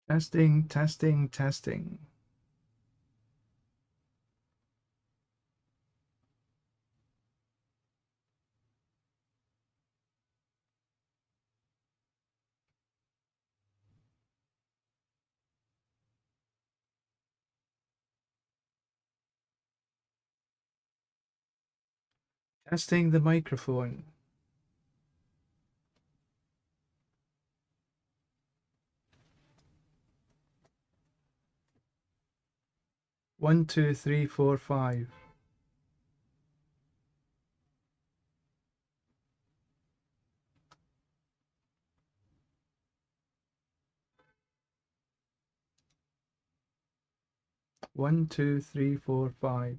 Testing, testing, testing. Testing the microphone. One, two, three, four, five. One, two, three, four, five.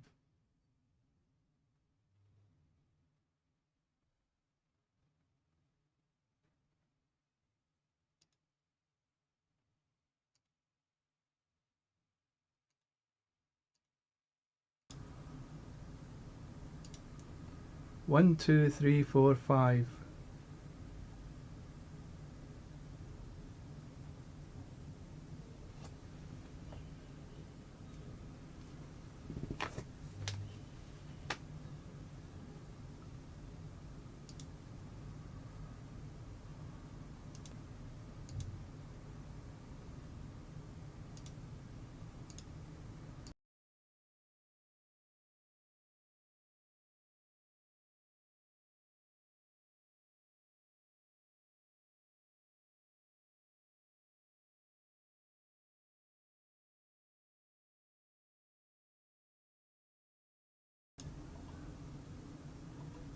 One, two, three, four, five.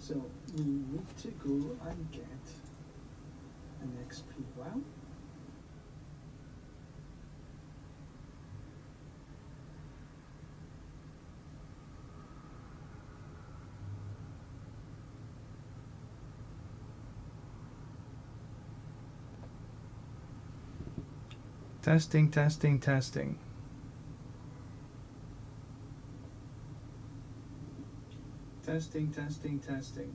So we need to go and get an XP well. Testing, testing, testing. Testing, testing, testing.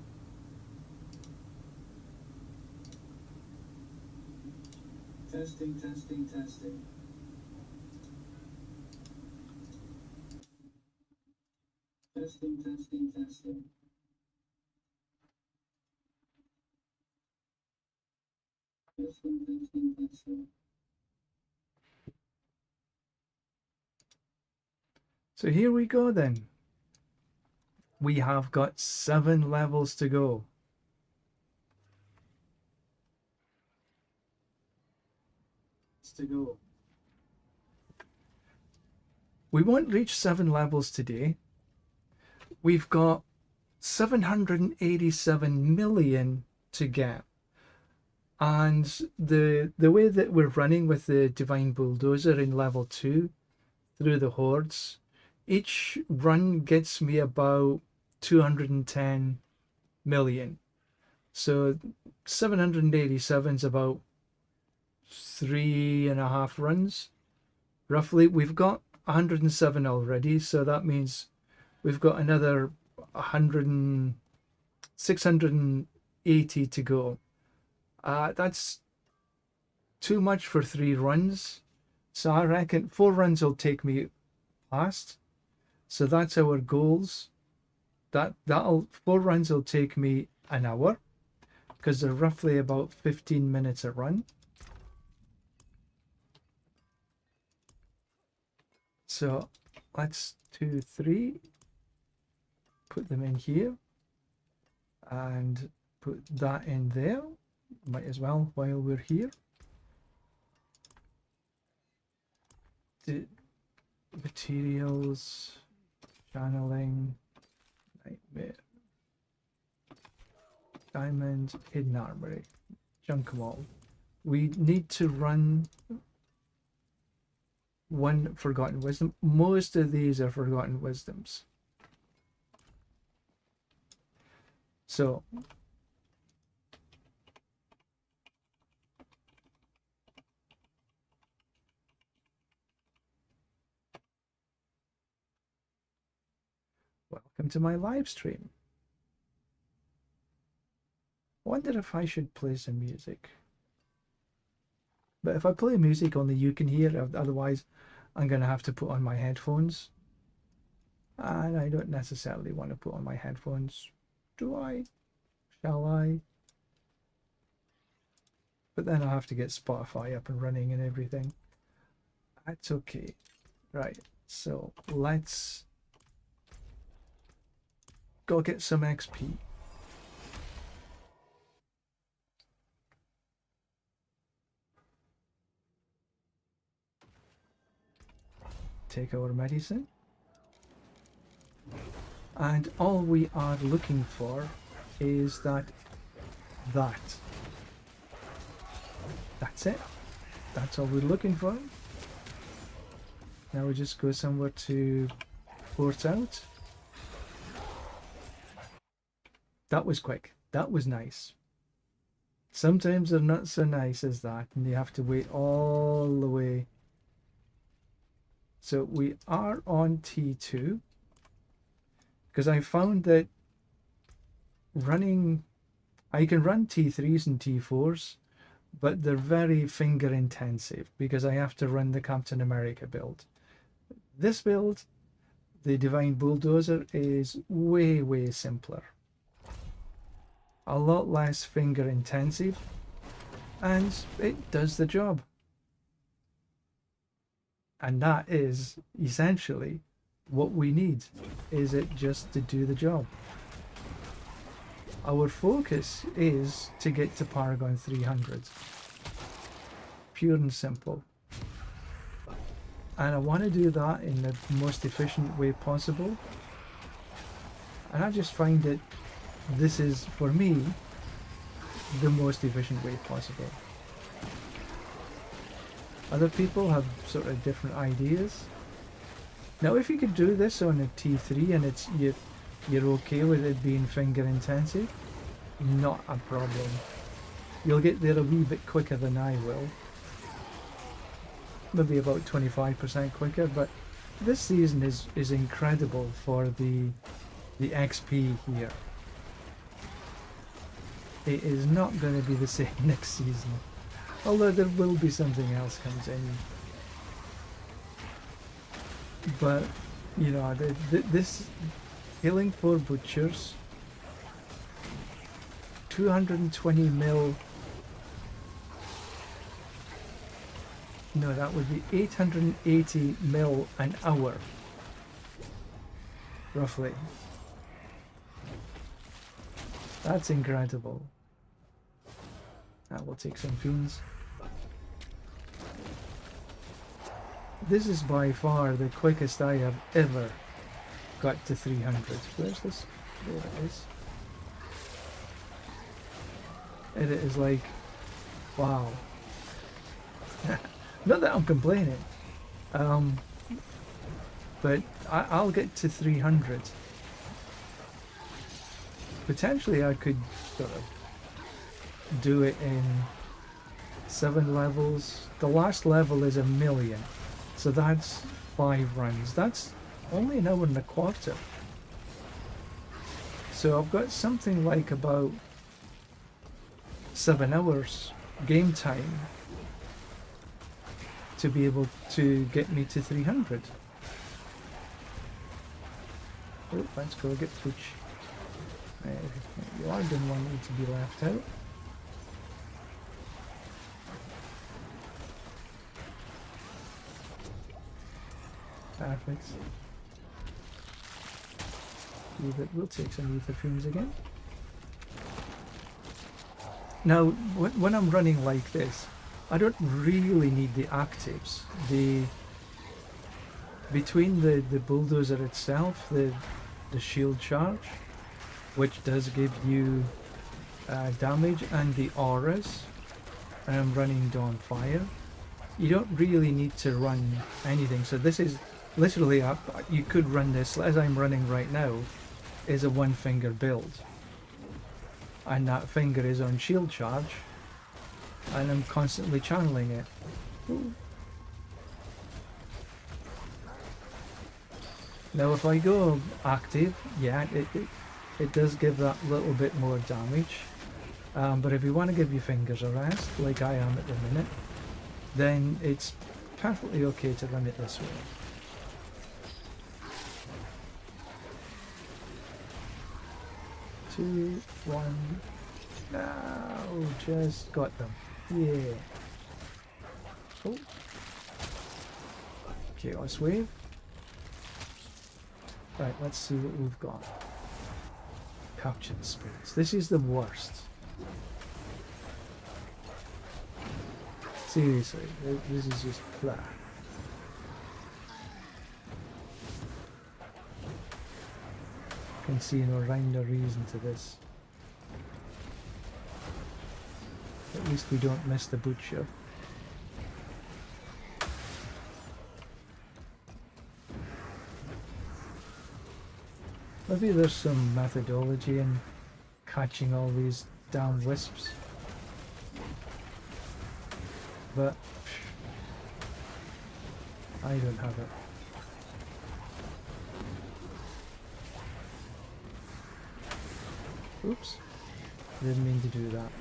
Testing, testing, testing. Testing, testing, testing. Testing, testing, testing. So here we go then. We have got 7 levels to go. We won't reach 7 levels today. We've got 787 million to get. And the way that we're running with the Divine Bulldozer in level 2 through the hordes, each run gets me about 210 million. So 787 is about 3.5 runs, roughly. We've got 107 already, so that means we've got another 680 to go. That's too much for 3 runs. So I reckon 4 runs will take me past. So that's our goals. That'll 4 runs will take me an hour, because they're roughly about 15 minutes a run. So let's 2, 3. Put them in here and put that in there. Might as well while we're here. The materials, channeling, nightmare, diamond, hidden armory, junk them all. We need to run one forgotten wisdom. Most of these are forgotten wisdoms. So welcome to my live stream. I wonder if I should play some music. But if I play music, only you can hear. Otherwise, I'm going to have to put on my headphones. And I don't necessarily want to put on my headphones. Do I? Shall I? But then I'll have to get Spotify up and running and everything. That's okay. Right, so let's go get some XP. Take our medicine. And all we are looking for is that. That's it. That's all we're looking for. Now we just go somewhere to port out. That was quick. That was nice. Sometimes they're not so nice as that, and you have to wait all the way. So we are on T2, because I found that I can run T3s and T4s, but they're very finger intensive because I have to run the Captain America build. This build, the Divine Bulldozer, is way, way simpler. A lot less finger intensive, and it does the job. And that is essentially what we need, is it just to do the job. Our focus is to get to Paragon 300. Pure and simple. And I want to do that in the most efficient way possible. And I just find that this is, for me, the most efficient way possible. Other people have sort of different ideas. Now, if you could do this on a T3 and you're okay with it being finger intensive, not a problem. You'll get there a wee bit quicker than I will. Maybe about 25% quicker, but this season is incredible for the XP here. It is not going to be the same next season, although there will be something else comes in. But you know, this healing for butchers, 220 mil. No, that would be 880 mil an hour, roughly. That's incredible. We'll take some fiends. This is by far the quickest I have ever got to 300. Where's this? There it is. And it is like, wow. Not that I'm complaining, but I'll get to 300. Potentially I could sort of do it in 7 levels. The last level is 1,000,000, so that's 5 runs. That's only an hour and a quarter. So I've got something like about 7 hours game time to be able to get me to 300. Oh, let's go get Pooch. You are didn't want me to be left out. Perfect. We'll take some ether fumes again. Now, when I'm running like this, I don't really need the actives. Between the bulldozer itself, the shield charge, which does give you damage, and the auras, and I'm running Dawn Fire, you don't really need to run anything. So this is literally you could run this as I'm running right now, is a 1-finger build, and that finger is on shield charge, and I'm constantly channeling it. Ooh. Now if I go active, yeah, it does give that little bit more damage, but if you want to give your fingers a rest, like I am at the minute, then it's perfectly okay to run it this way. Two, one. No, just got them. Yeah. Oh. Chaos wave. Right, let's see what we've got. Captured spirits. This is the worst. Seriously, this is just blah. Can see no rhyme or reason to this. At least we don't miss the butcher. Maybe there's some methodology in catching all these damn wisps. But I don't have it. Oops. Didn't mean to do that.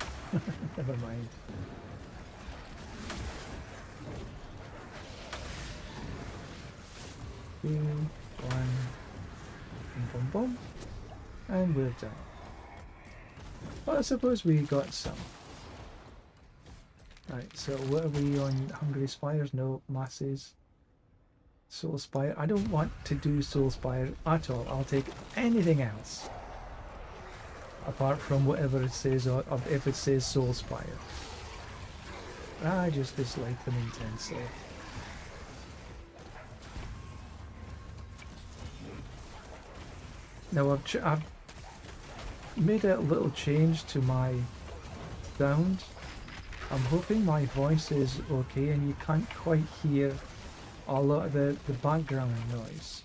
Never mind. Two, one, boom, boom, and we're done. Well, I suppose we got some. Right, so what are we on? Hungry Spires? No, Masses. Soul Spire. I don't want to do Soul Spire at all. I'll take anything else. Apart from whatever it says, or if it says Soul Spire. I just dislike them intensely. Now I've made a little change to my sound. I'm hoping my voice is okay and you can't quite hear a lot of the background noise.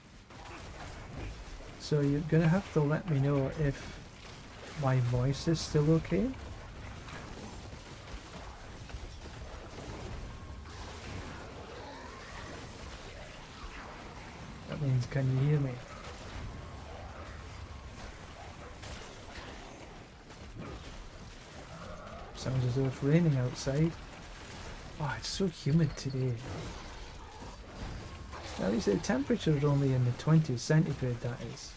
So you're gonna have to let me know if my voice is still okay. That means, can you hear me? Sounds as though it's raining outside. Oh, it's so humid today. At least the temperature is only in the 20s centigrade, that is.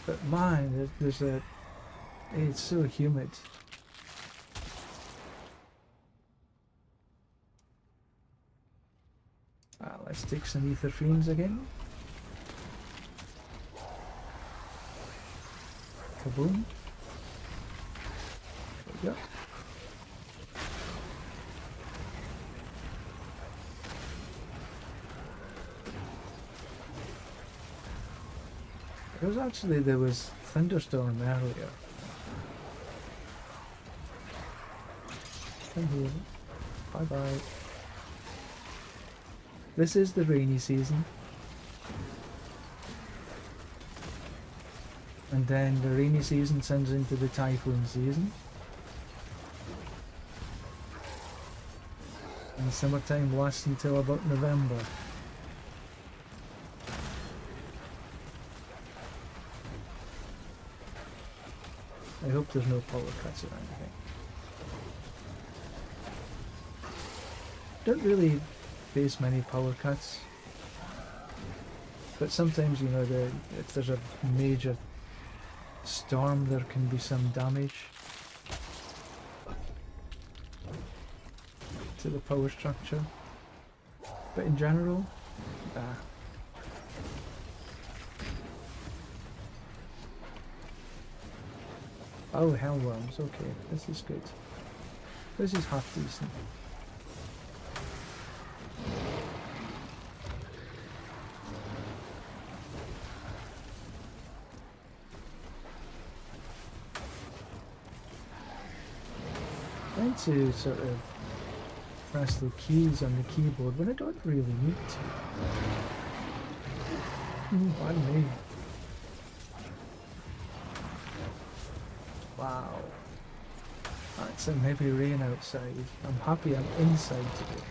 But man, it's so humid. Let's take some ether fiends again. Kaboom. There we go. There was thunderstorm earlier. Come here. Bye bye. This is the rainy season. And then the rainy season turns into the typhoon season. And summertime lasts until about November. I hope there's no power cuts or anything. Don't really face many power cuts, but sometimes, you know, if there's a major storm, there can be some damage to the power structure. But in general, oh, hellworms, okay, this is good. This is half decent. Trying to sort of press the keys on the keyboard when I don't really need to. Pardon me. Wow. That's some heavy rain outside. I'm happy I'm inside today.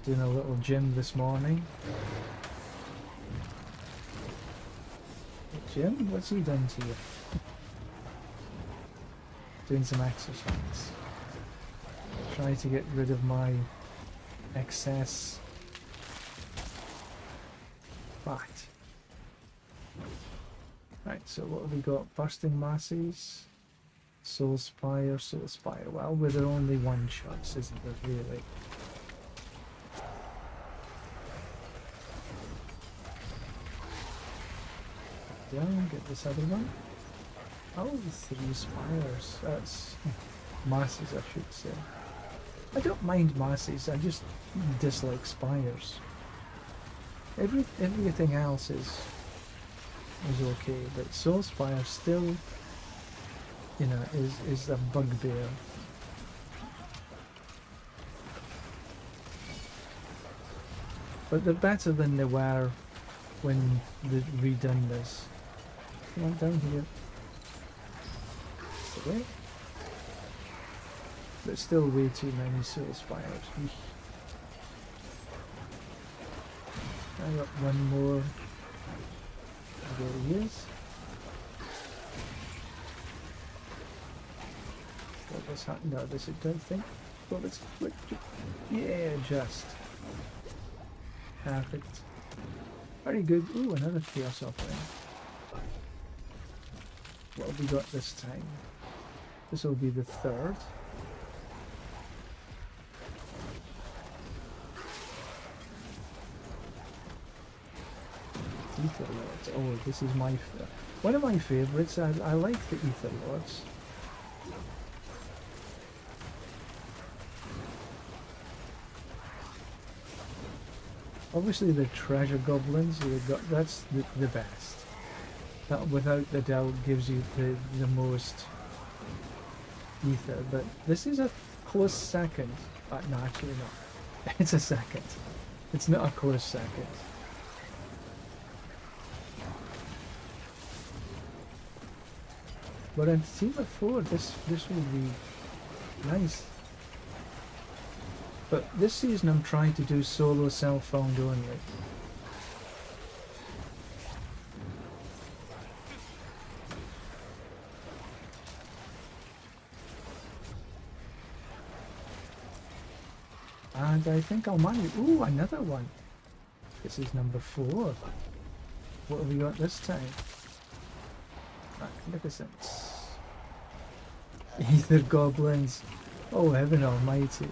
Doing a little gym this morning. Jim, what's he done to you? doing some exercise. Try to get rid of my excess fat. Right, so what have we got? Bursting Masses, Soul Spire, Soul Spire. Well, with their only one shots, isn't there really? Down, get this other one. Oh, 3 spires. That's masses, I should say. I don't mind masses, I just dislike spires. Everything else is okay, but Soul Spire still, you know, is a bugbear. But they're better than they were when they redone this. Come on down here. Okay. But still way too many Soul Spires. I got one more. There he is. What was happening? No, this I don't think. Well, let's flip. Yeah, just. Perfect. Very good. Ooh, another Chaos Offering. What have we got this time? This will be the 3rd. Ether Lords. Oh, this is my one of my favourites. I like the Ether Lords. Obviously, the treasure goblins. That's the best. That, without the doubt, gives you the most ether. But this is a close second. No, actually not. It's a second. It's not a close second. But on Team of 4, this will be nice. But this season I'm trying to do solo self-found only. And I think I'll manage. Ooh, another one. This is number 4. What have we got this time? Magnificent. Ether goblins. Oh, heaven almighty.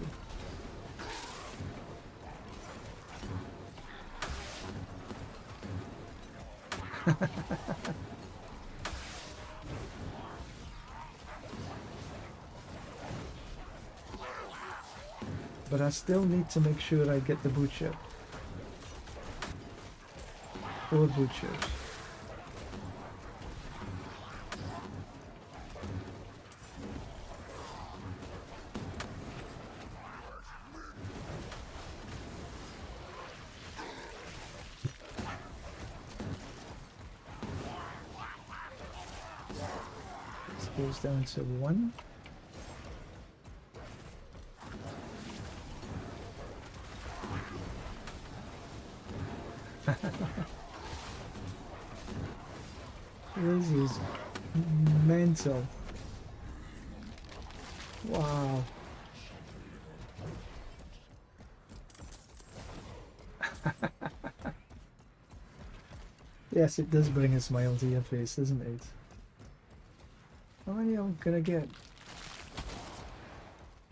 But I still need to make sure I get the butcher. 4 butchers. This goes down to 1. This is mental. Wow. Yes, it does bring a smile to your face, doesn't it? How many am I gonna get?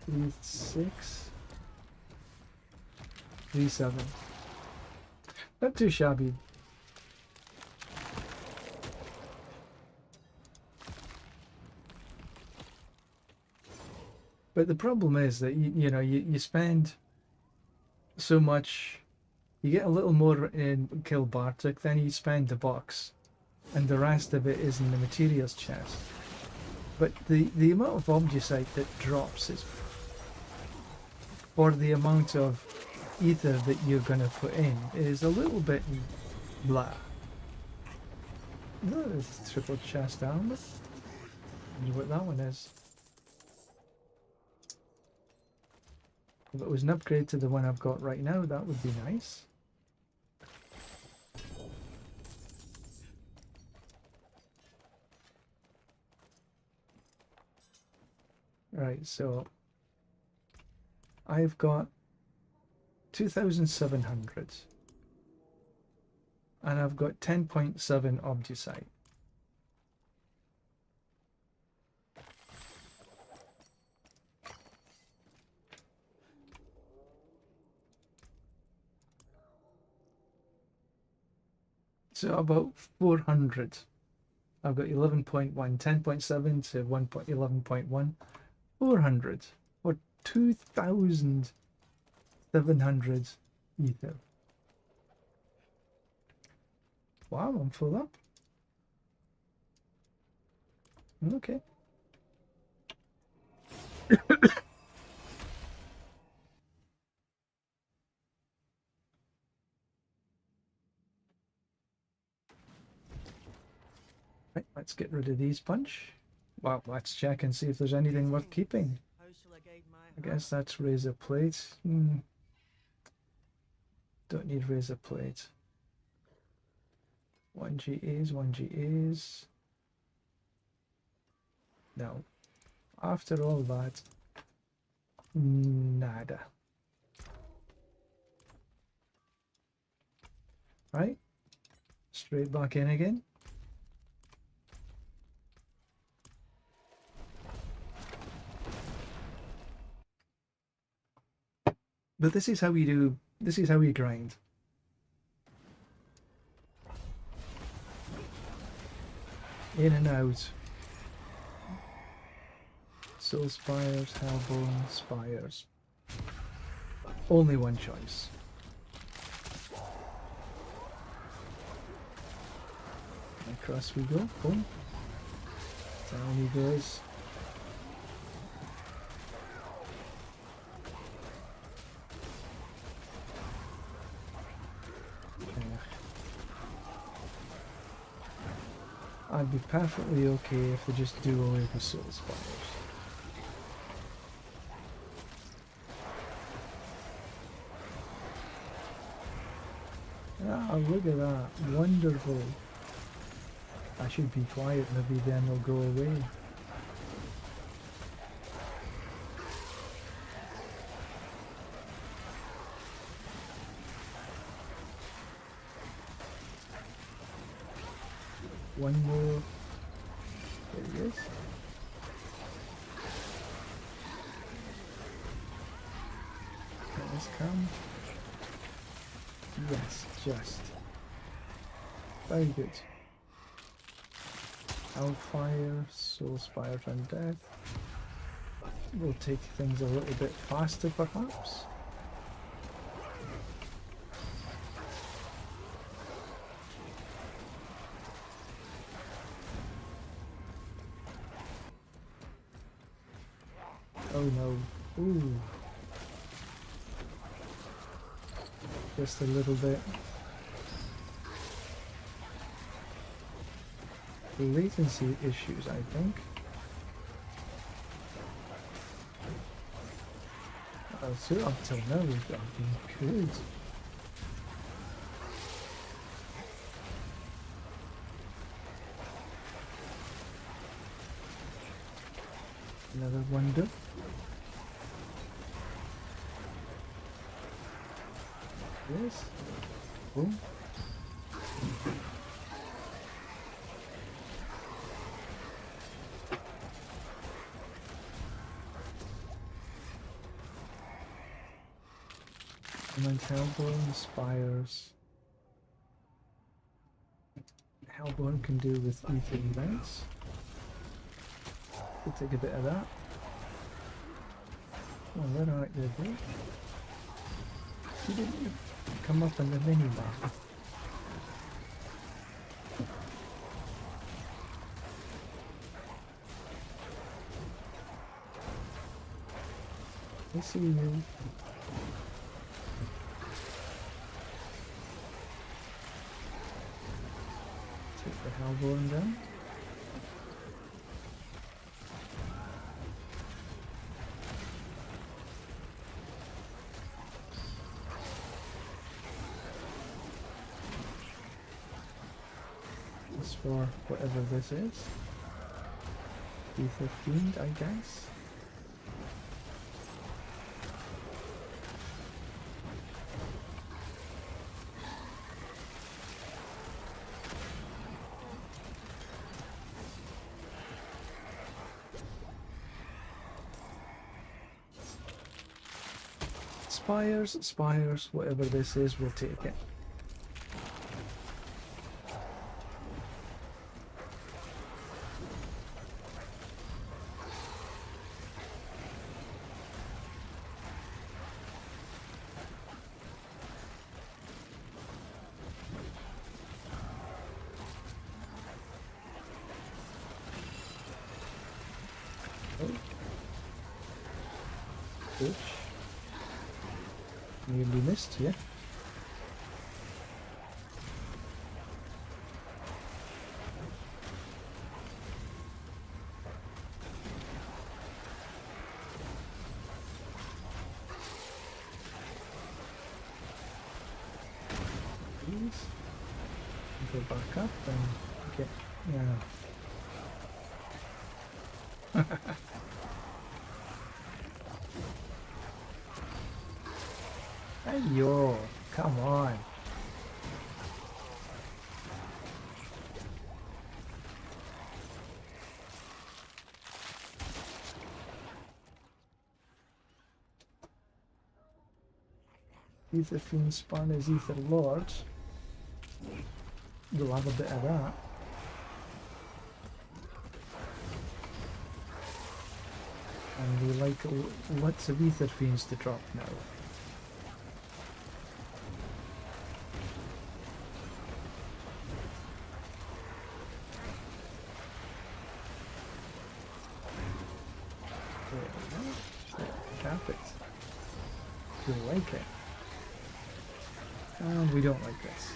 3, 6, 3, 7. Not too shabby. But the problem is that you spend so much, you get a little more in Kill Bartok, then you spend the box, and the rest of it is in the materials chest. But the amount of Obducite that drops is for the amount of ether that you're going to put in is a little bit blah. No, there's triple chest armor. I wonder what that one is. If it was an upgrade to the one I've got right now, that would be nice. Right, so I've got 2,700 and I've got 10.7 Obducite. So about 400. I've got 11.1, 10.7 to 1.11.1, 400 or 2,700 ether. Wow, I'm full up. Okay. Right, let's get rid of these punch. Well, let's check and see if there's anything worth keeping. I guess that's razor plate. Don't need razor plate. 1 GAs, 1 GAs. No. After all that, nada. Right? Straight back in again. But this is how we do, this is how we grind. In and out. Soul Spires, Hellbone, Spires. Only one choice. Across we go, boom. Down he goes. I'd be perfectly okay if they just do away with Soul Spires. Ah, look at that. Wonderful. I should be quiet, maybe then they'll go away. One more. There he is. Let this come. Yes, just. Very good. Hellfire, Soul Spire Undeath. We'll take things a little bit faster perhaps. Oh no. Ooh. Just a little bit. Latency issues, I think. So up till now we've been good. Another wonder. Yes. Boom. And then Hellbone, Spires. Hellbone can do with ether events. We'll take a bit of that. Oh, where are they? You didn't come up on the mini map. I see you. Take the Hellbone down. This for whatever this is. D15, I guess. Spires, spires, whatever this is, we'll take it. Ouch. Nearly missed, yeah. Please go back up and get, yeah. Hey yo, come on. Ether Fiend spawn as Ether Lords. We'll have a bit of that. And we like lots of Ether Fiends to drop now. Capt. We like it. And we don't like this.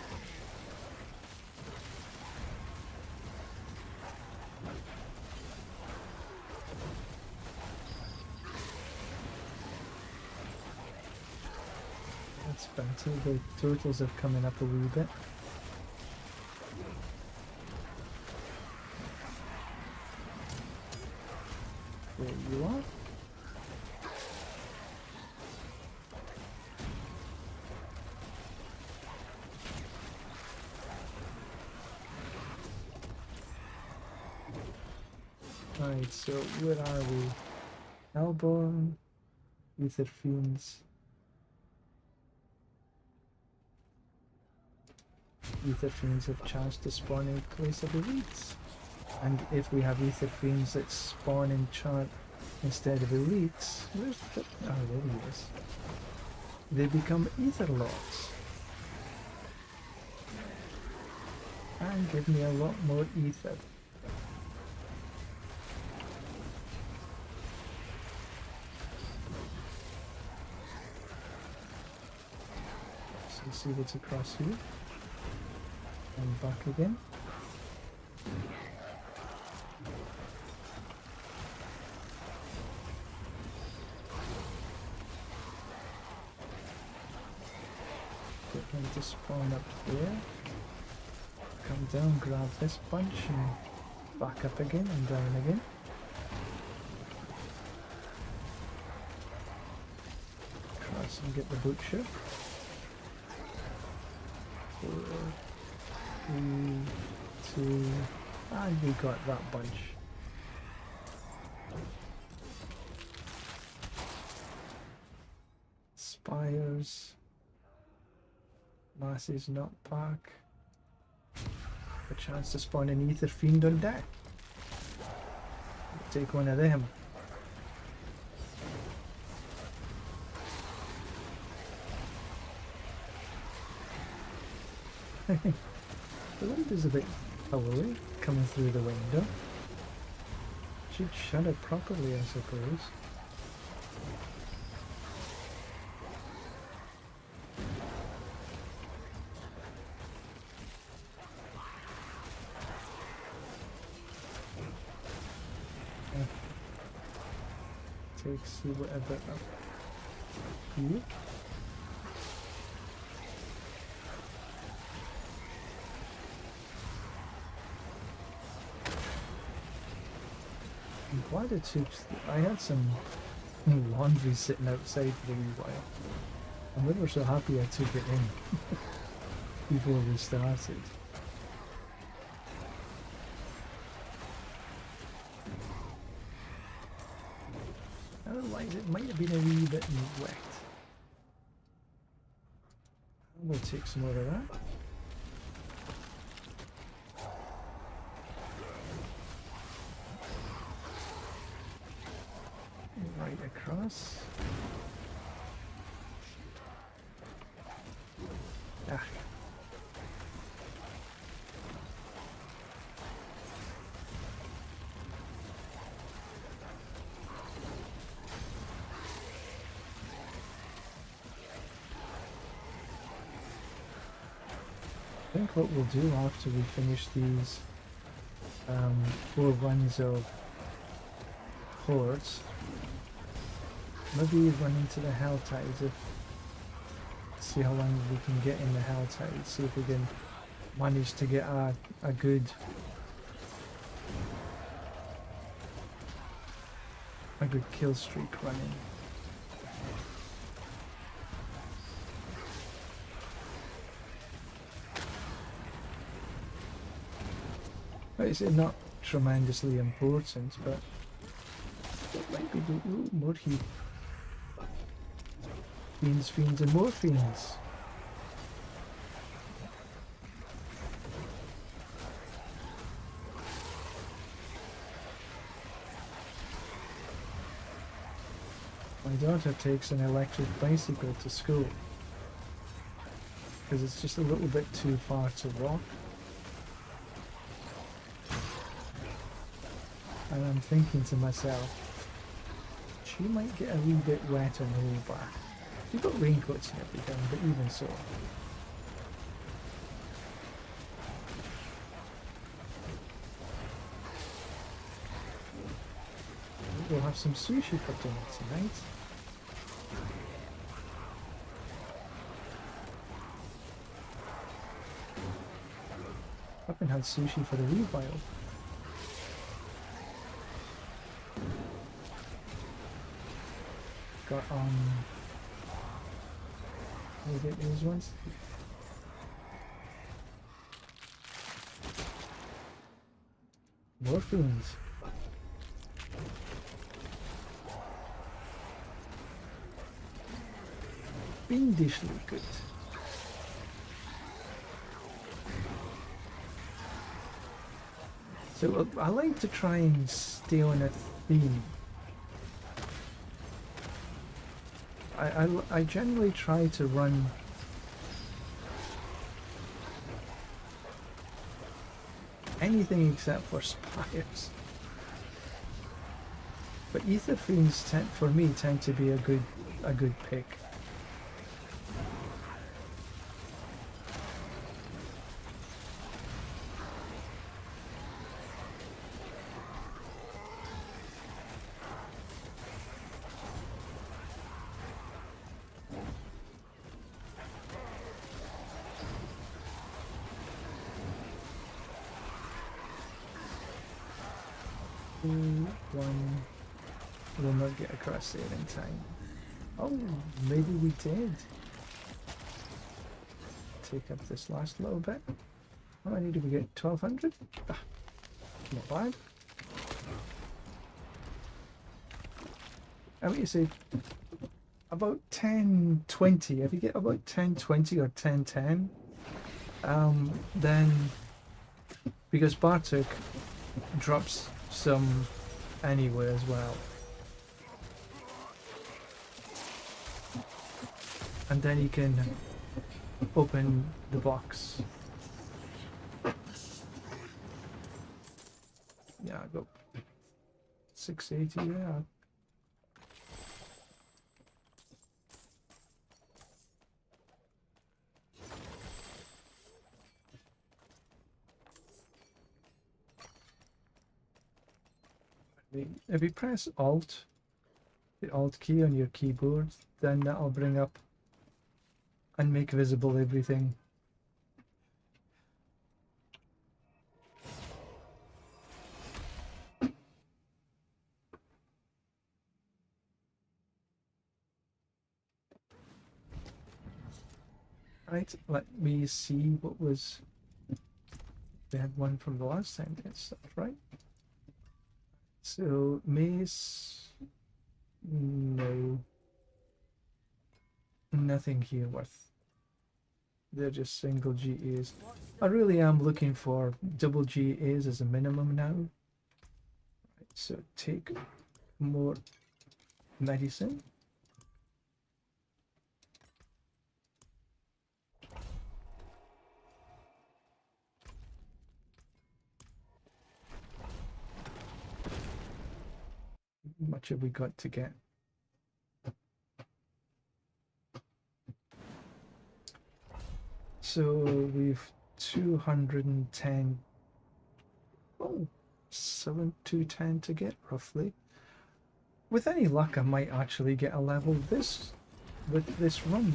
That's better. The turtles are coming up a wee bit. There you are. Right, so where are we? Hellborn, Ether Fiends. Ether Fiends have chance to spawn in place of elites. And if we have Ether Fiends that spawn in chart instead of elites, where's the... oh, there he is. They become Ether Lords. And give me a lot more ether. So see what's across here. And back again. Get them to spawn up there. Come down, grab this bunch and back up again and down again. Cross and get the butcher. 4, 3, 2, and we got that bunch. Spires. Masses not back. A chance to spawn an Ether Fiend on deck. Take one of them. The wind is a bit howly coming through the window. Should shut it properly, I suppose. See whatever up here. I'm glad it took. I had some laundry sitting outside for a wee while, and we were so happy I took it in before we started. Otherwise, it might have been a wee bit wet. We'll take some more of that. Right across. Ah. I think what we'll do after we finish these 4 runs of hordes, maybe run into the Hell Tides, see how long we can get in the Hell Tides, see if we can manage to get a good kill streak running. It's not tremendously important, but it might be good. Ooh, more heat. Fiends, fiends, and more fiends. My daughter takes an electric bicycle to school because it's just a little bit too far to walk. And I'm thinking to myself, she might get a wee bit wet on the way back. You've got raincoats and everything, but even so. We'll have some sushi for dinner tonight. I haven't had sushi for a wee while. Got we'll get these ones. More fiends. Fiendishly good. So I like to try and stay on a theme. I generally try to run anything except for spires. But ether fiends for me tend to be a good pick. One will not get across there in time. Oh, maybe we did. Take up this last little bit. How many did we get? 1200? Ah, not bad. I mean, you say about 1020. If you get about 1020 or 1010, then because Bartek drops some anywhere as well, and then you can open the box. Yeah, I got 680. Yeah. If you press Alt, the Alt key on your keyboard, then that'll bring up and make visible everything. Right, let me see what was... We had one from the last time, that's right. So, mace... No. Nothing here worth they're just single GAs. I really am looking for double GAs as a minimum now. Right, so take more medicine. How much have we got to get? So we've 210. Oh, 210 to get roughly. With any luck, I might actually get a level this with this run.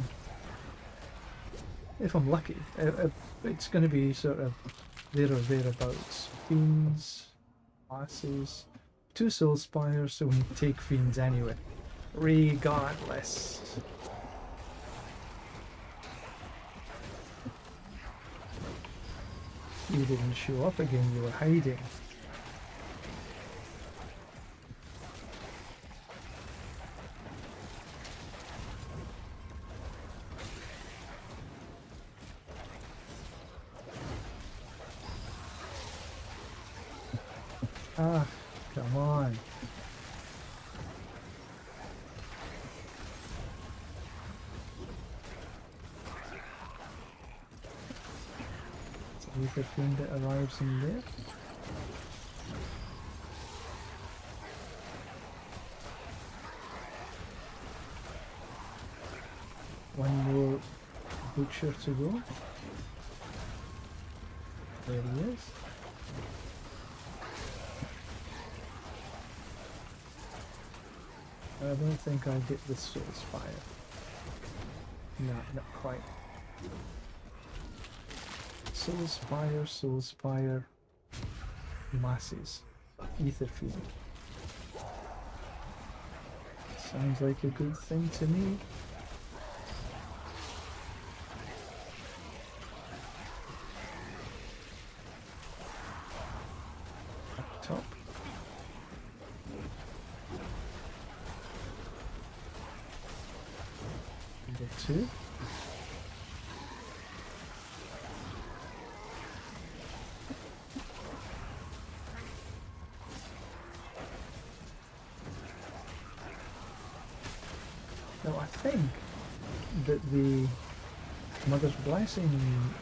If I'm lucky. It's going to be sort of there or thereabouts. Fiends, classes, 2 soul spires, so we take fiends anyway. Regardless. You didn't show up again, you were hiding. Ah, come on. It's the thing that arrives in there. One more butcher to go. There he is. I don't think I'll get the soul spire. No, not quite. Soul spire, masses, ether field. Sounds like a good thing to me. Up top. Number 2. Now I think that the Mother's Blessing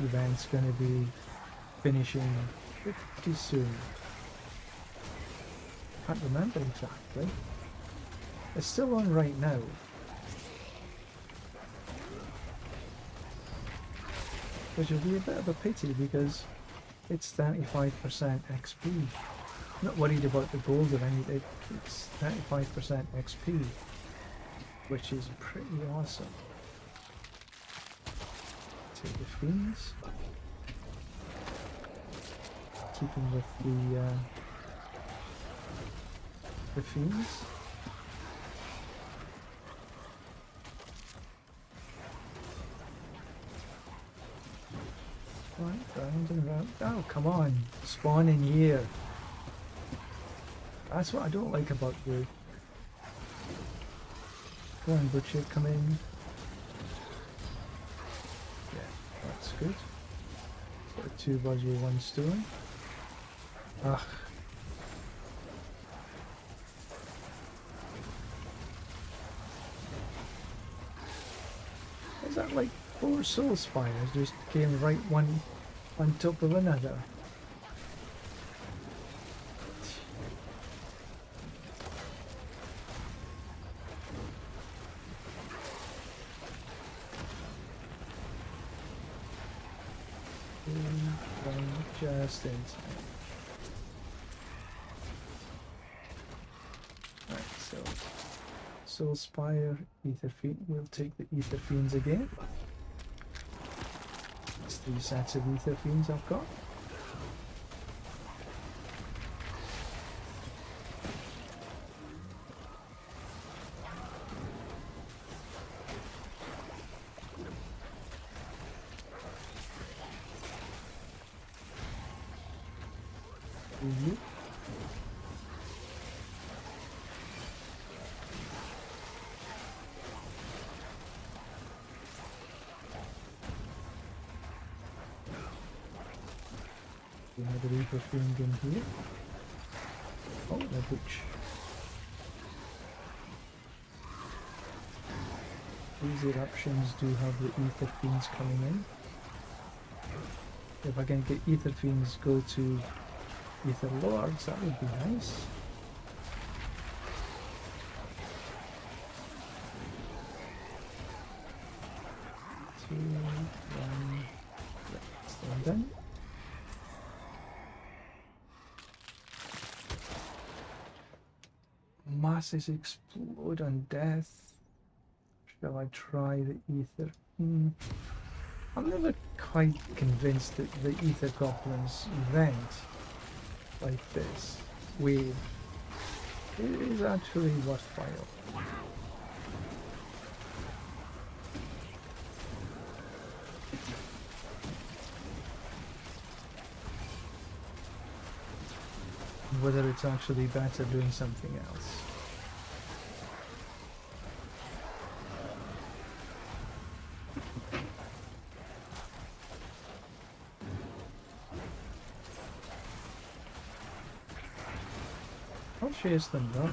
event's going to be finishing pretty soon. Can't remember exactly. It's still on right now. Which will be a bit of a pity because it's 35% XP. Not worried about the gold or anything, it's 35% XP. Which is pretty awesome. Take the fiends. Keeping with the fiends. Right, round and round. Oh, come on. Spawning here. That's what I don't like about the... Come on, butcher, come in. Yeah, that's good. Got 2 birds with 1 stone. Ugh. Is that like 4 soul spires just came right one on top of another? Just in time. Right, so Soul Spire, Ether Fiend. We'll take the Ether Fiends again. It's 3 sets of Ether Fiends I've got. Another Reaper Fiend in here. Oh, the butch. These eruptions do have the Ether Fiends coming in. If I can get Ether Fiends go to Ether Lords, that would be nice. Two, one, stand in. Masses explode on death. Shall I try the Ether? I'm never quite convinced that the Ether Goblins event like this wave is actually worthwhile. Whether it's actually better doing something else. I'll chase them though.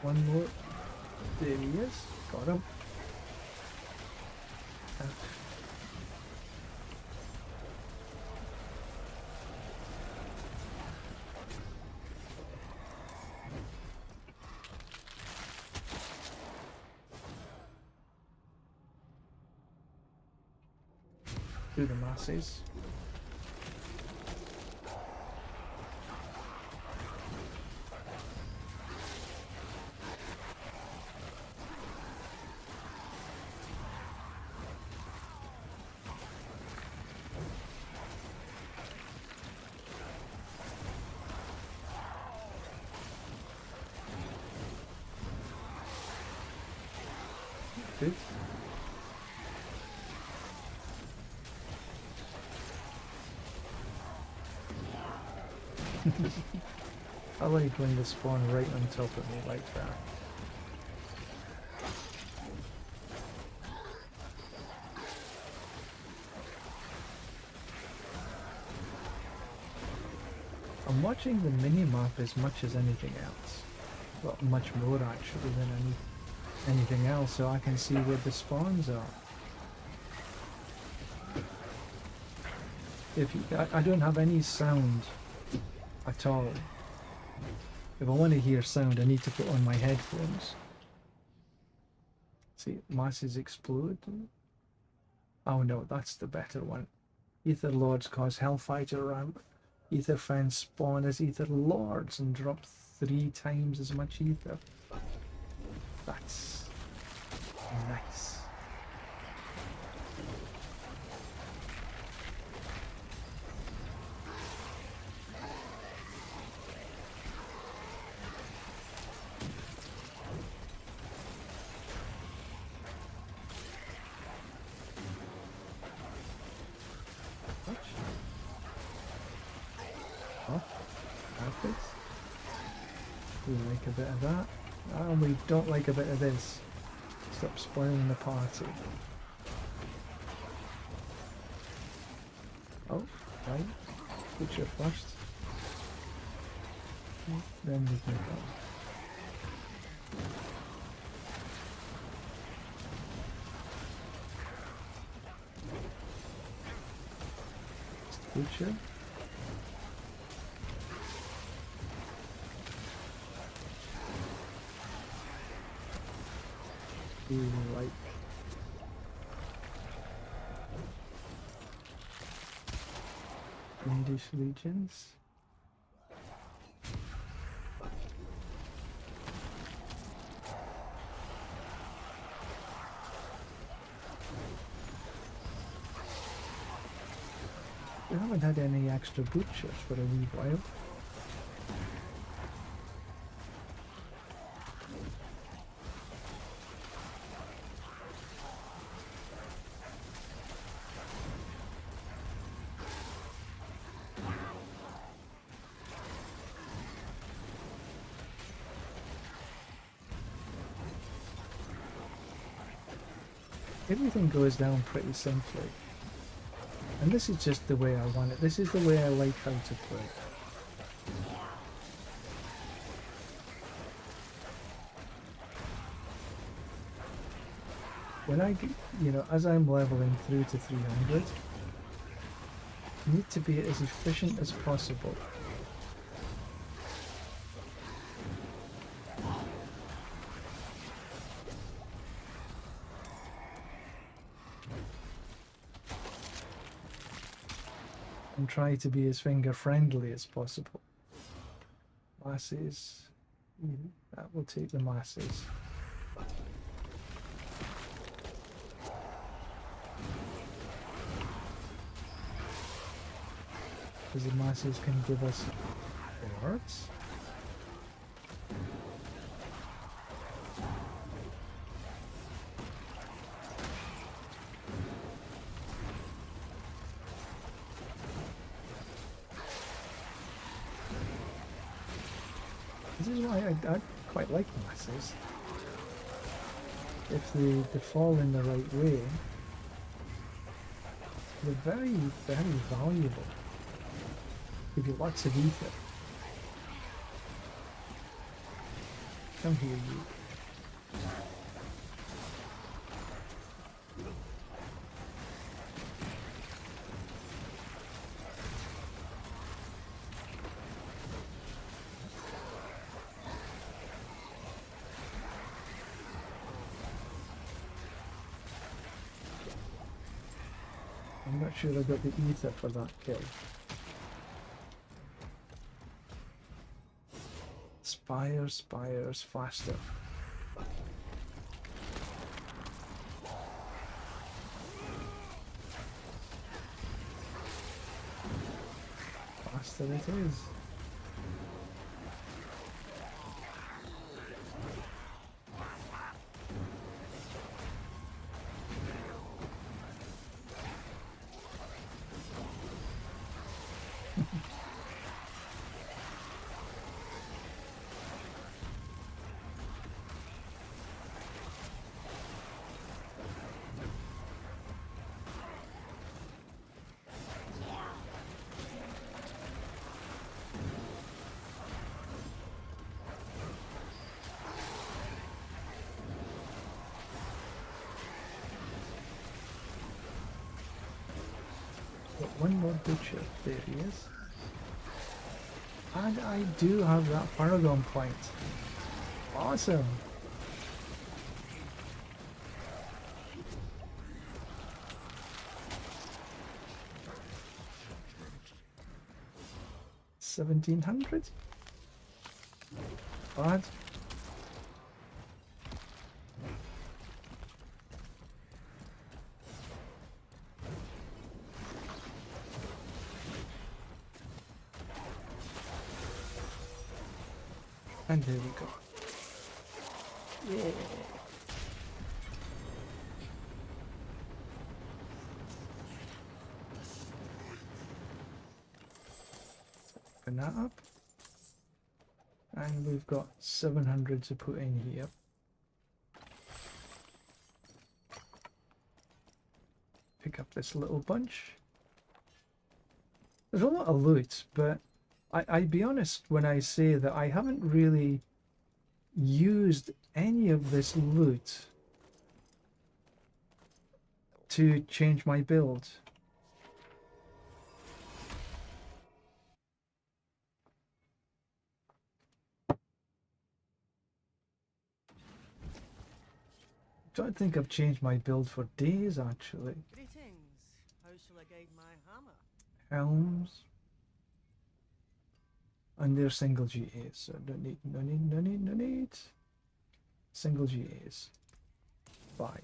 One more. There he is. Got him. Do the masses. Good. I like when they spawn right on top of me like that. I'm watching the mini-map as much as anything else. Well, much more actually than anything else, so I can see where the spawns are. I don't have any sound at all. If I want to hear sound, I need to put on my headphones. See, masses explode. Oh no, that's the better one. Ether Lords cause Hellfighter ramp. Ether fans spawn as Ether Lords and drop 3 times as much ether. That's nice. Oh, perfect. We like a bit of that. And we don't like a bit of this. Stop spoiling the party. Oh, right. Butcher first. Then we can go. Butcher. Like English legions. We haven't had any extra butchers for a wee while. everything goes down pretty simply. And this is just the way I want it. This is the way I like how to play. When I get, as I'm leveling through to 300, I need to be as efficient as possible. And try to be as finger friendly as possible. Masses, that will take the masses. Because the masses can give us boards. This is why I quite like masses. If they fall in the right way, they're very, very valuable. Give you lots of ether. Come here, you. I'm not sure I got the ether for that kill. Spires, faster. Faster it is. Got one more butcher. There he is. And I do have that Paragon point. Awesome. $1,700. Bad. And there we go. Yeah. Open that up. And we've got 700 to put in here. Pick up this little bunch. There's a lot of loot, but I'd be honest when I say that I haven't really used any of this loot to change my build. Don't think I've changed my build for days actually. Greetings. How shall I guide my hammer? Helms. And they're single GAs, so no need. Single GAs. Bye.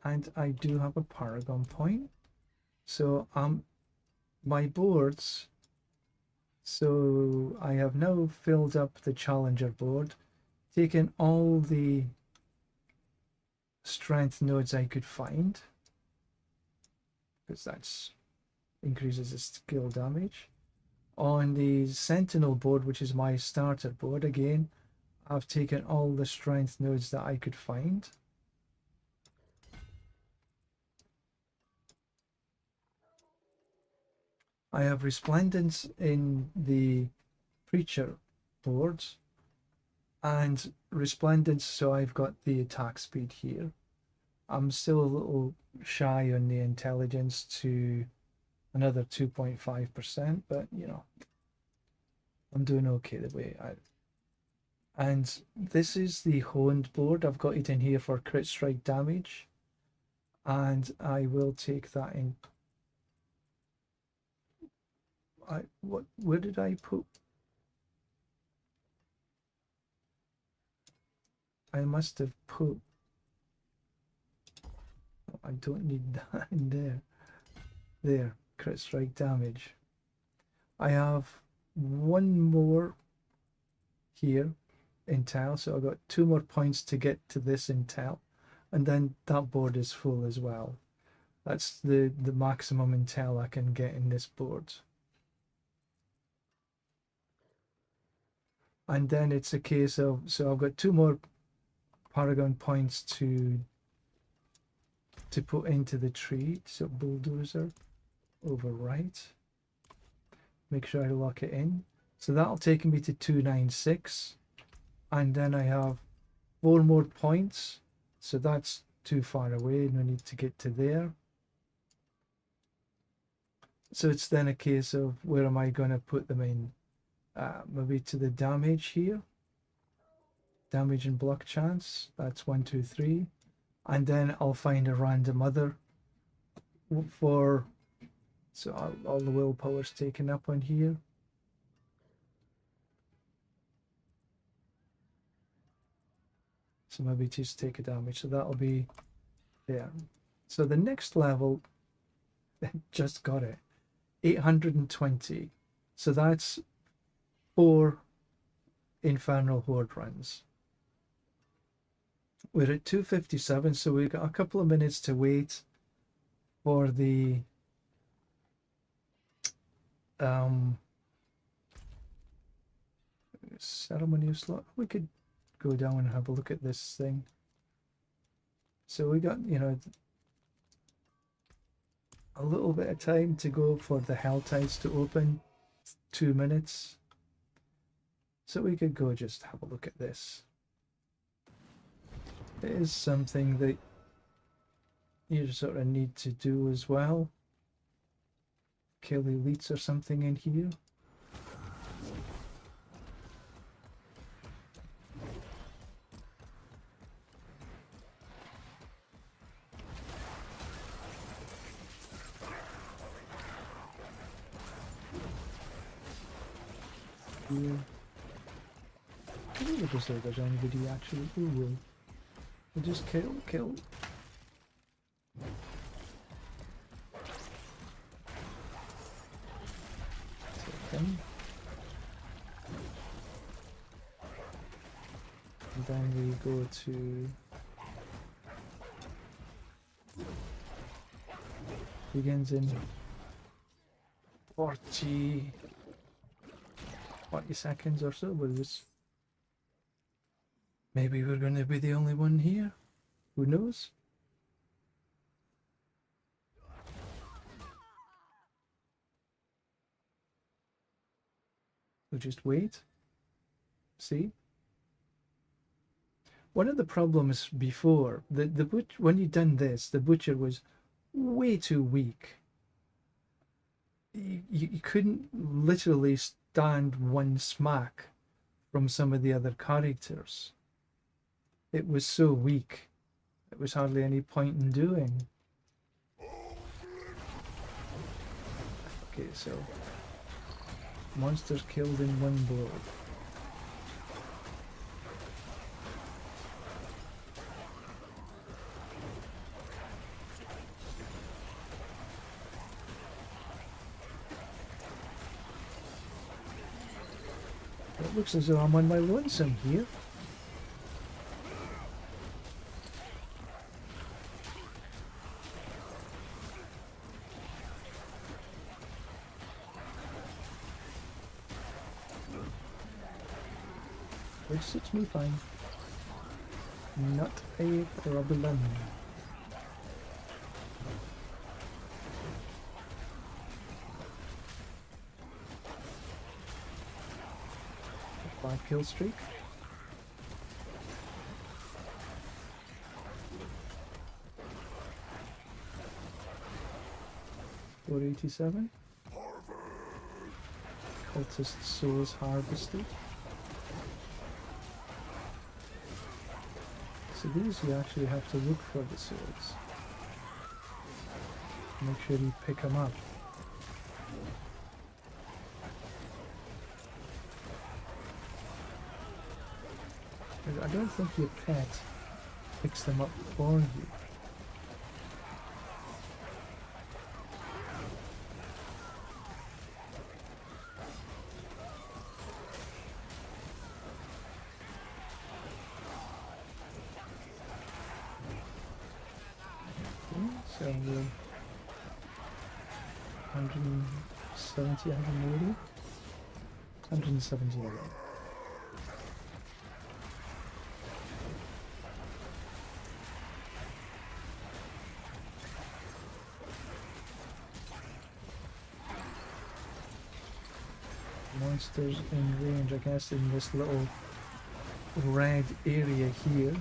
And I do have a Paragon point. So my boards, so I have now filled up the Challenger board, taken all the strength nodes I could find, because that's increases the skill damage. On the Sentinel board, which is my starter board, again, I've taken all the strength nodes that I could find. I have resplendence in the preacher boards and resplendence, so I've got the attack speed here. I'm still a little shy on the intelligence to another 2.5%, but you know, I'm doing okay the way I. And this is the honed board. I've got it in here for crit strike damage, and I will take that in. Where did I put? I must have put. I don't need that in there. There, crit strike damage. I have one more here intel, so I've got 2 more points to get to this intel, and then that board is full as well. That's the maximum intel I can get in this board. And then it's a case of, so I've got 2 more Paragon points to put into the tree. So Bulldozer, overwrite, make sure I lock it in. So that'll take me to 296, and then I have 4 more points, so that's too far away, no need to get to there. So it's then a case of where am I going to put them in? Maybe to the damage here. Damage and block chance, that's 1, 2, 3. And then I'll find a random other for, so all the willpower's taken up on here. So maybe just take a damage, so that'll be there. So the next level, just got it, 820. So that's 4 Infernal Horde runs. We're at 257, so we've got a couple of minutes to wait for the ceremonial slot. We could go down and have a look at this thing. So we got, you know, a little bit of time to go for the Hell Tides to open. 2 minutes. So we could go just have a look at this. It is something that you sort of need to do as well. Kill elites or something in here. Here. I don't know if there's anybody actually who will. We'll just kill. And then we go to begins in 40 seconds or so. But this, maybe we're going to be the only one here. Who knows? We'll just wait. See? One of the problems before, when you done this, the butcher was way too weak. You couldn't literally stand one smack from some of the other characters. It was so weak. It was hardly any point in doing. Okay, so monsters killed in one blow. It looks as though I'm on my lonesome here. Which suits me fine. Not a problem. 5-kill streak. $487. Cultist souls harvested. So these you actually have to look for the souls. Make sure you pick them up. I don't think your pet picks them up for you. So 170, 180, 170 again. Monsters in range, I guess, in this little red area here.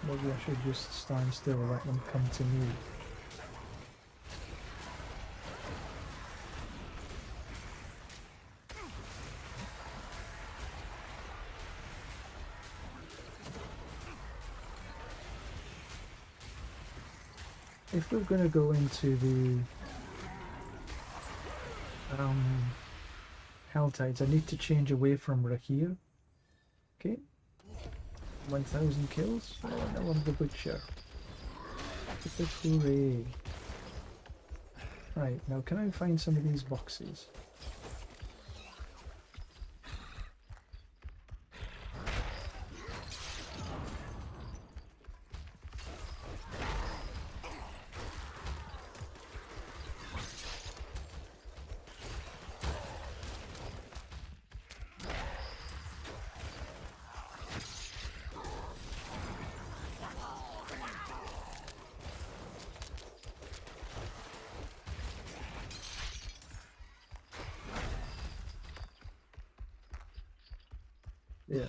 Maybe I should just stand still and let them come to me. If we're going to go into the Helltides, I need to change away from Rahir. Okay. 1,000 kills. Oh, now I'm the Butcher. Hooray. Right, now can I find some of these boxes? Yeah.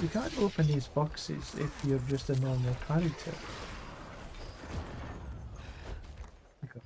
You can't open these boxes if you're just a normal character. Okay.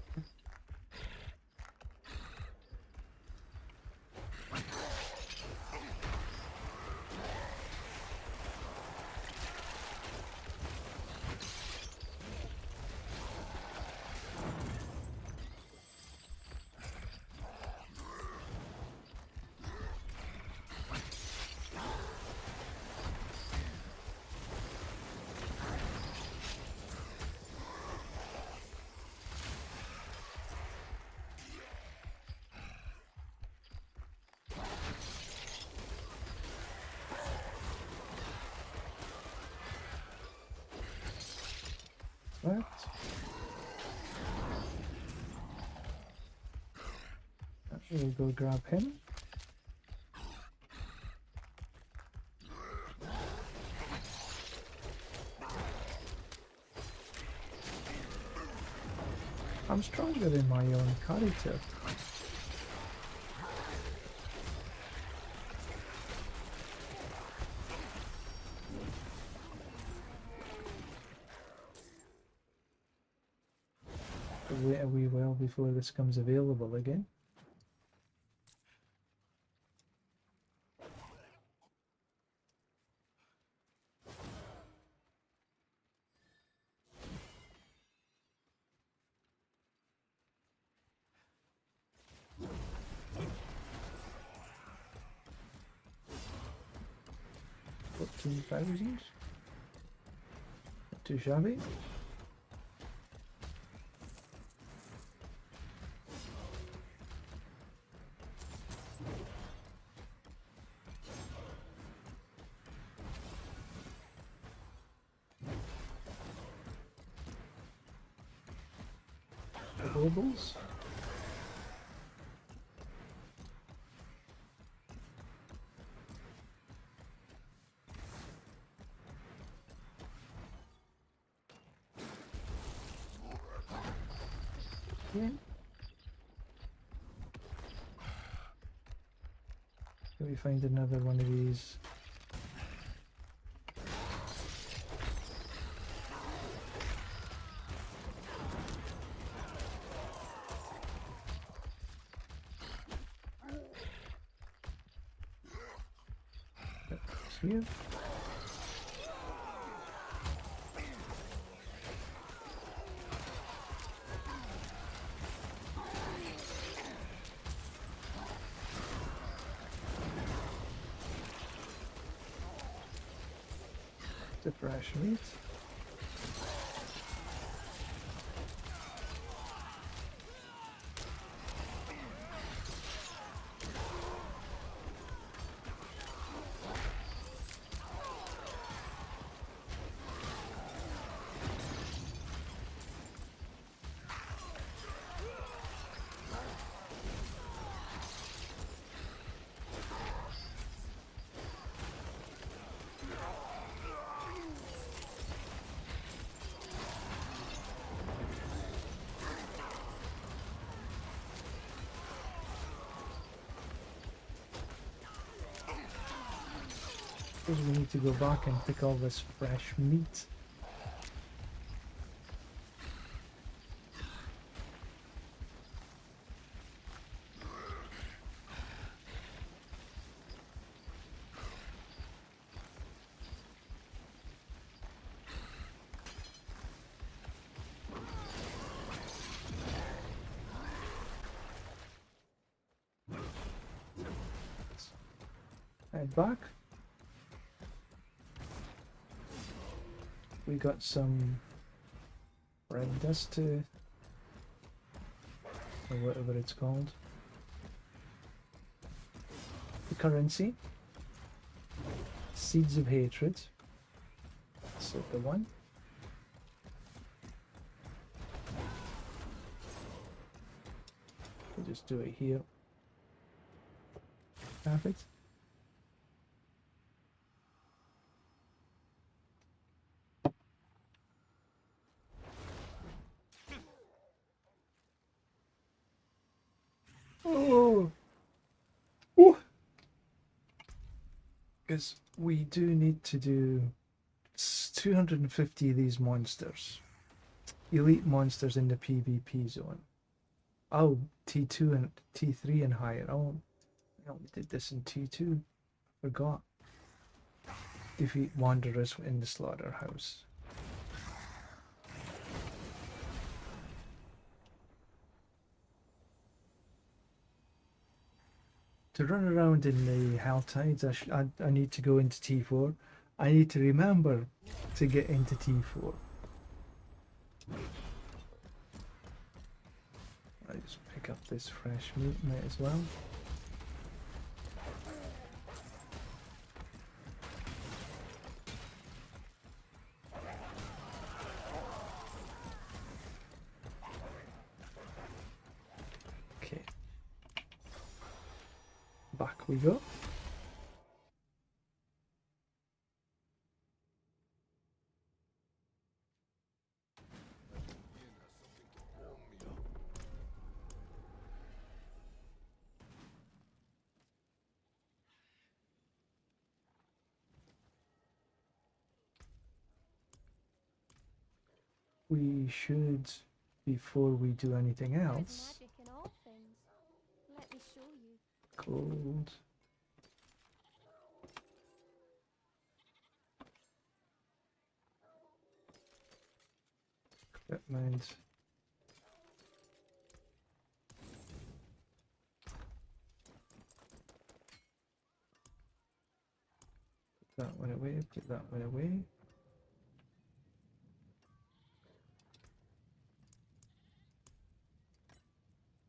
Right. We'll go grab him. I'm stronger in my own character. Wait a wee while before this comes available again. What, 2,000? Too shabby. Bubbles. Yeah. Can we find another one of these? That's here. The fresh meat. Suppose we need to go back and pick all this fresh meat. Head back. We got some red dust to, or whatever it's called. The currency. Seeds of hatred. That's the one. We'll just do it here. Perfect. Oh, because we do need to do 250 of these monsters, elite monsters in the PvP zone. Oh, T2 and T3 and higher. Oh, I only did this in T2. Forgot. Defeat wanderers in the slaughterhouse. To run around in the Helltides, I need to go into T4. I need to remember to get into T4. I just pick up this fresh meat, might as well. Okay. Back we go. We should, before we do anything else, Magic in all things. Let me show you. gold. Equipment. Put that one away, put that one away.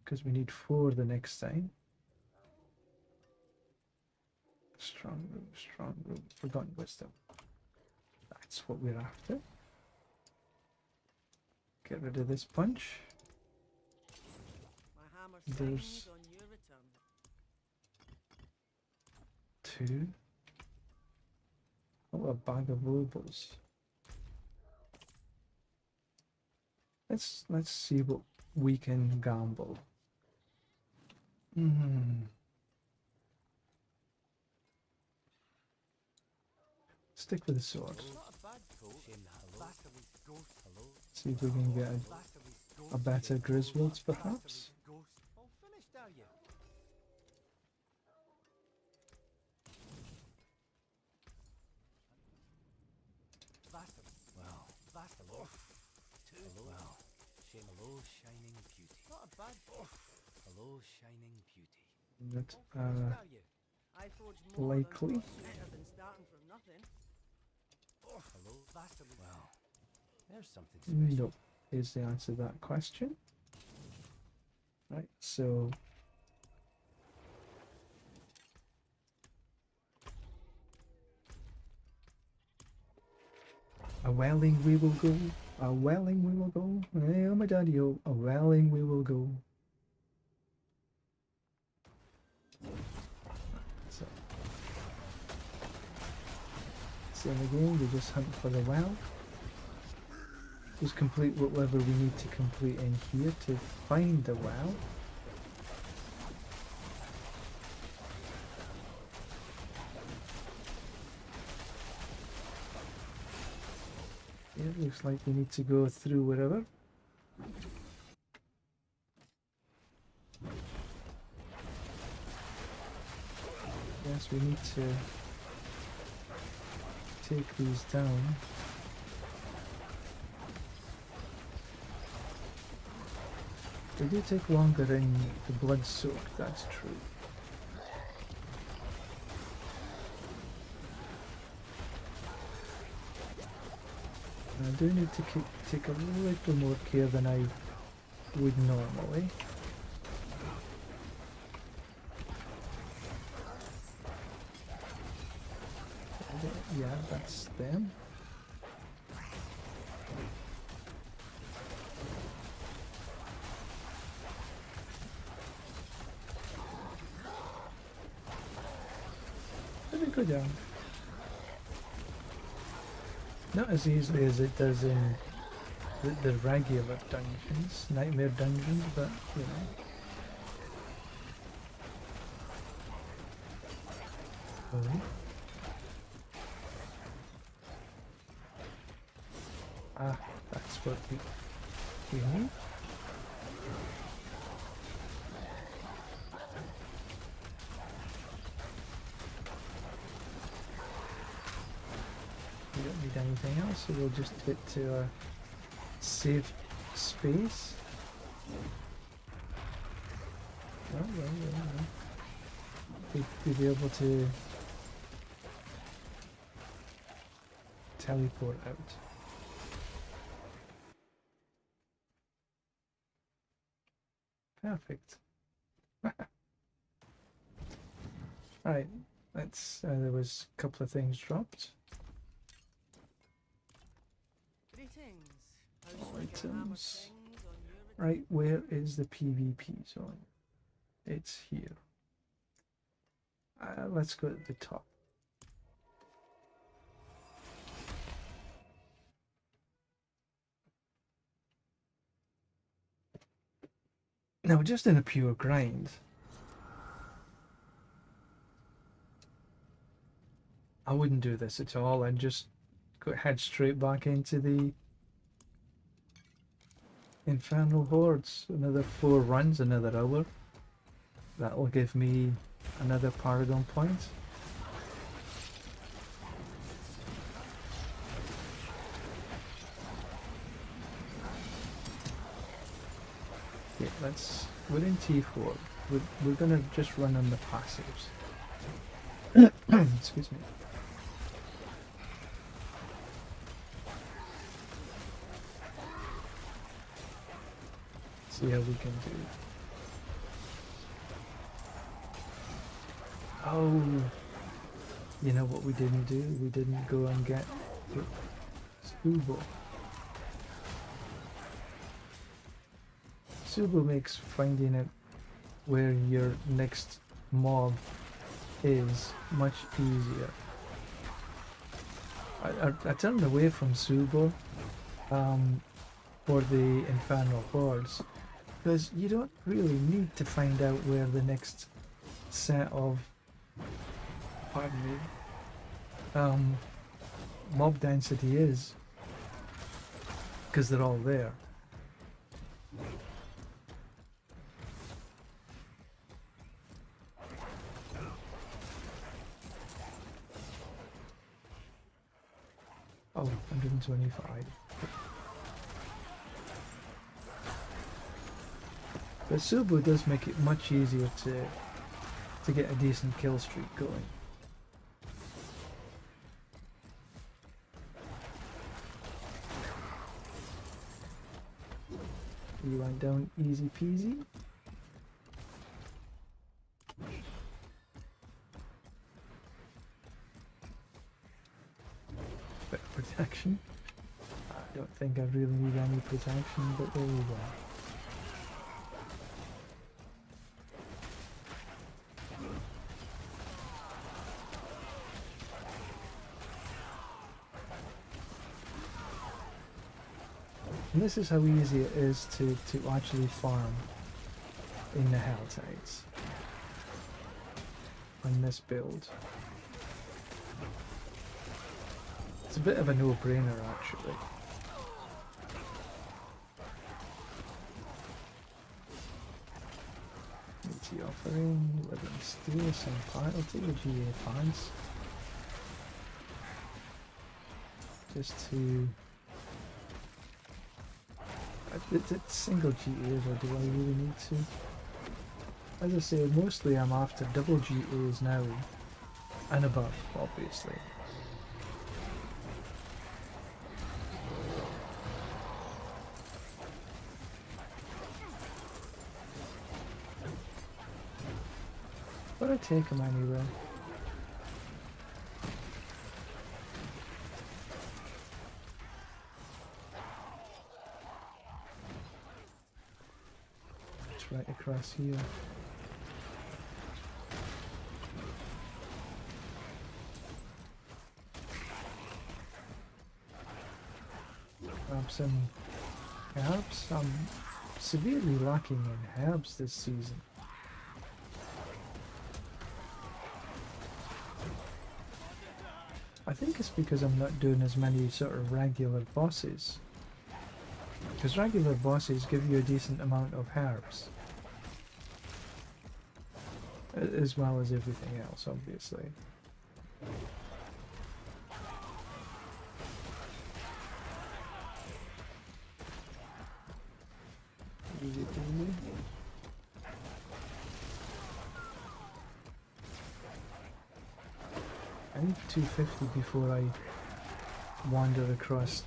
Because we need 4 the next time. Strong room, forgotten wisdom. That's what we're after. Get rid of this punch. My hammer There's sings on your return. 2. Oh, a bag of robles. Let's see what we can gamble. stick with the sword. Not a bad coat. Basilisk ghost. Hello. See if we can get a better Griswold, perhaps. Ghost. All finished, are you? Well, Basilisk. Well, shame hello, shining beauty. Not a bad coat. Hello, shining beauty. Not All finished, are you? I forged more likely. than better than starting from nothing. Hello, Basilisk. Well, there's something special. Nope, is the answer to that question. Right, so a welling we will go, a welling we will go. Hey, oh my daddy, oh, a welling we will go. So, same again, we just hunt for the well. Just complete whatever we need to complete in here to find the well. Yeah, looks like we need to go through wherever. Yes, we need to take these down. They do take longer in the blood soak, that's true. I do need to take a little more care than I would normally. Yeah, that's them. Let me go down. Not as easily as it does in the regular dungeons, nightmare dungeons, but you know. Oh. Ah, that's what we need. We don't need anything else, so we'll just hit to our save space. Well. We'd be able to teleport out. Perfect. Alright, that's there was a couple of things dropped. Greetings. How shall I get a hammer Items. things on your Right, where is the PvP zone? It's here. Let's go at the top. Now, just in a pure grind, I wouldn't do this at all. I'd just head straight back into the Infernal Hordes. Another 4 runs, another hour. That'll give me another Paragon point. Yeah, we're in T4. We're gonna just run on the passives. Excuse me. See how we can do. Oh, you know what we didn't do? We didn't go and get the Subo. Subo makes finding it where your next mob is much easier. I turned away from Subo for the Infernal Hordes because you don't really need to find out where the next set of mob density is, because they're all there. Oh, 125. But Subu does make it much easier to get a decent kill streak going. You went down easy peasy. Bit of protection. I don't think I really need any protection, but there we go. And this is how easy it is to actually farm in the Helltides on this build. It's a bit of a no-brainer actually. Meaty offering, living steel, some part. I'll take the GA pants. Just to... It's single GAs, or do I really need to? As I say, mostly I'm after double GAs now, and above, obviously. But I take them anyway. Right across here. Grab some herbs. I'm severely lacking in herbs this season. I think it's because I'm not doing as many sort of regular bosses. Because regular bosses give you a decent amount of herbs. As well as everything else, obviously. Easy peasy. I need 250 before I wander across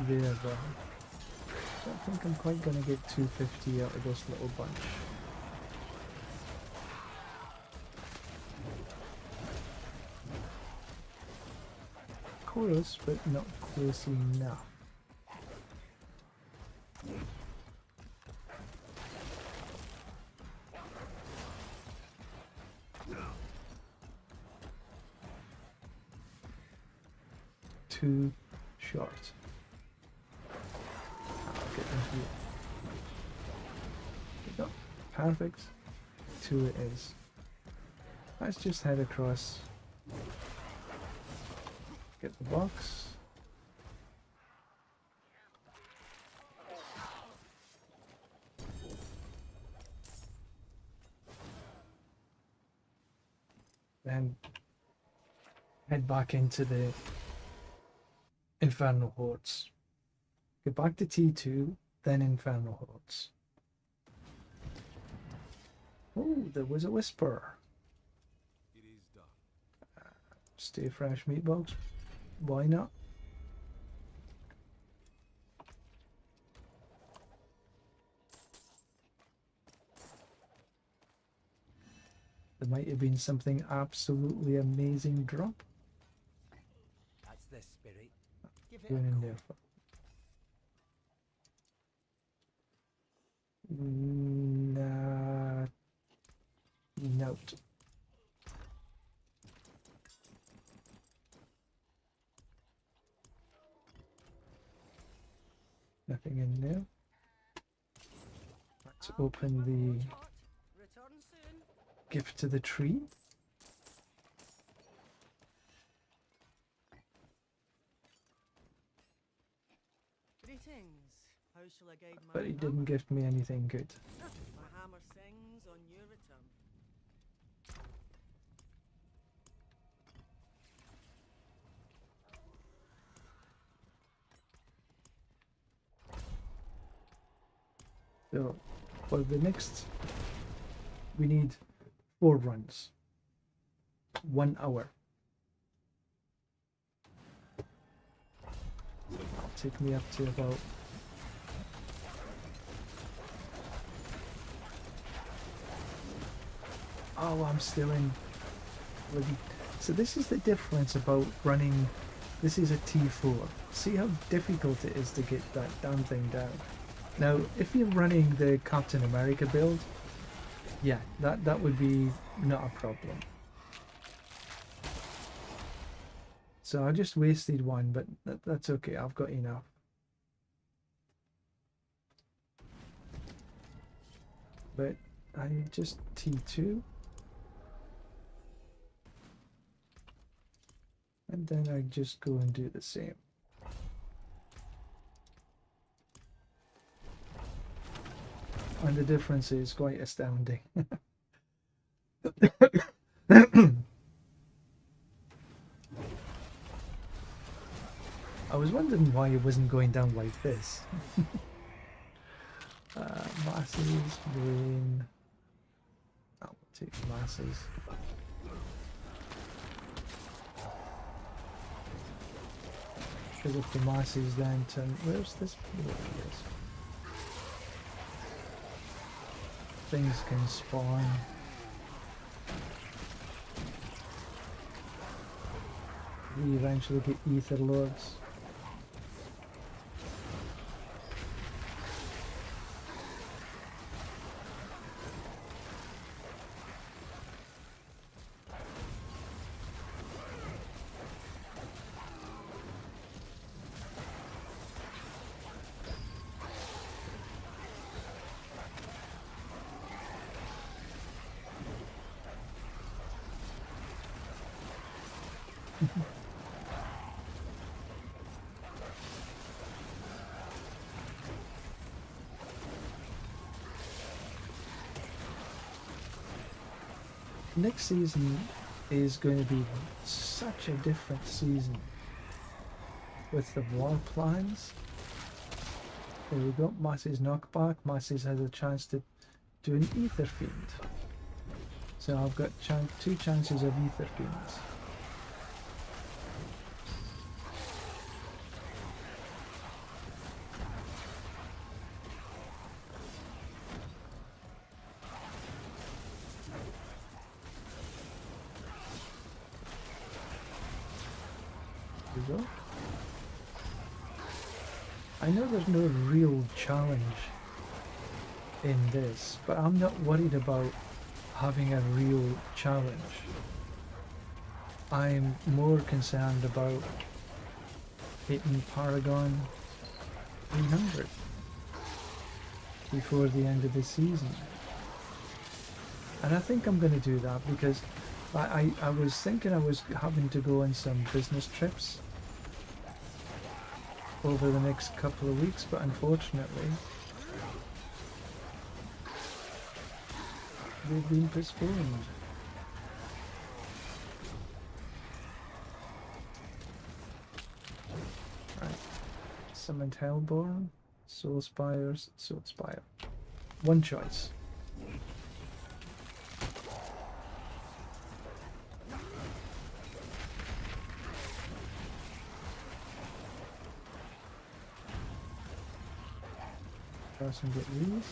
there, but I don't think I'm quite gonna get 250 out of this little bunch. Close, but not close enough. Too short. I'll get them here. There we go. Perfect. 2 it is. Let's just head across. Get the box. Then head back into the Infernal Hordes. Get back to T2, then Infernal Hordes. Oh, there was a whisper. It is done. Stay fresh meatballs. Why not? There might have been something absolutely amazing drop. That's the spirit. Give it Going a in go. there for. Nah. Note. Nothing in there. Let's open the Return soon. gift to the tree. shall I guide my but he hammer? didn't give me anything good. My hammer sings on your return. So for the next, we need 4 runs, 1 hour. That'll take me up to about I'm still in bloody. So this is the difference about running. This is a T4. See how difficult it is to get that damn thing down. Now, if you're running the Captain America build, yeah, that would be not a problem. So I just wasted 1, but that's okay. I've got enough. But I just T2. And then I just go and do the same. And the difference is quite astounding. I was wondering why it wasn't going down like this. Masses, brain. I'll take masses. Because if the masses then turn. Where's this? There it is. Things can spawn. We eventually get ether lords. Next season is going to be such a different season with the war plans. There we go, Masses knockback. Masses has a chance to do an ether fiend. So I've got 2 chances of ether fiends. Go. I know there's no real challenge in this, but I'm not worried about having a real challenge. I'm more concerned about hitting Paragon 300 before the end of the season. And I think I'm going to do that because I was thinking I was having to go on some business trips over the next couple of weeks, but unfortunately they've been postponed. Right, summoned Hellborn, Soul Spires, Soul Spire. One choice. Trust and get these.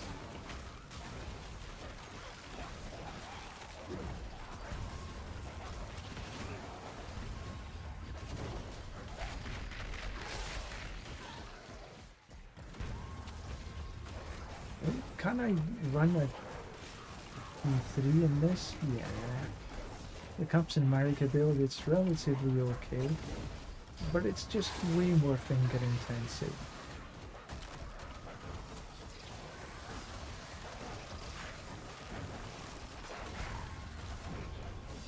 Can I run a E3 in this? Yeah. The Captain America build, it's relatively okay, but it's just way more finger intensive.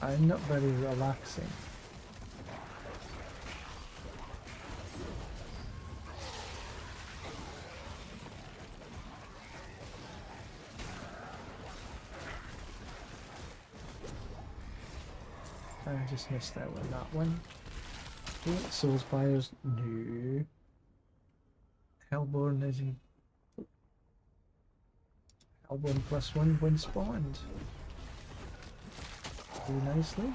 I'm not very relaxing. I just missed out on that one. Okay, Soul Spires, no. Hellborn is in. Hellborn +1 when spawned. Very nicely.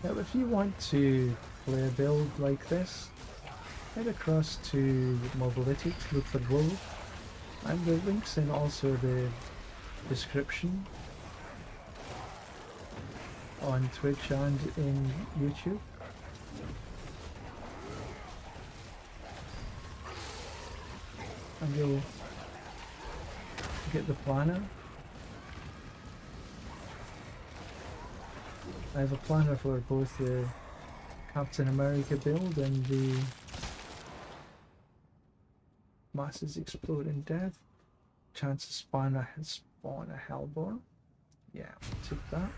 Now if you want to play a build like this, head across to Mobility, look for Wool, and the links in also the description on Twitch and in YouTube. And you'll get the planner. I have a planner for both the Captain America build and the Masses Exploding Death. Chance to spawn a Hellborn. Yeah, take that.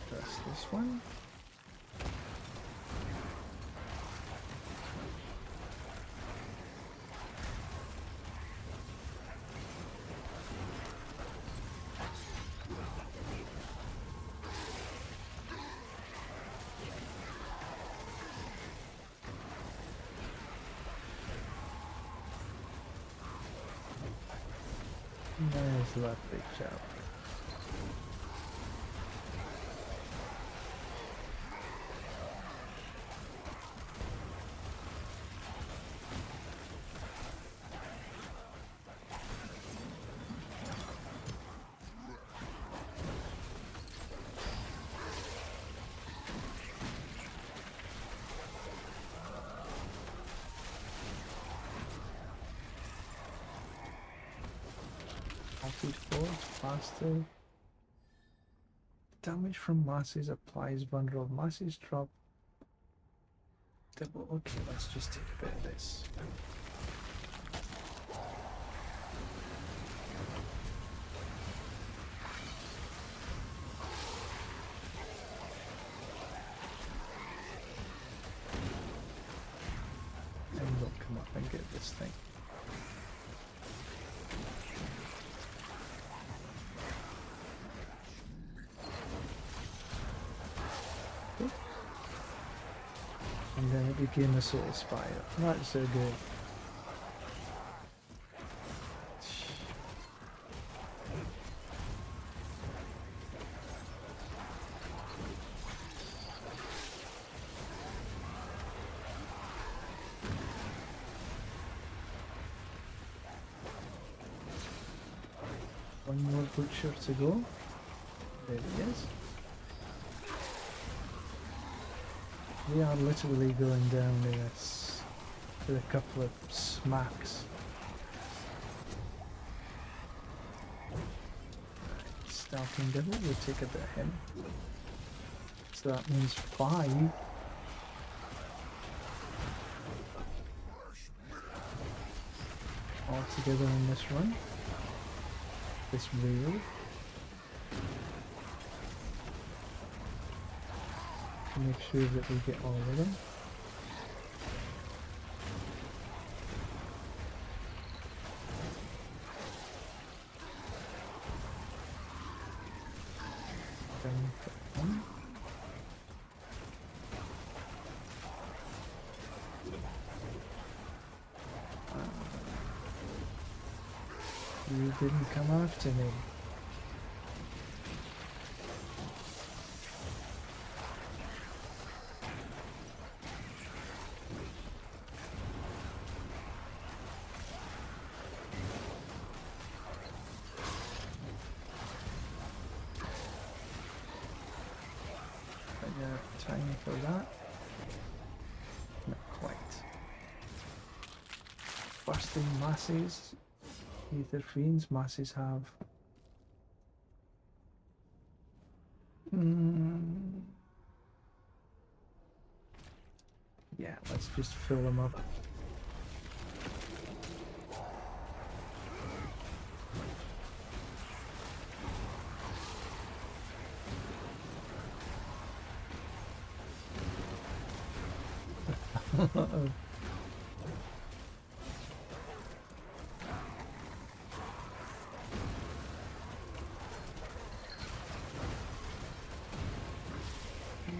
Press this one. Nice lovely job. Multi-force, faster. Damage from masses applies vulnerable. Masses drop double. Okay, let's just take a bit of this. And we'll come up and get this thing. And then it became a Soul Spire. Not so good. One more butcher to go. There he is. We are literally going down to this with a couple of smacks. Stalking Devil, we'll take a bit of him. So that means 5. All together in this run. This wheel. Make sure that we get all of them. Then put one. You didn't come after me. Time for that? Not quite. bursting masses. Ether fiends, masses have. Yeah, let's just fill them up.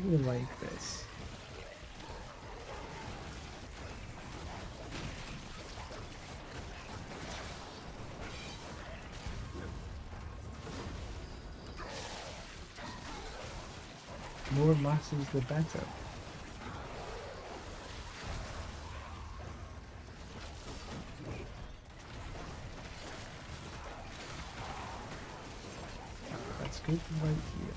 We like this. More masses the better. That's good right here.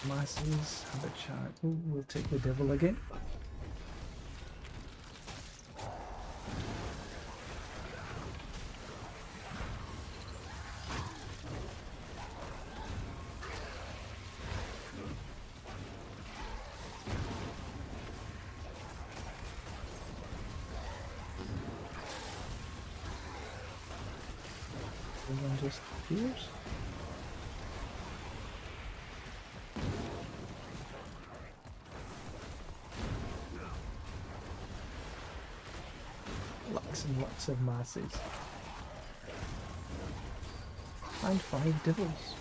Masses have a chance. Ooh, we'll take the devil again. Everyone just appears. Lots and lots of masses. And 5 devils.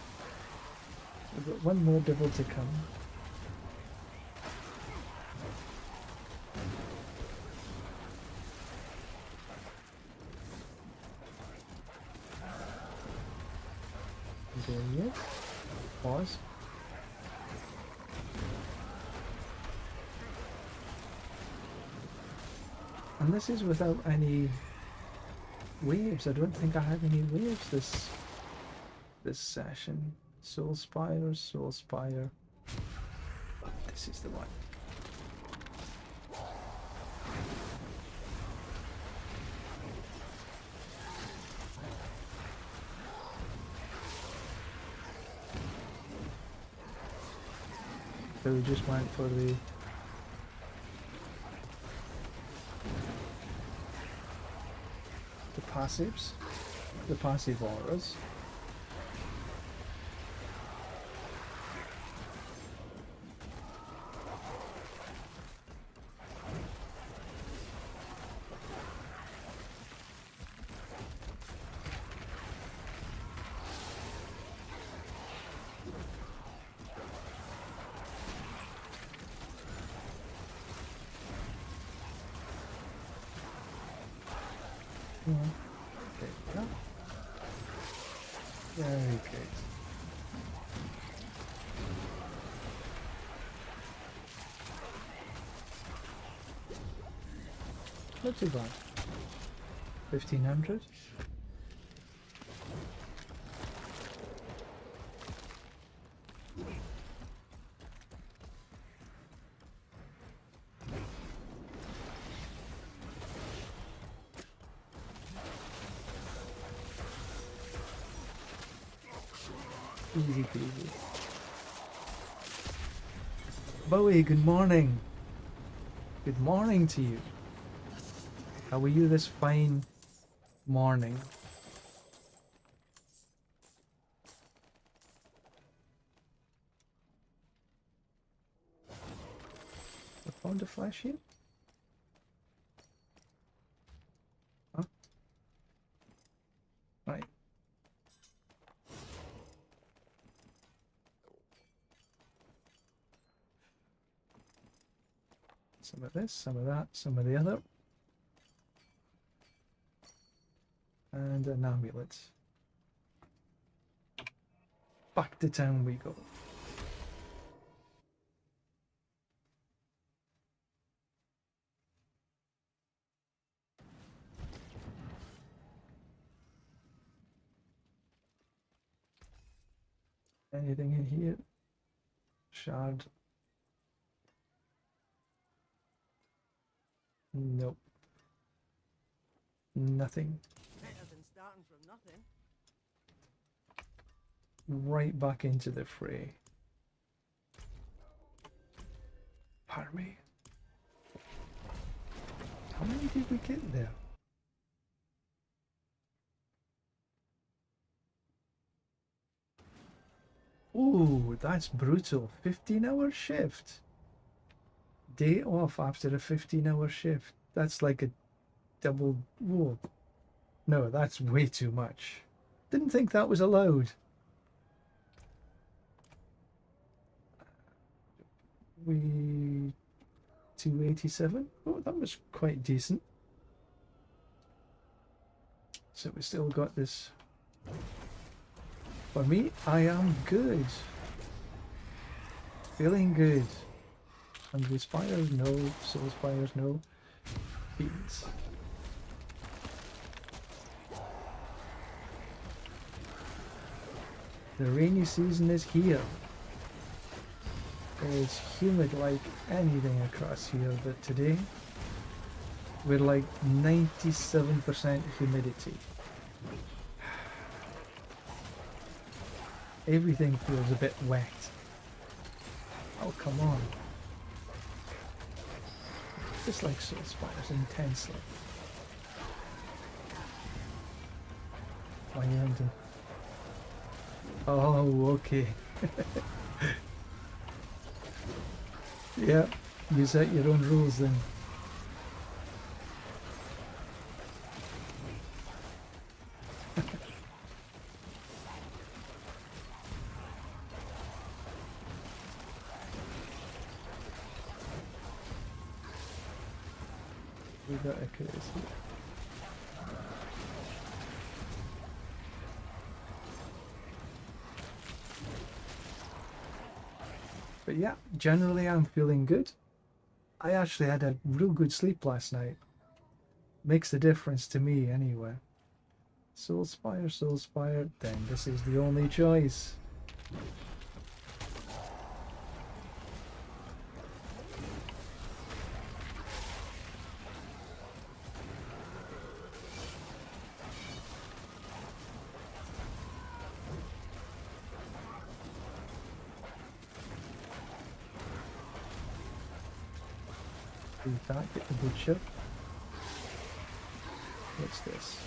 We've got one more devil to come. Doing it. Pause. And this is without any waves. I don't think I had any waves this session. Soul Spire, Soul Spire. This is the one. So we just went for the passives, the passive auras. Okay, yeah. Very good. Not too bad. 1500. Easy peasy. Bowie, good morning. Good morning to you. How are you this fine morning? I found a flash here? Huh? Right. Some of this, some of that, some of the other. And an amulet. Back to town we go. Anything in here? Shard. Nope. Nothing. Better than starting from nothing. Right back into the fray. Pardon me. How many did we get there? Oh, that's brutal. 15-hour shift. Day off after a 15-hour shift. That's like a double. Whoa. No, that's way too much. Didn't think that was allowed. We 287. Oh, that was quite decent. So we still got this. For me, I am good. Feeling good. Hungry spires, no. Soul spires, no. Beans. The rainy season is here. It's humid like anything across here, but today we're like 97% humidity. Everything feels a bit wet. Oh, come on. Just like soul spiders intensely. Why you hunting? Oh, okay. Yeah, you set your own rules then. We got a crazy. But yeah, generally I'm feeling good. I actually had a real good sleep last night. Makes a difference to me anyway. Soul Spire, then this is the only choice. We can't get the butcher. What's this?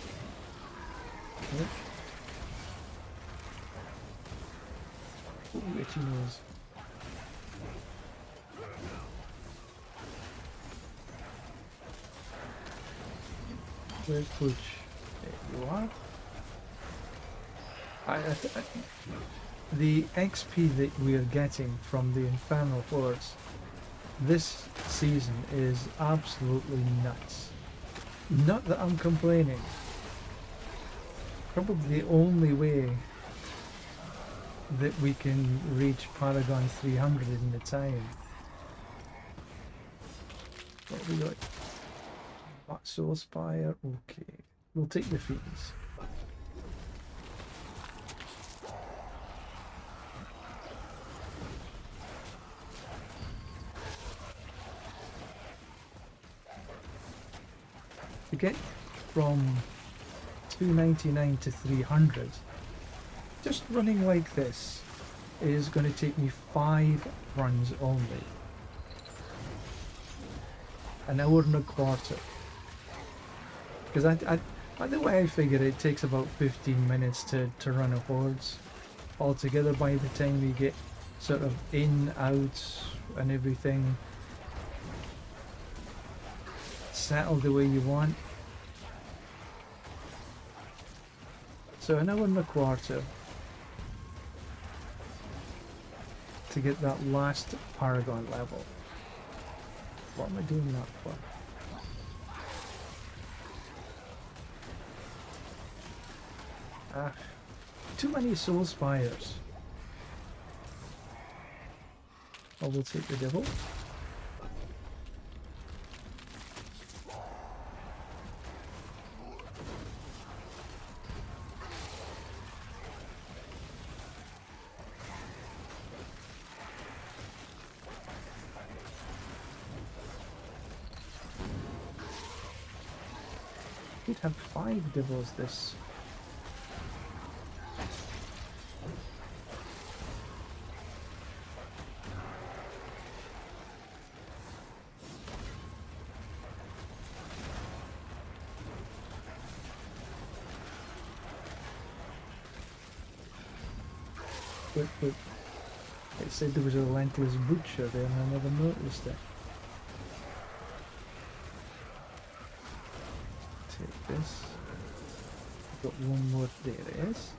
Nope. Ooh, itchy nose. Where's Butch? There you are. The XP that we are getting from the Infernal Hordes this season is absolutely nuts. Not that I'm complaining. Probably the only way that we can reach Paragon 300 in the time. What have we got? What, Soul Spire? Okay. We'll take the Fiends. To get from 299 to 300, just running like this is going to take me 5 runs only. An hour and a quarter. Because the way I figure it takes about 15 minutes to run a hordes altogether by the time we get sort of in, out and everything settled the way you want. So an hour and a quarter to get that last Paragon level. What am I doing that for? Too many Soul Spires. Oh, we'll take the devil. We'd have 5 devils this. But it said there was a relentless butcher there and I never noticed it. Take this. Got one more. There it is.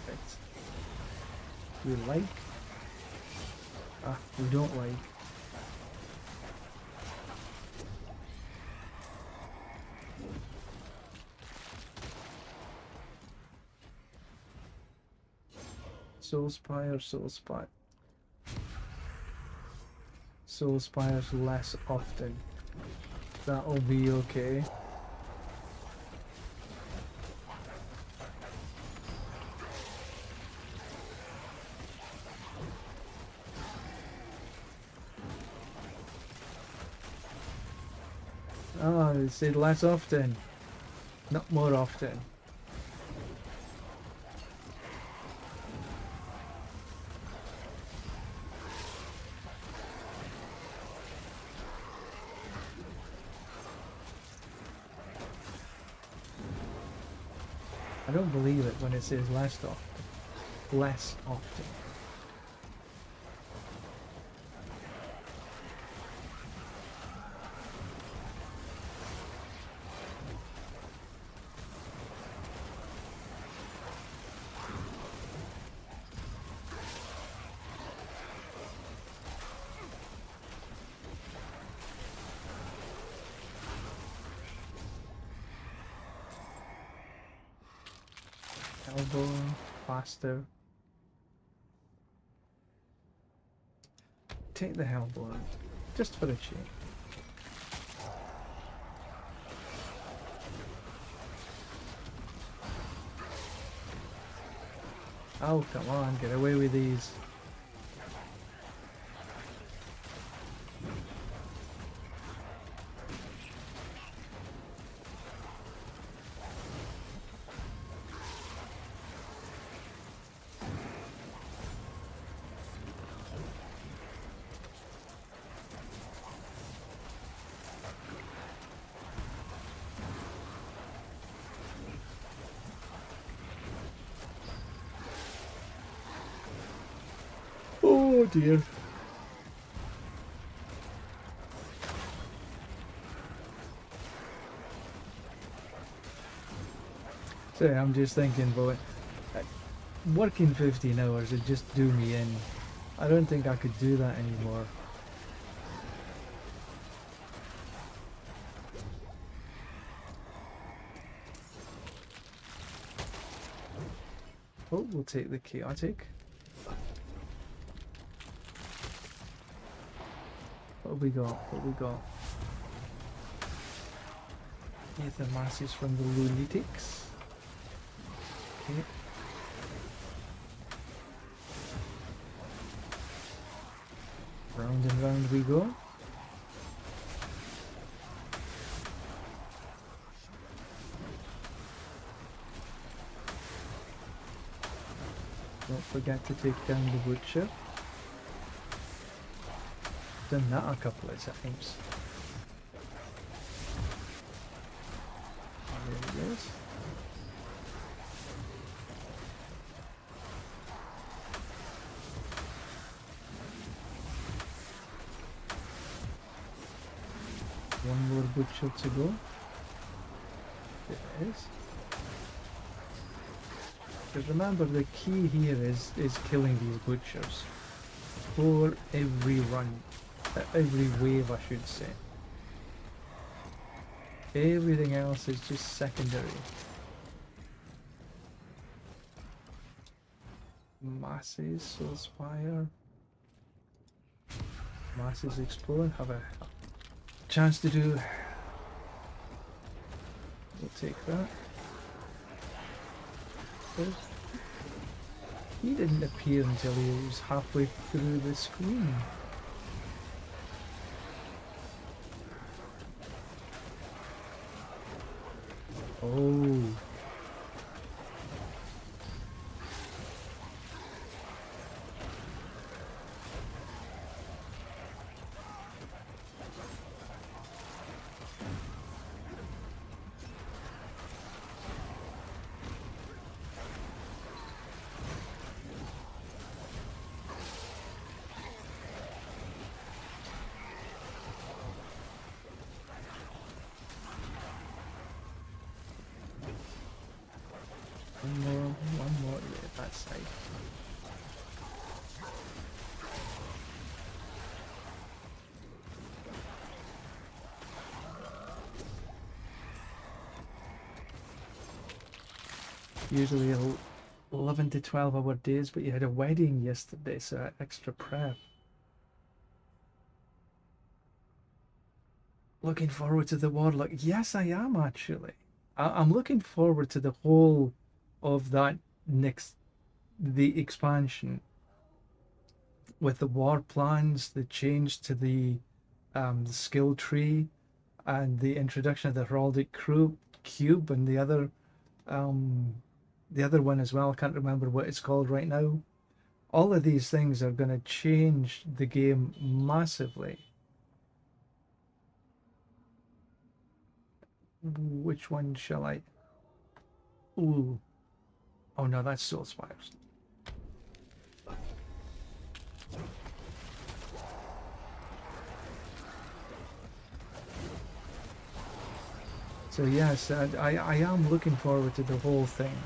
Perfect. We like. We don't like. Soul Spire, Soul Spire. Soul Spires less often. That'll be okay. Oh, it said less often, not more often. I don't believe it when it says less often. Less often. Elbow, faster. Take the elbow out, just for a change. Oh, come on, get away with these. Oh dear. So I'm just thinking, boy, working 15 hours would just do me in. I don't think I could do that anymore. Oh, we'll take the chaotic. What have we got? What have we got? Ether masses from the lunatics. Okay. Round and round we go. Don't forget to take down the butcher. Done that a couple of times. There he is. One more butcher to go. There it is. Because remember, the key here is killing these butchers for every run. Every wave, I should say. Everything else is just secondary. Masses, Soul Spire. Masses Explore. Have a chance to do. We'll take that. He didn't appear until he was halfway through the screen. Oh. One more, yeah, that side. Usually 11 to 12 hour days, but you had a wedding yesterday, so extra prep. Looking forward to the Warlock. Yes, I am actually. I'm looking forward to the whole of that the expansion with the war plans, the change to the skill tree, and the introduction of the heraldic cube, and the other one as well. I can't remember what it's called right now. All of these things are going to change the game massively. Which one shall I? Ooh. Oh no, that's Soul Spires. So yes, I am looking forward to the whole thing.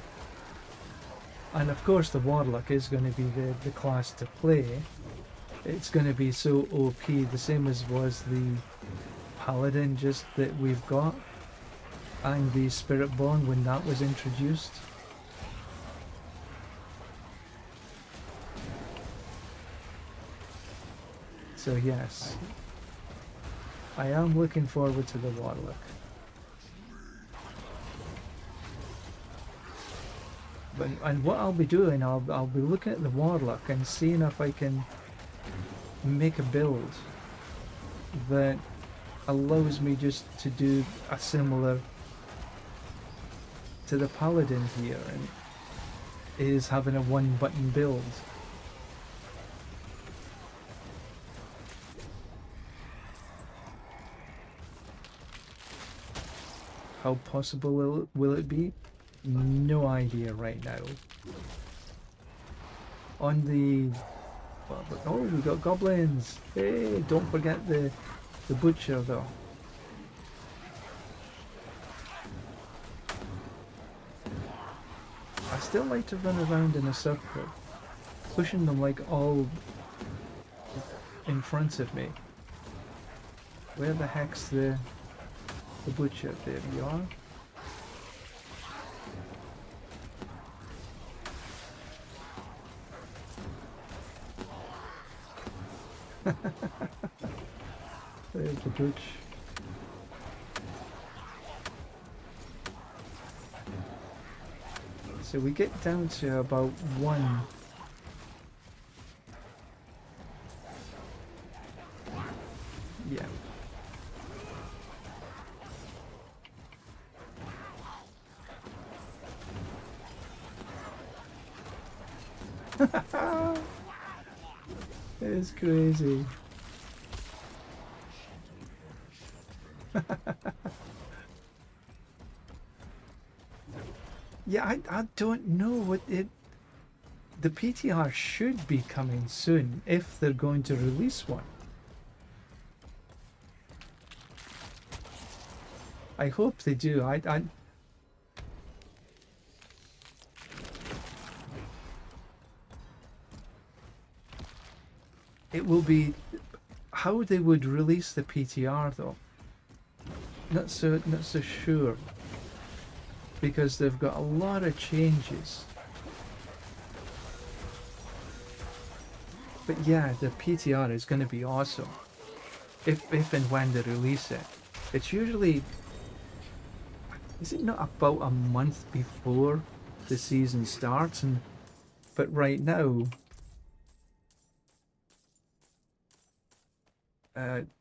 And of course the Warlock is going to be the class to play. It's going to be so OP, the same as was the Paladin just that we've got. And the Spiritborn when that was introduced. So yes, I am looking forward to the Warlock. And what I'll be doing, I'll be looking at the Warlock and seeing if I can make a build that allows me just to do a similar to the Paladin here, and is having a one button build. How possible will it be? No idea right now. On the... Oh, we got goblins! Hey, don't forget the butcher though. I still like to run around in a circle, pushing them like all in front of me. Where the heck's the butcher? There you are. There's the butch. So we get down to about one. Yeah. It's crazy. Yeah, I don't know what it... The PTR should be coming soon if they're going to release one. I hope they do. It will be how they would release the PTR though. Not so sure, because they've got a lot of changes. But yeah, the PTR is going to be awesome if and when they release it. It's usually, is it not about a month before the season starts? But right now,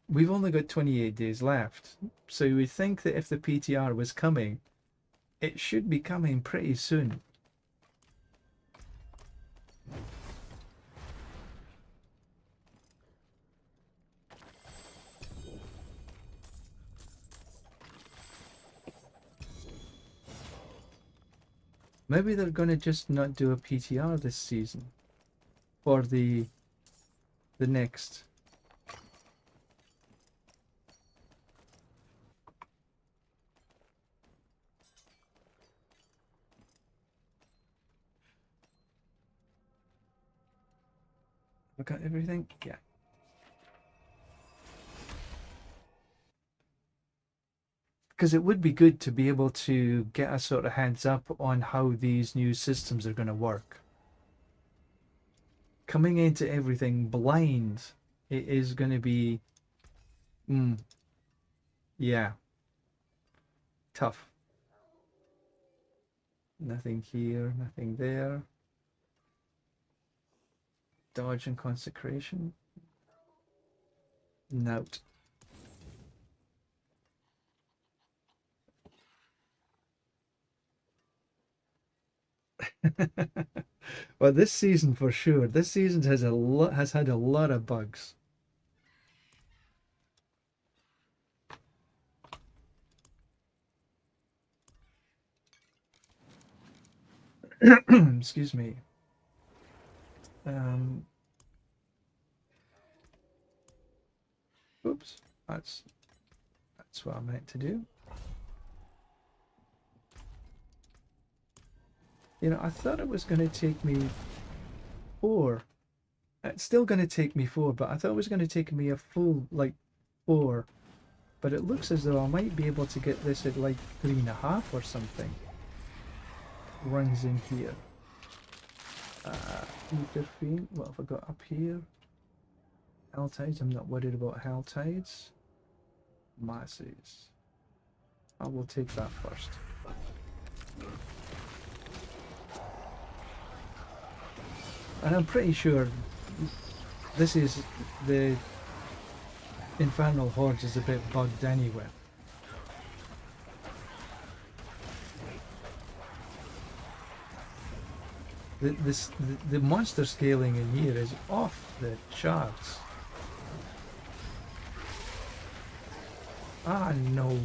we've only got 28 days left. So you would think that if the PTR was coming it should be coming pretty soon. Maybe they're going to just not do a PTR this season. Or the next. I got everything? Yeah. Because it would be good to be able to get a sort of heads up on how these new systems are going to work. Coming into everything blind, it is going to be, yeah, tough. Nothing here, nothing there. Dodge and consecration. Note. Well, this season for sure. This season has had a lot of bugs. Excuse me. Oops, that's what I meant to do. You know, I thought it was going to take me 4. It's still going to take me 4, but I thought it was going to take me a full, like, 4. But it looks as though I might be able to get this at, like, 3.5 or something. Runs in here. Ether Fiend, what have I got up here? Hell Tides, I'm not worried about Hell Tides. Masses. I will take that first. And I'm pretty sure this is the Infernal Horde is a bit bugged anyway. The monster scaling in here is off the charts. Ah no.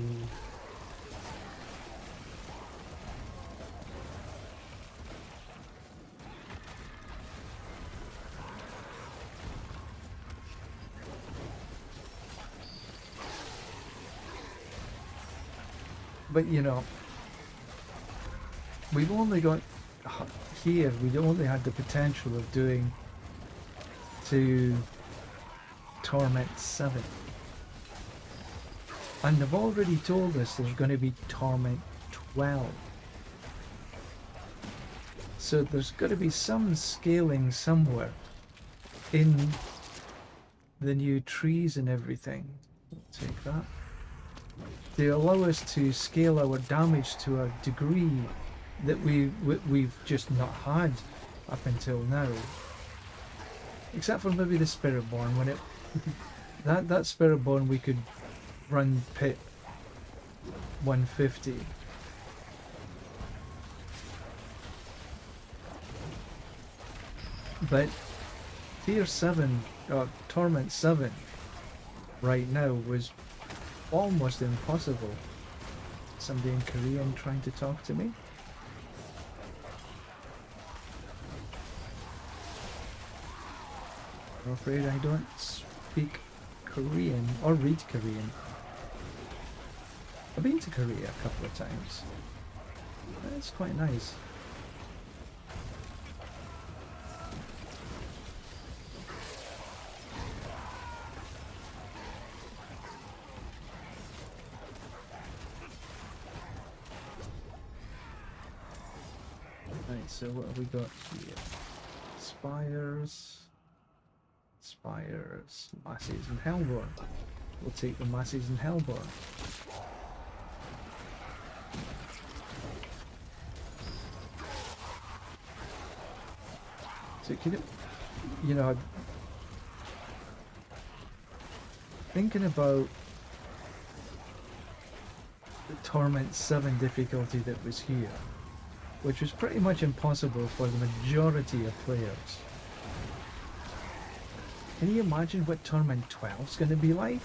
But you know, we've only got here, we only had the potential of doing to Torment 7. And they've already told us there's going to be Torment 12. So there's got to be some scaling somewhere in the new trees and everything. We'll take that. They allow us to scale our damage to a degree that we've just not had up until now. Except for maybe the Spiritborn, when it that Spiritborn we could run pit 150. But tier 7 Torment 7 right now was almost impossible. Somebody in Korean trying to talk to me. I'm afraid I don't speak Korean or read Korean. I've been to Korea a couple of times. It's quite nice. Right, so what have we got here? Spires. Spires, Masses and Hellborn. We'll take the Masses and Hellborn. So you know, thinking about the Torment 7 difficulty that was here, which was pretty much impossible for the majority of players. Can you imagine what Torment 12 is going to be like?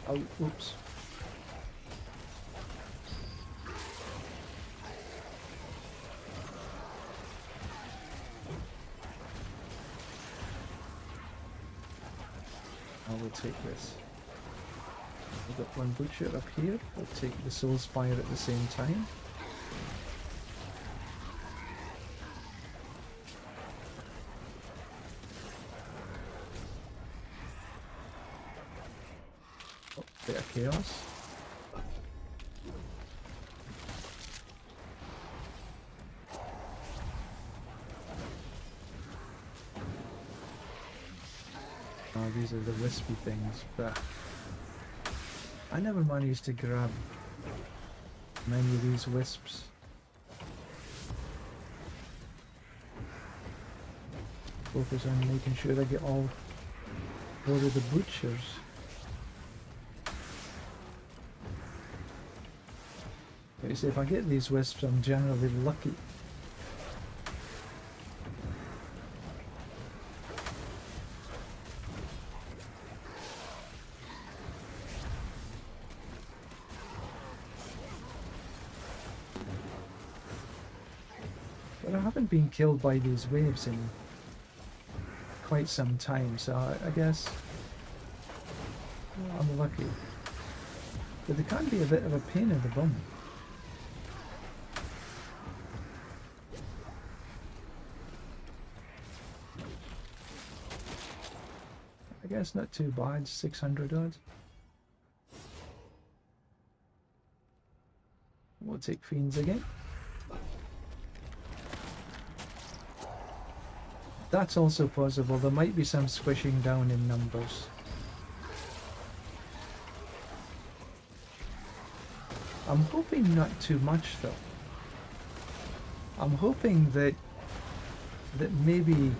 Oh, oops. I will take this. We've got one butcher up here. We'll take the soul spire at the same time. Oh, bit of chaos. Oh, these are the wispy things, but I never managed to grab many of these wisps. Focus on making sure I get all four of the butchers. You see, if I get these wisps, I'm generally lucky. But I haven't been killed by these waves in quite some time, so I guess I'm lucky. But they can be a bit of a pain in the bum. I guess not too bad, 600 odd. We'll take fiends again. That's also possible. There might be some squishing down in numbers. I'm hoping not too much though. I'm hoping that maybe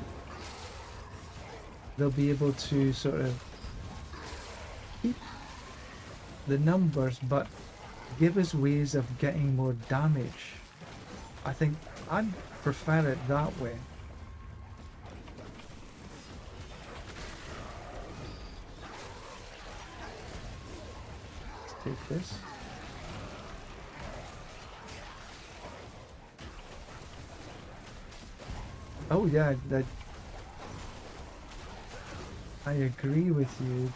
they'll be able to sort of keep the numbers but give us ways of getting more damage. I think I'd prefer it that way. Take this. Oh yeah, that I agree with you.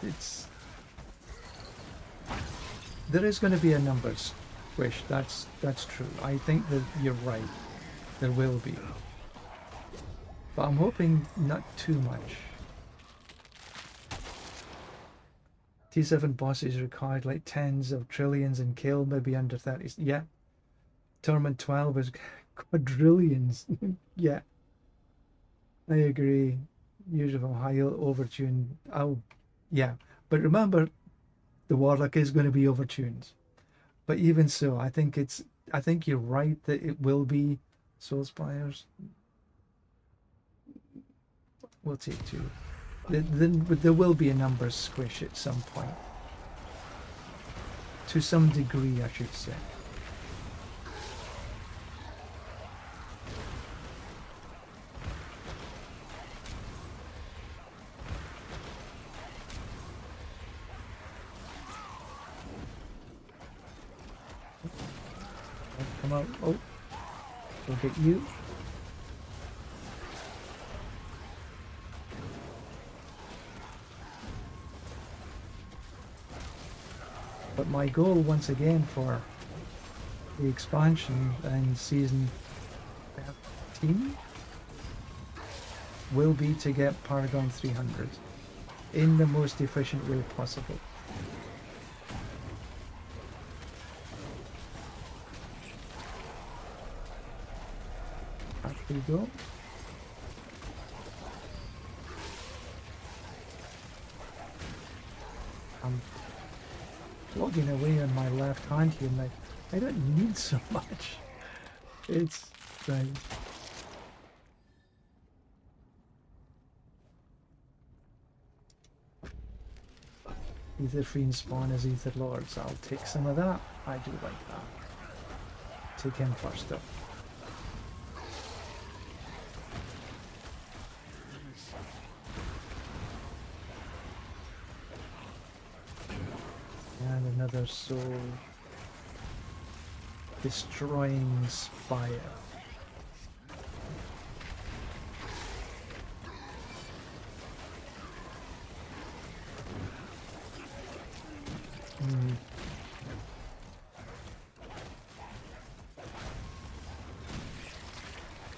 There is going to be a numbers squish. That's true. I think that you're right. There will be, but I'm hoping not too much. T7 bosses required like tens of trillions and kill maybe under 30. Yeah. Torment 12 is quadrillions. Yeah. I agree. Usual high overtune. Oh, yeah. But remember, the Warlock is going to be overtuned. But even so, I think you're right that it will be Soul Spires. We'll take two. There will be a numbers squish at some point. To some degree, I should say. Come out. Oh, we'll get you. But my goal once again for the expansion and season 13 will be to get Paragon 300 in the most efficient way possible. Up we go. I'm plugging away on my left hand here, and I don't need so much. It's right. Ether Fiends spawn as Ether Lords. I'll take some of that. I do like that. Take him first up. And another soul destroying spire.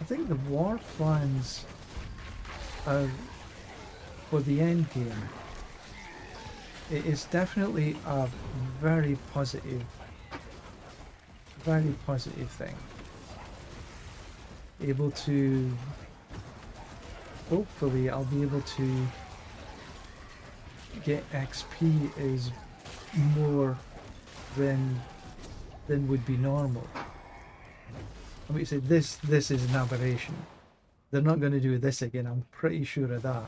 I think the war plans for the end game. It is definitely a very positive thing. Able to, hopefully I'll be able to get XP is more than would be normal. I mean, say this is an aberration. They're not going to do this again. I'm pretty sure of that.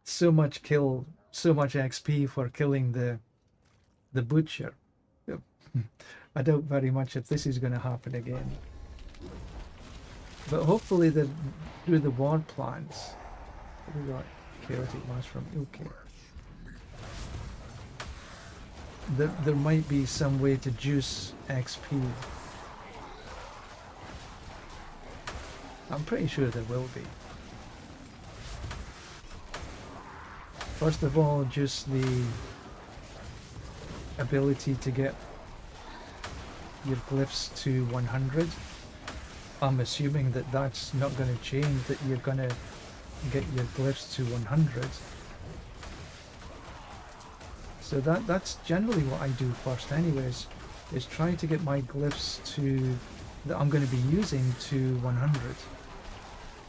So much XP for killing the butcher. I doubt very much if this is going to happen again. But hopefully they do the war plans. We got chaotic mass from okay. There might be some way to juice XP. I'm pretty sure there will be. First of all, just the ability to get your glyphs to 100. I'm assuming that that's not going to change, that you're going to get your glyphs to 100. So that's generally what I do first anyways, is try to get my glyphs to that I'm going to be using to 100.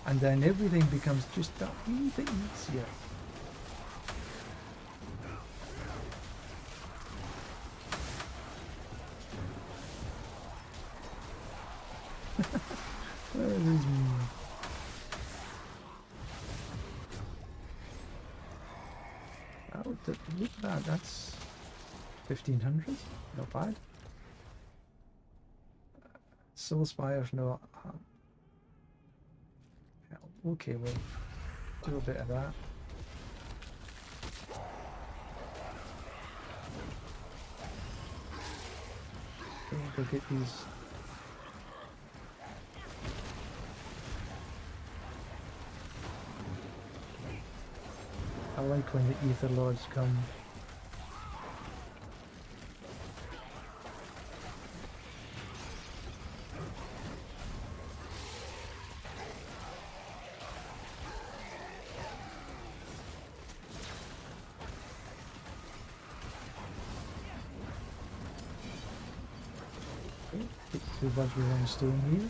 And then everything becomes just that wee bit easier. Oh, look at that, that's 1500, not bad. Soul Spires, no. Okay, we'll do a bit of that. Go get these. I like when the Ether Lords come. Okay, get 2 birds with 1 stone here.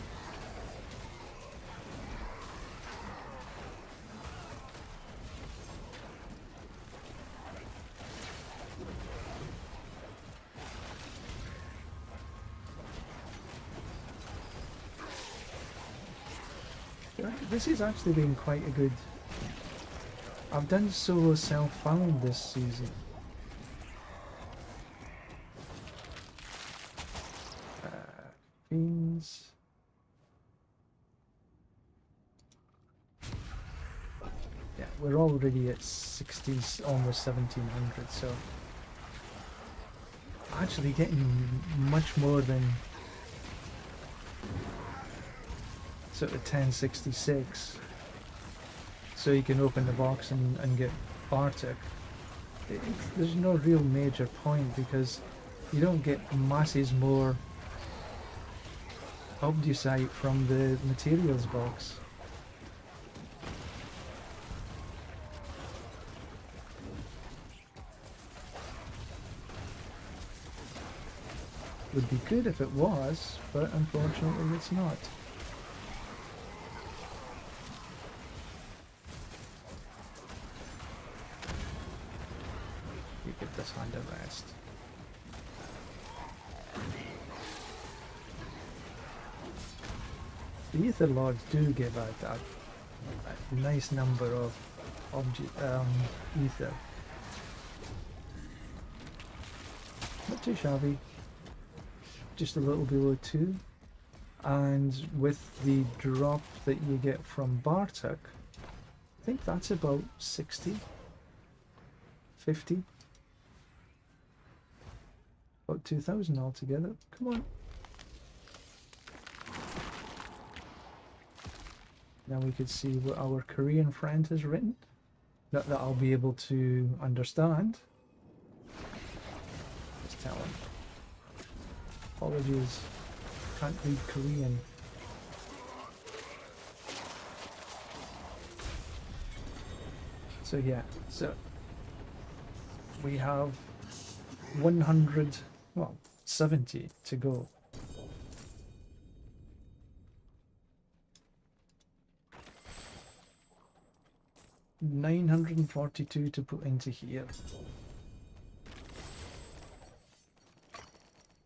This has actually been quite a good... I've done solo self-found this season. Fiends... Yeah, we're already at 16, almost 1700, so... Actually getting much more than... Sort of 1066, so you can open the box and get Bartek. There's no real major point because you don't get masses more obducite from the materials box. Would be good if it was, but unfortunately it's not. Get this under rest. The Ether Lords do give out a nice number of ether. Not too shabby. Just a little below 2. And with the drop that you get from Bartok, I think that's about 60, 50. About 2,000 altogether. Come on. Now we could see what our Korean friend has written. Not that I'll be able to understand. Just tell him. Apologies. Can't read Korean. So yeah, so we have 100, well, 70 to go. $942 to put into here.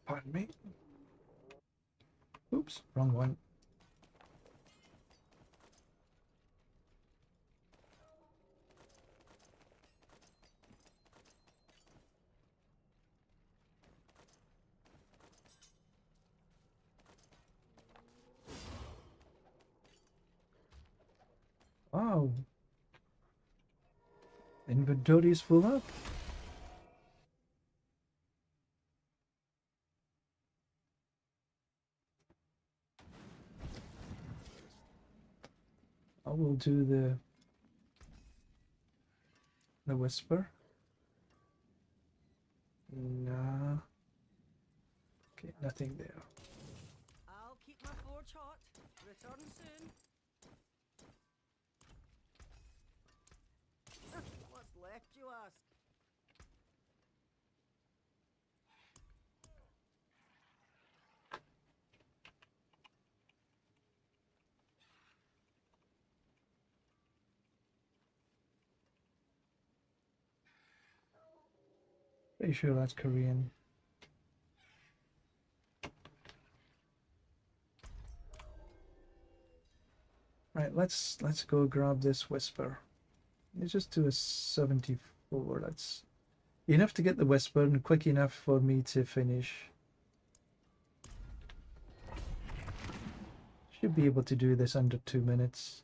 Pardon me. Oops, wrong one. Wow. Inventory is full up. I will do the whisper. Nah. Okay, nothing there. I'll keep my forge hot. Return soon. What's left, you ask? Pretty sure that's Korean. Right, let's go grab this whisper. Let's just do a 74. That's enough to get the whisper and quick enough for me to finish. Should be able to do this under 2 minutes.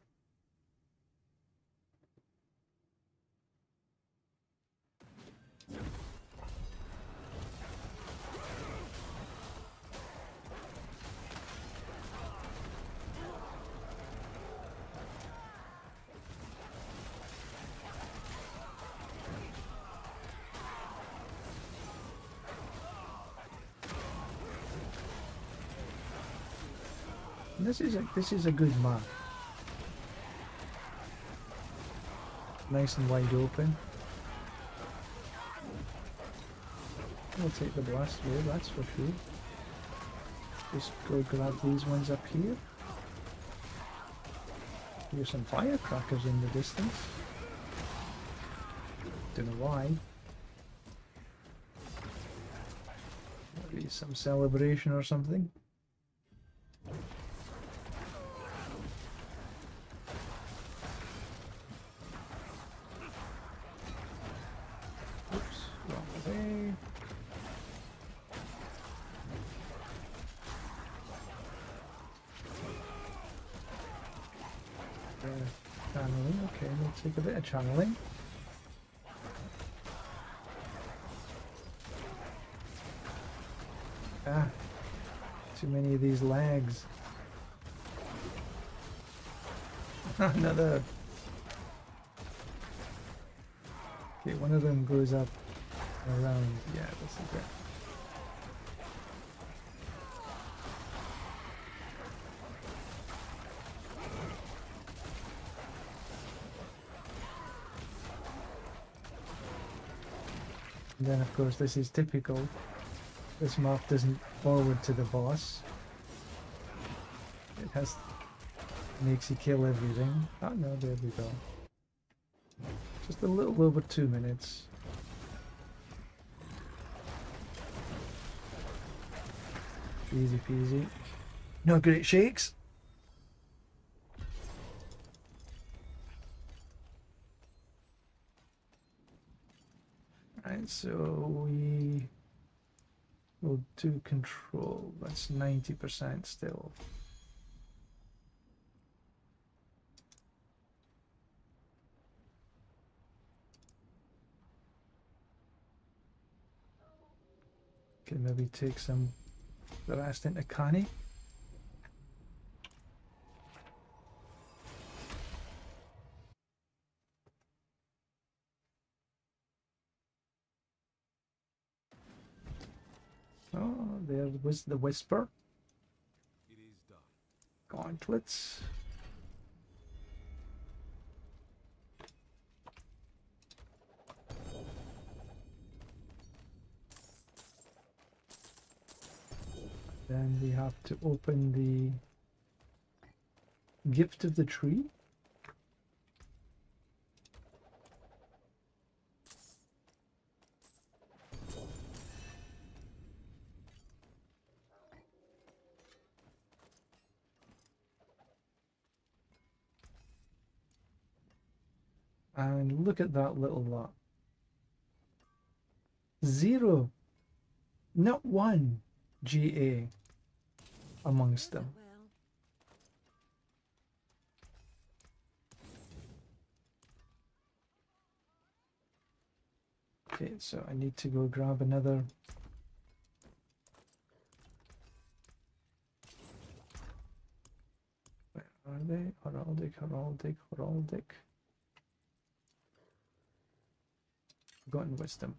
And this is a good map. Nice and wide open. I'll take the blast wave, that's for sure. Just go grab these ones up here. Here's some firecrackers in the distance. Don't know why. Maybe some celebration or something. Oops, wrong way. Channeling, okay, we'll take a bit of channeling. Ah, too many of these lags. Another. Okay, one of them goes up around. Yeah, this is it. And then of course this is typical. This map doesn't forward to the boss. It makes you kill everything. Oh no, there we go. Just a little over 2 minutes. Easy peasy. No great shakes. Right, so we We'll do control. That's 90% still. Can maybe take the rest into canny. Oh, there was the whisper. It is done. Gauntlets. Then we have to open the gift of the tree. And look at that little lot. 0, not 1 GA amongst them. Well, Okay, so I need to go grab another. Where are they? Heraldic, heraldic, heraldic. Forgotten wisdom.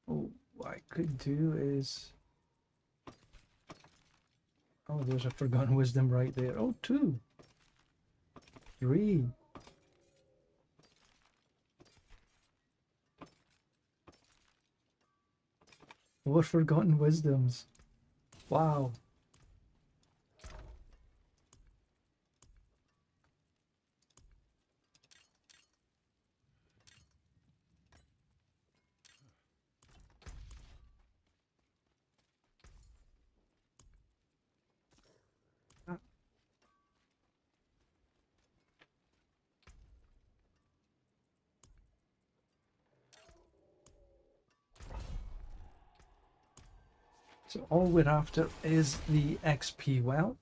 Oh, what I could do is. Oh, there's a forgotten wisdom right there. Oh, 2. 3. More forgotten wisdoms. Wow. So all we're after is the XP well,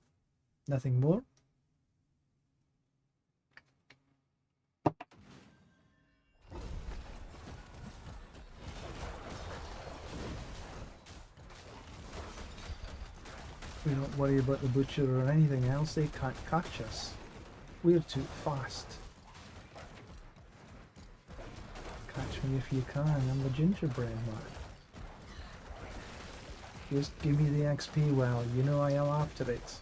nothing more. We don't worry about the butcher or anything else, they can't catch us. We're too fast. Catch me if you can, I'm the gingerbread man. Just give me the XP well, you know I am after it.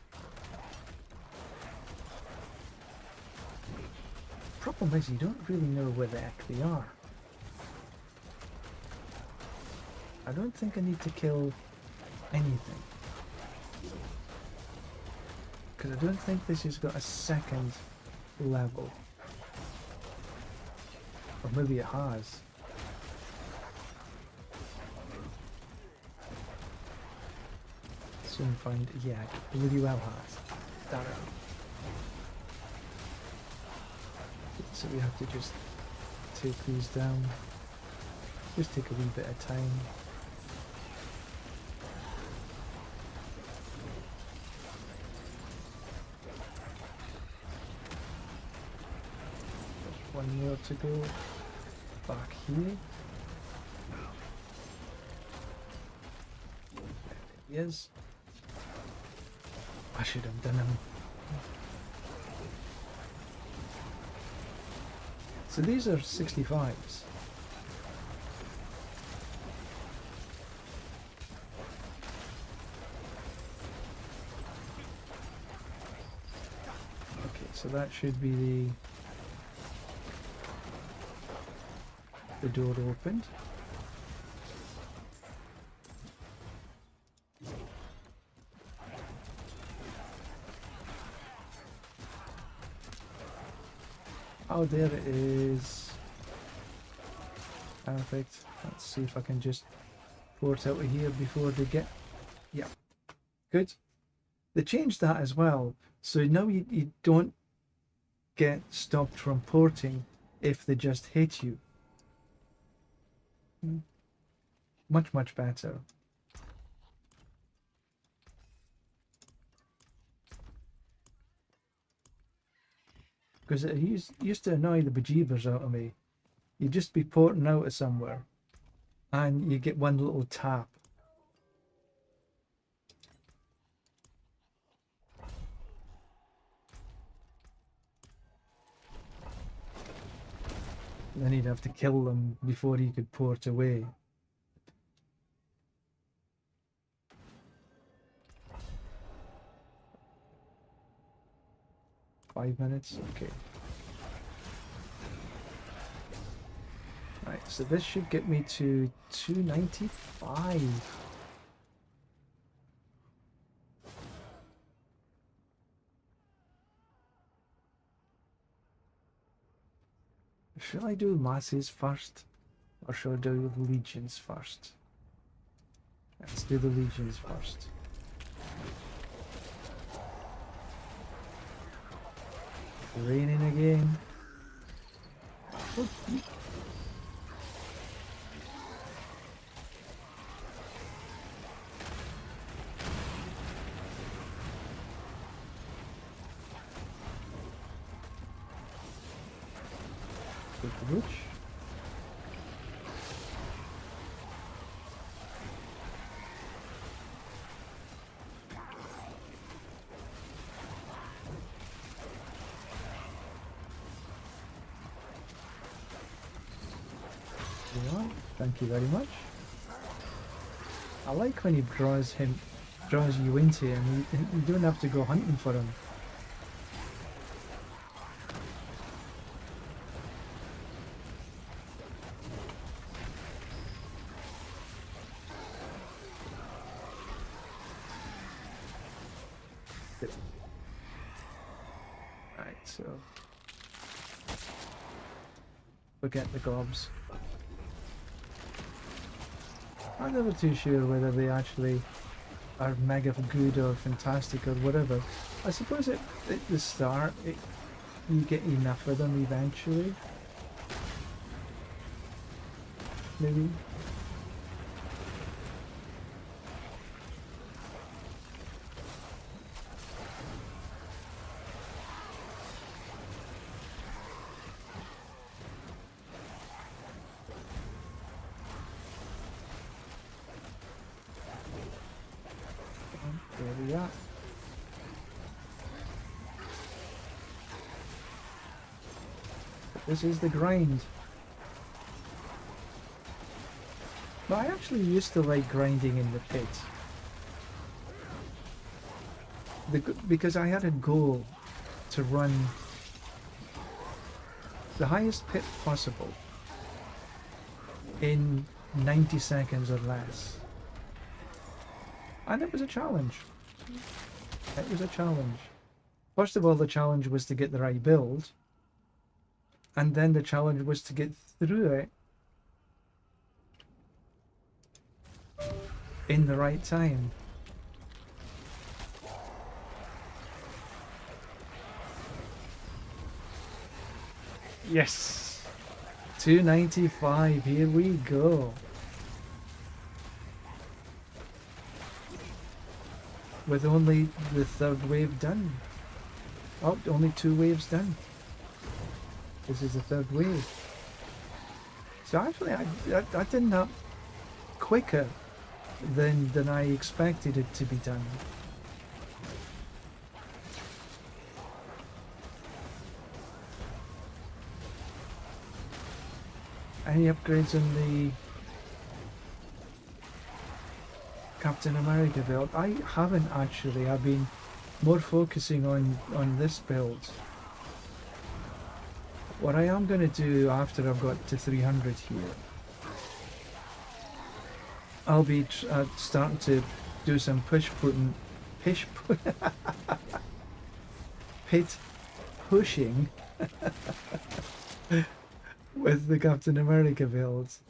Problem is you don't really know where the heck they are. I don't think I need to kill anything. Because I don't think this has got a second level. Or maybe it has. Soon find, yeah, it really well has. Damn it. So we have to just take these down. Just take a wee bit of time. There's one more to go. Back here. There he is. I should have done him. So these are 65s. Okay, so that should be the door opened. Oh, there it is. Perfect. Let's see if I can just port out of here before they get... Yeah. Good. They changed that as well. So now you don't get stopped from porting if they just hit you. Much, much better. Because it used to annoy the bejeebers out of me. You'd just be porting out of somewhere and you get one little tap. Then he'd have to kill them before he could port away. Five minutes? Okay. Right, so this should get me to 295. Should I do masses first? Or should I do the legions first? Let's do the legions first. Raining again. Oh. Take the butch. Thank you very much. I like when he draws you into him. You don't have to go hunting for him. Right, so forget the gobs. I'm never too sure whether they actually are mega good or fantastic or whatever. I suppose at the start you get enough of them eventually. Maybe. There we are. This is the grind. But I actually used to like grinding in the pit. Because I had a goal to run the highest pit possible in 90 seconds or less. And it was a challenge. It was a challenge. First of all, the challenge was to get the right build. And then the challenge was to get through it in the right time. Yes! 295, here we go. With only the third wave done. Oh, only 2 waves done. This is the third wave. So actually I did that quicker than I expected it to be done. Any upgrades on the Captain America build? I haven't actually. I've been more focusing on this build. What I am going to do after I've got to 300 here, I'll be starting to do some pit pushing with the Captain America builds.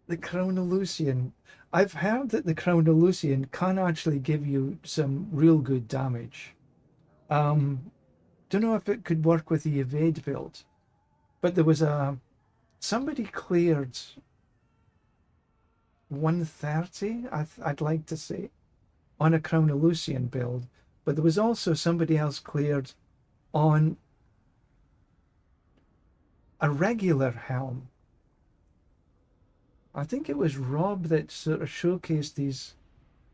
The Crown of Lucian. I've heard that the Crown of Lucian can actually give you some real good damage. Don't know if it could work with the evade build. But there was somebody cleared 130, I'd like to say, on a Crown of Lucian build, but there was also somebody else cleared on a regular helm. I think it was Rob that sort of showcased these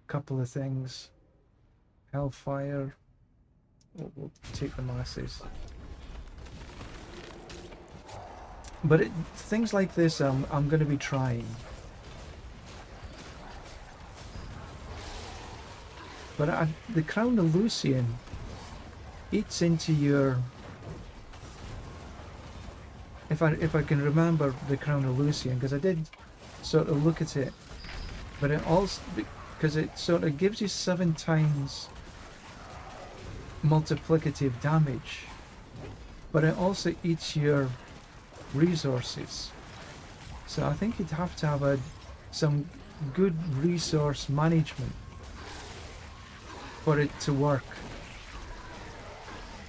couple of things. Hellfire. We'll take the masses. But things like this, I'm going to be trying. But the Crown of Lucian eats into your... If I can remember the Crown of Lucian, because I did sort of look at it, but it also, because it sort of gives you 7 times multiplicative damage, but it also eats your resources. So I think you'd have to have some good resource management for it to work.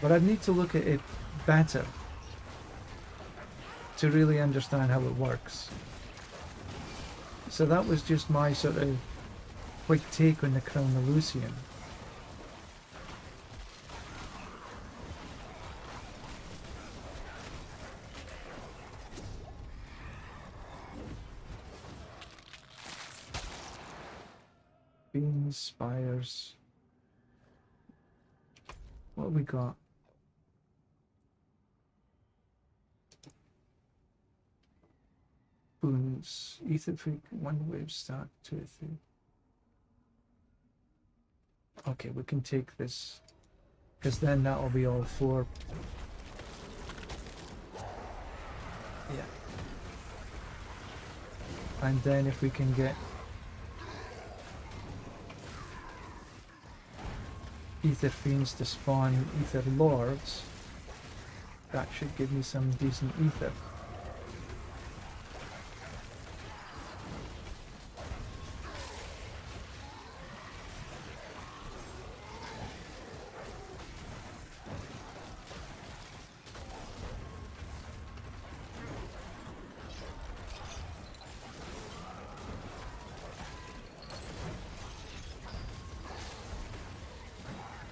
But I'd need to look at it better to really understand how it works. So that was just my sort of quick take on the Crown of Lucian. Beams, spires. What have we got? Boons, Etherfreak, 1 wave stack, 2 or 3. Okay, we can take this, because then that'll be all 4. Yeah. And then if we can get Ether Fiends to spawn Ether Lords, that should give me some decent ether.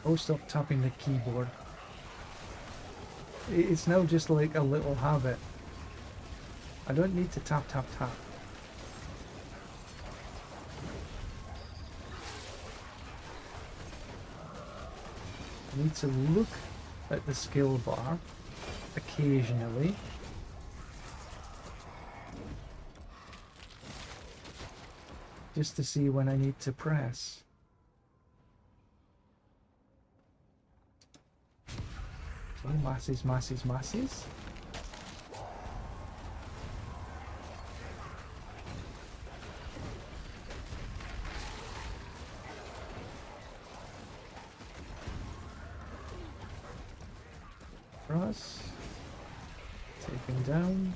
Oh, stop tapping the keyboard. It's now just like a little habit. I don't need to tap, tap, tap. I need to look at the skill bar occasionally. Just to see when I need to press. Okay, masses, masses, masses. Cross. Taken down.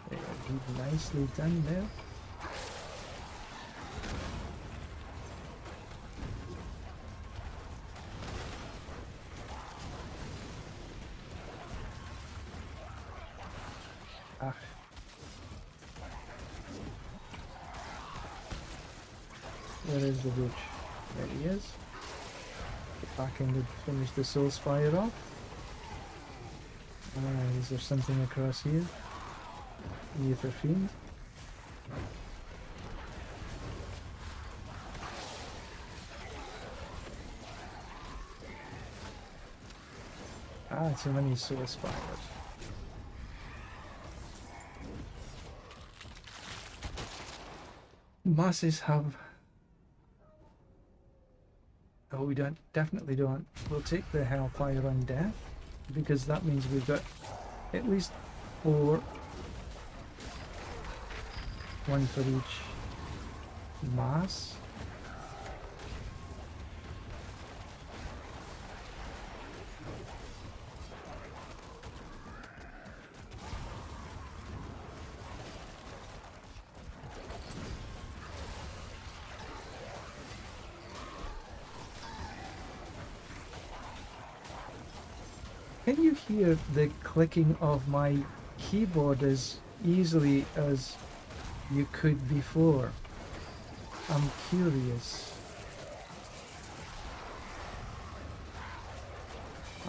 Very nicely done there. Where is the witch? There he is. Get back in to finish the soul spire off. Is there something across here? Ether Fiend. Too many soul spires. Masses have... Oh, we don't, definitely don't. We'll take the Hellfire on Death, because that means we've got at least 4. 1 for each mass. Can you hear the clicking of my keyboard as easily as you could before? I'm curious.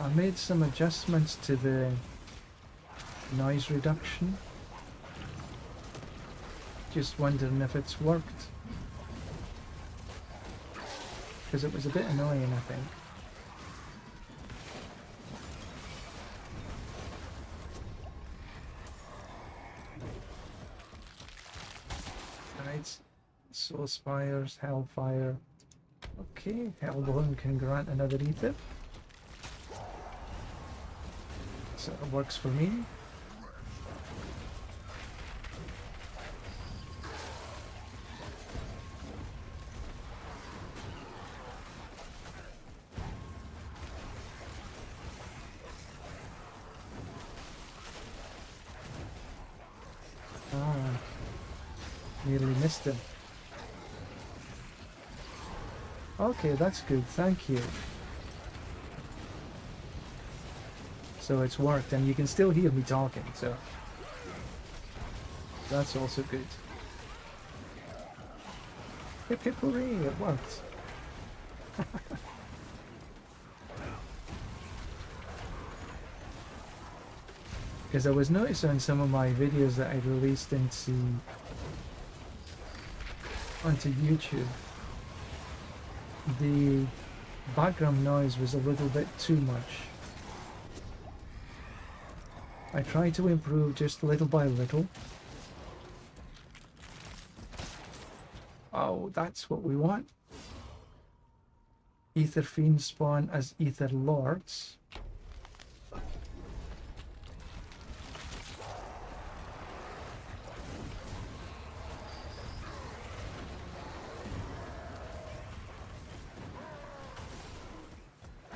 I made some adjustments to the noise reduction. Just wondering if it's worked. Because it was a bit annoying, I think. Right. Soul Spires, Hellfire. Okay, Hellbone can grant another ether. So it works for me. Ah, nearly missed him. Okay, that's good, thank you. So it's worked, and you can still hear me talking, so that's also good. Hip hip hooray, it worked. Because I was noticing on some of my videos that I released onto YouTube, the background noise was a little bit too much. I try to improve just little by little. Oh, that's what we want. Ether Fiends spawn as Ether Lords.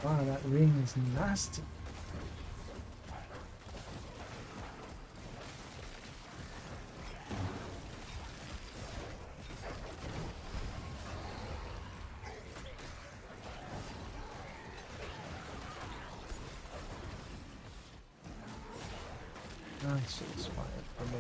Wow, that ring is nasty. Nice inspired for me.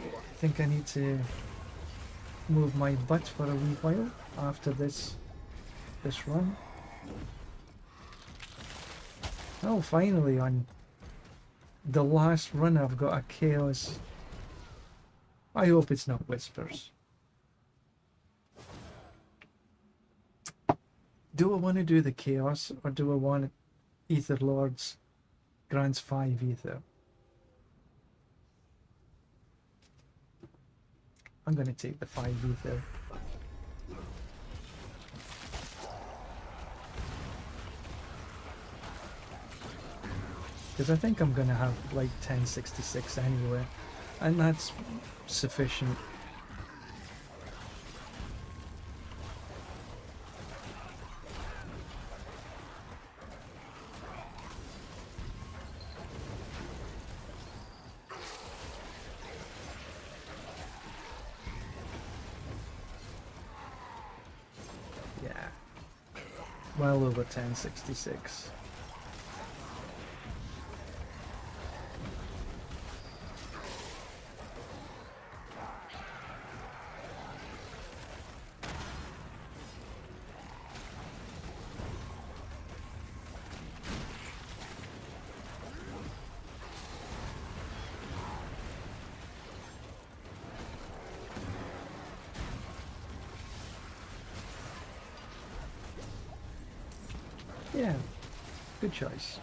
I think I need to move my butt for a wee while after this run. Oh, finally on the last run I've got a chaos. I hope it's not whispers. Do I want to do the chaos, or do I want Ether Lords grants 5 ether? I'm going to take the 5 ether. Because I think I'm going to have like 1066 anyway, and that's sufficient. Yeah, well over 1066. Yeah, good choice.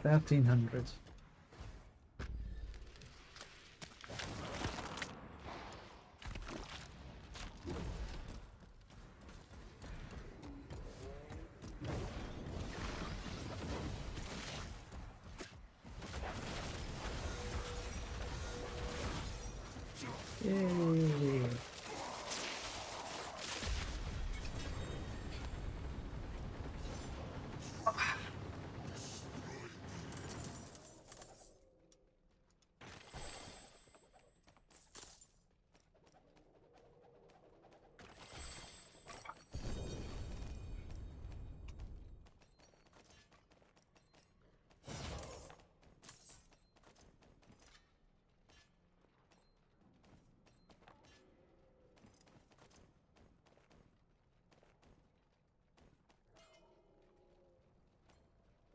1300. Yay!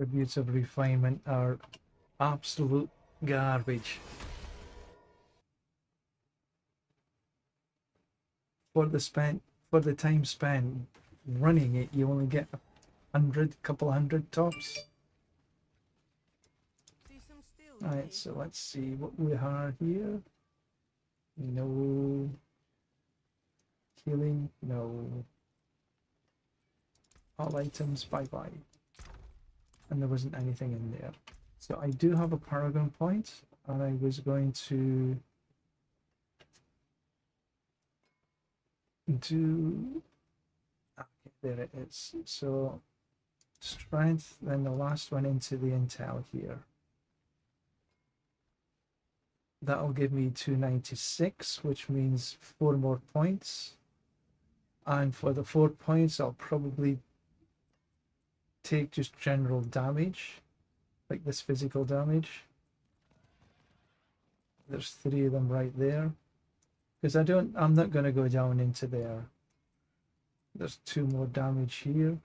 Attributes of refinement are absolute garbage. For the time spent running it, you only get couple hundred tops. See some steel, Alright, eh? so let's see what we have here. No healing, no. All items, bye bye. And there wasn't anything in there. So I do have a Paragon point, and I was going to do. Okay, there it is. So strength, then the last one into the intel here. That'll give me 296, which means 4 more points. And for the 4 points, I'll probably take just general damage, like this physical damage. There's 3 of them right there. Because I'm not going to go down into there. There's 2 more damage here.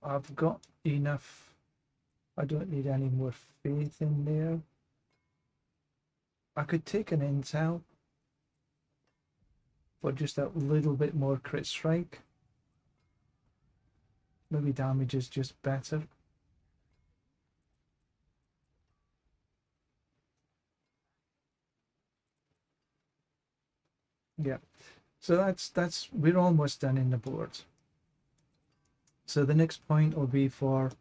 I've got enough. I don't need any more faith in there. I could take an intel for just a little bit more crit strike. Maybe damage is just better. Yeah. So that's we're almost done in the board. So the next point will be for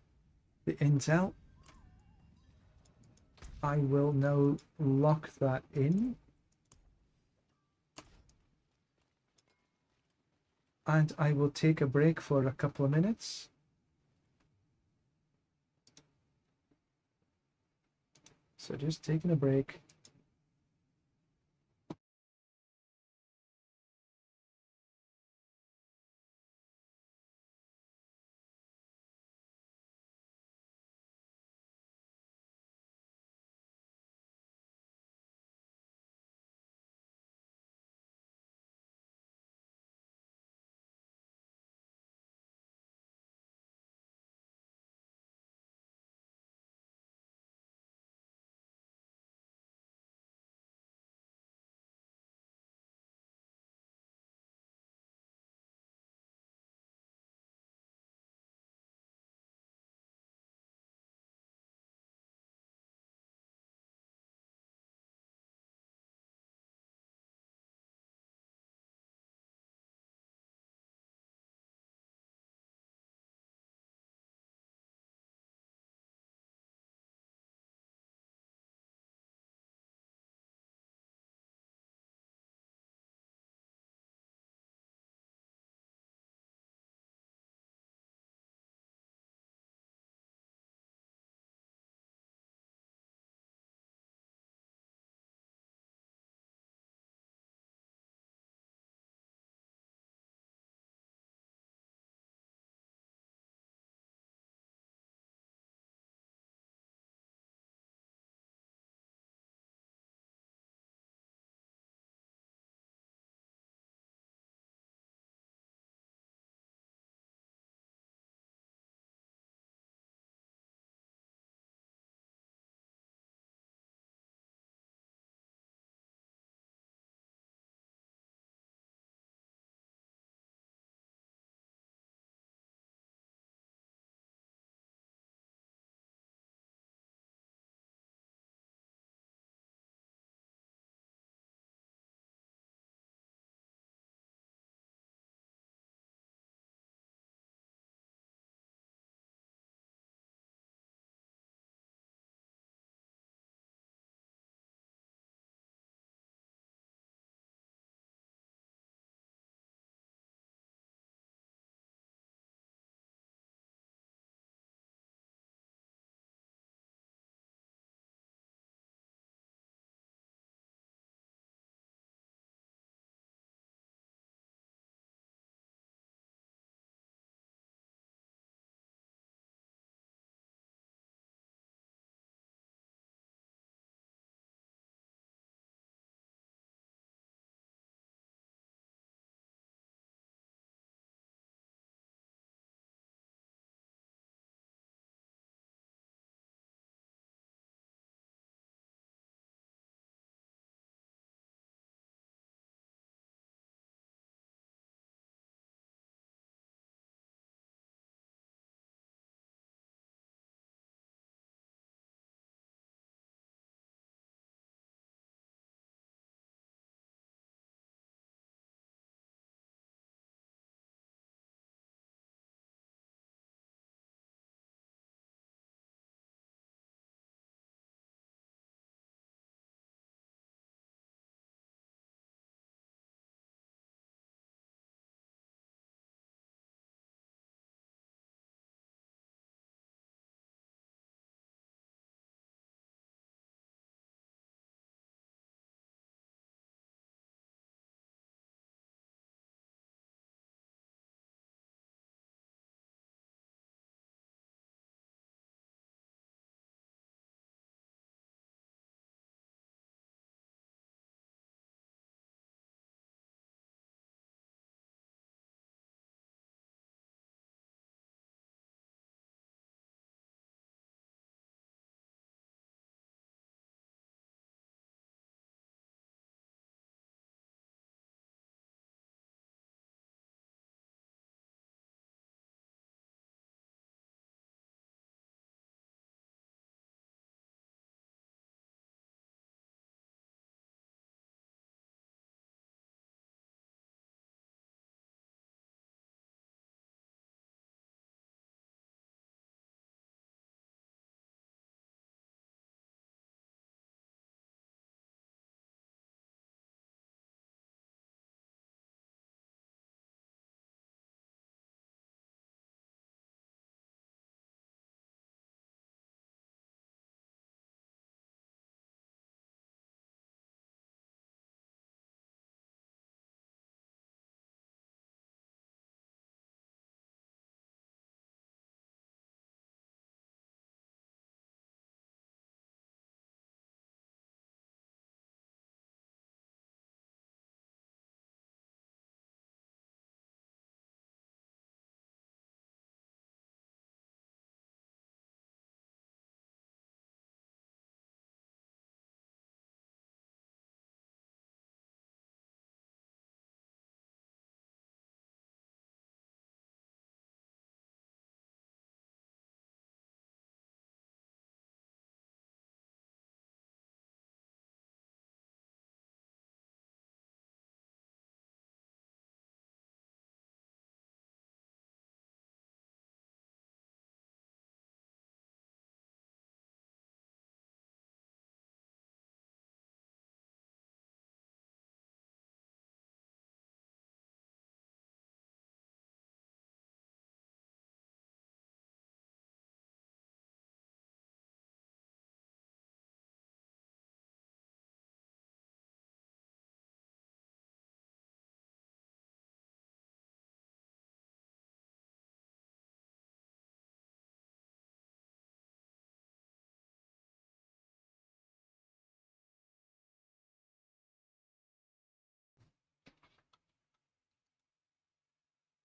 the intel. I will now lock that in. And I will take a break for a couple of minutes. So just taking a break.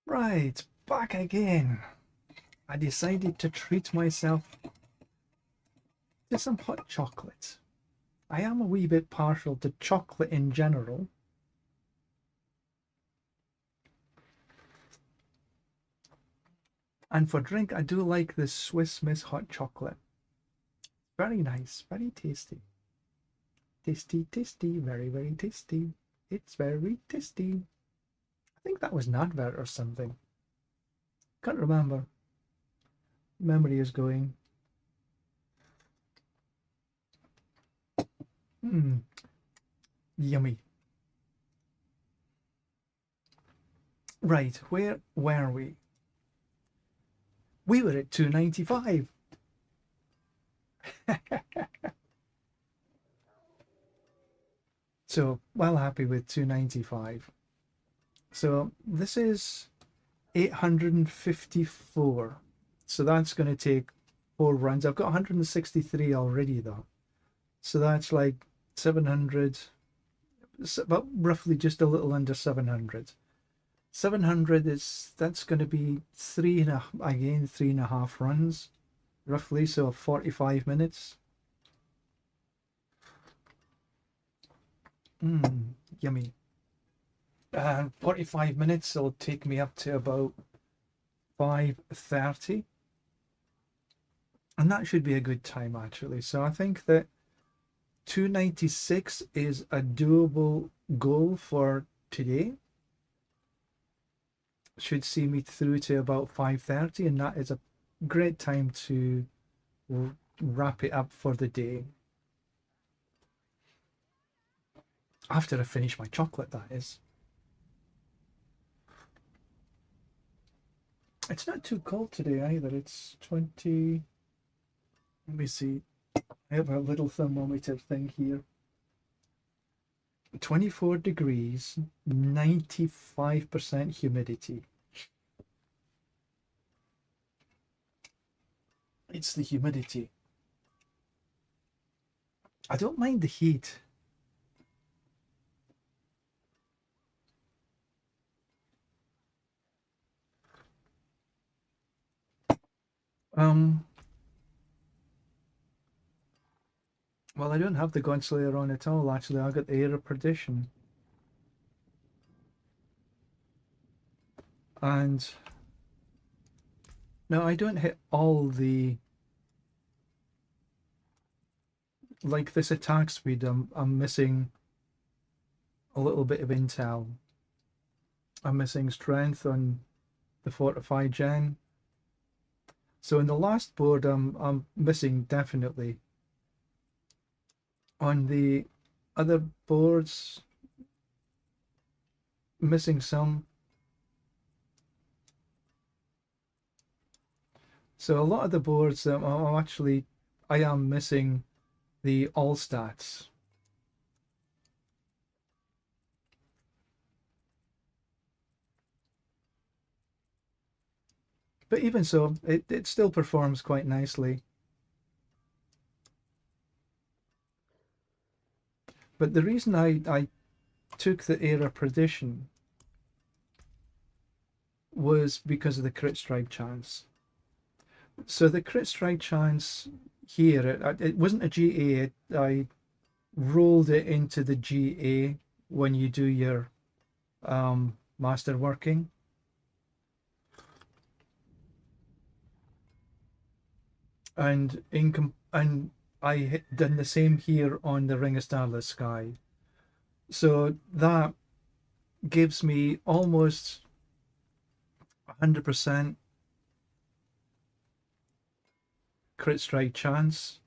Right, back again. I decided to treat myself to some hot chocolate. I am a wee bit partial to chocolate in general. And for drink, I do like this Swiss Miss hot chocolate. Very nice, very tasty. Tasty, tasty, very, very tasty. It's very tasty. I think that was an advert or something. Can't remember. Memory is going. Yummy. Right, where were we? We were at 295. So, well happy with 295. So, this is 854. So, that's going to take 4 runs. I've got 163 already, though. So, that's like 700, about roughly just a little under 700. 700 is, that's going to be 3.5 runs, roughly, so 45 minutes. Yummy. 45 minutes will take me up to about 5:30, and that should be a good time actually. So I think that 296 is a doable goal for today. Should see me through to about 5:30, and that is a great time to wrap it up for the day. After I finish my chocolate, that is. It's not too cold today either. It's 20. Let me see. I have a little thermometer thing here. 24 degrees, 95% humidity. It's the humidity. I don't mind the heat. Well, I don't have the Godslayer on at all, actually. I got the Air of Perdition. And no, I don't hit all the, like this attack speed, I'm missing a little bit of intel. I'm missing strength on the fortified gen. So in the last board, I'm missing definitely. On the other boards, missing some. So a lot of the boards, I am missing the all stats. But even so, it still performs quite nicely. But the reason I took the Air of Perdition was because of the crit strike chance. So the crit strike chance here, it wasn't a GA. I rolled it into the GA when you do your master working. And I done the same here on the Ring of Starless Sky. So that gives me almost 100% crit strike chance.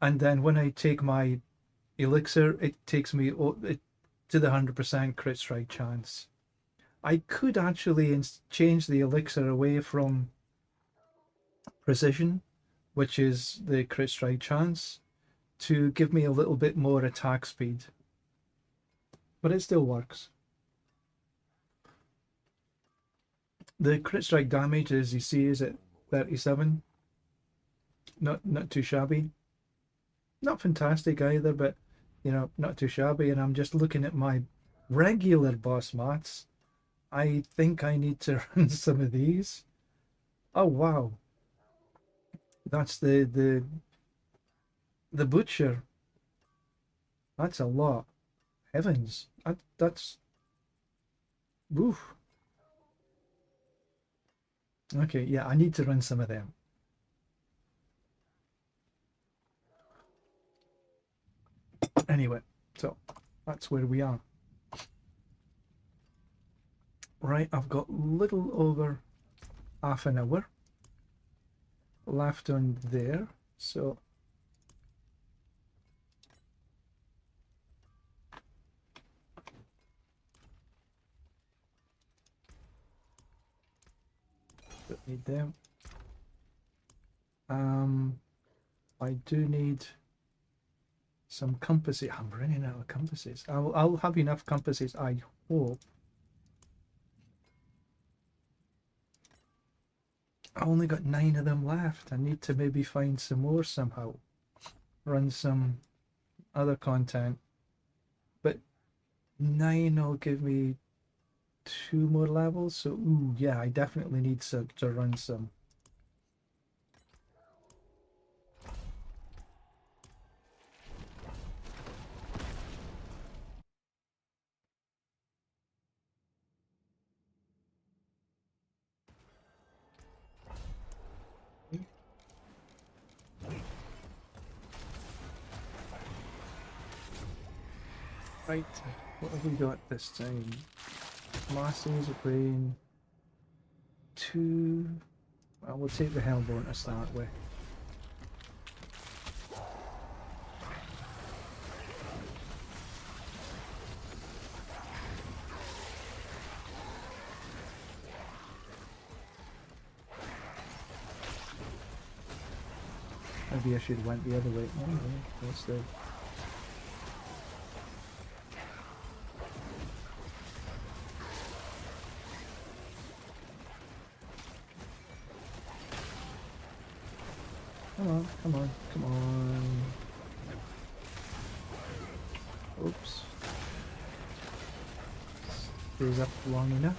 And then when I take my elixir, it takes me to the 100% crit strike chance. I could actually change the elixir away from precision, which is the crit strike chance, to give me a little bit more attack speed. But it still works. The crit strike damage, as you see, is at 37. Not too shabby. Not fantastic either, but you know, not too shabby. And I'm just looking at my regular boss mats, I think I need to run some of these. Oh wow. That's the butcher. That's a lot. Heavens. That's oof. Okay, yeah, I need to run some of them. Anyway, so that's where we are. Right, I've got little over half an hour left on there, so don't need them. I do need some compasses. I'm running out of compasses. I'll have enough compasses, I hope. I only got 9 of them left. I need to maybe find some more somehow. Run some other content. But 9 will give me 2 more levels. So, ooh, yeah, I definitely need to run some. Right, what have we got this time? Masses of rain. 2. Well, we'll take the Hellborn to start with. Maybe I should have went the other way. Anyway, that's the... Come on, come on, come on. Oops. Stays up long enough.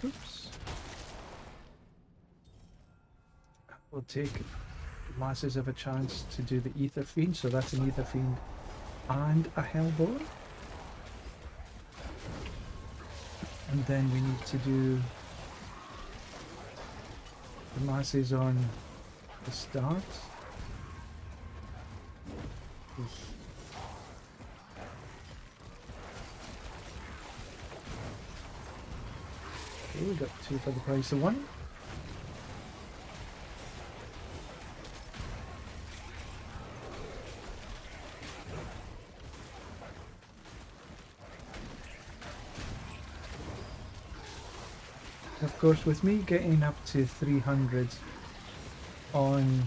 Oops. We'll take masses of a chance to do the Ether Fiend, so that's an Ether Fiend and a Hellborn. And then we need to do the masses on the start. Okay, we got 2 for the price of 1. Of course, with me getting up to 300 on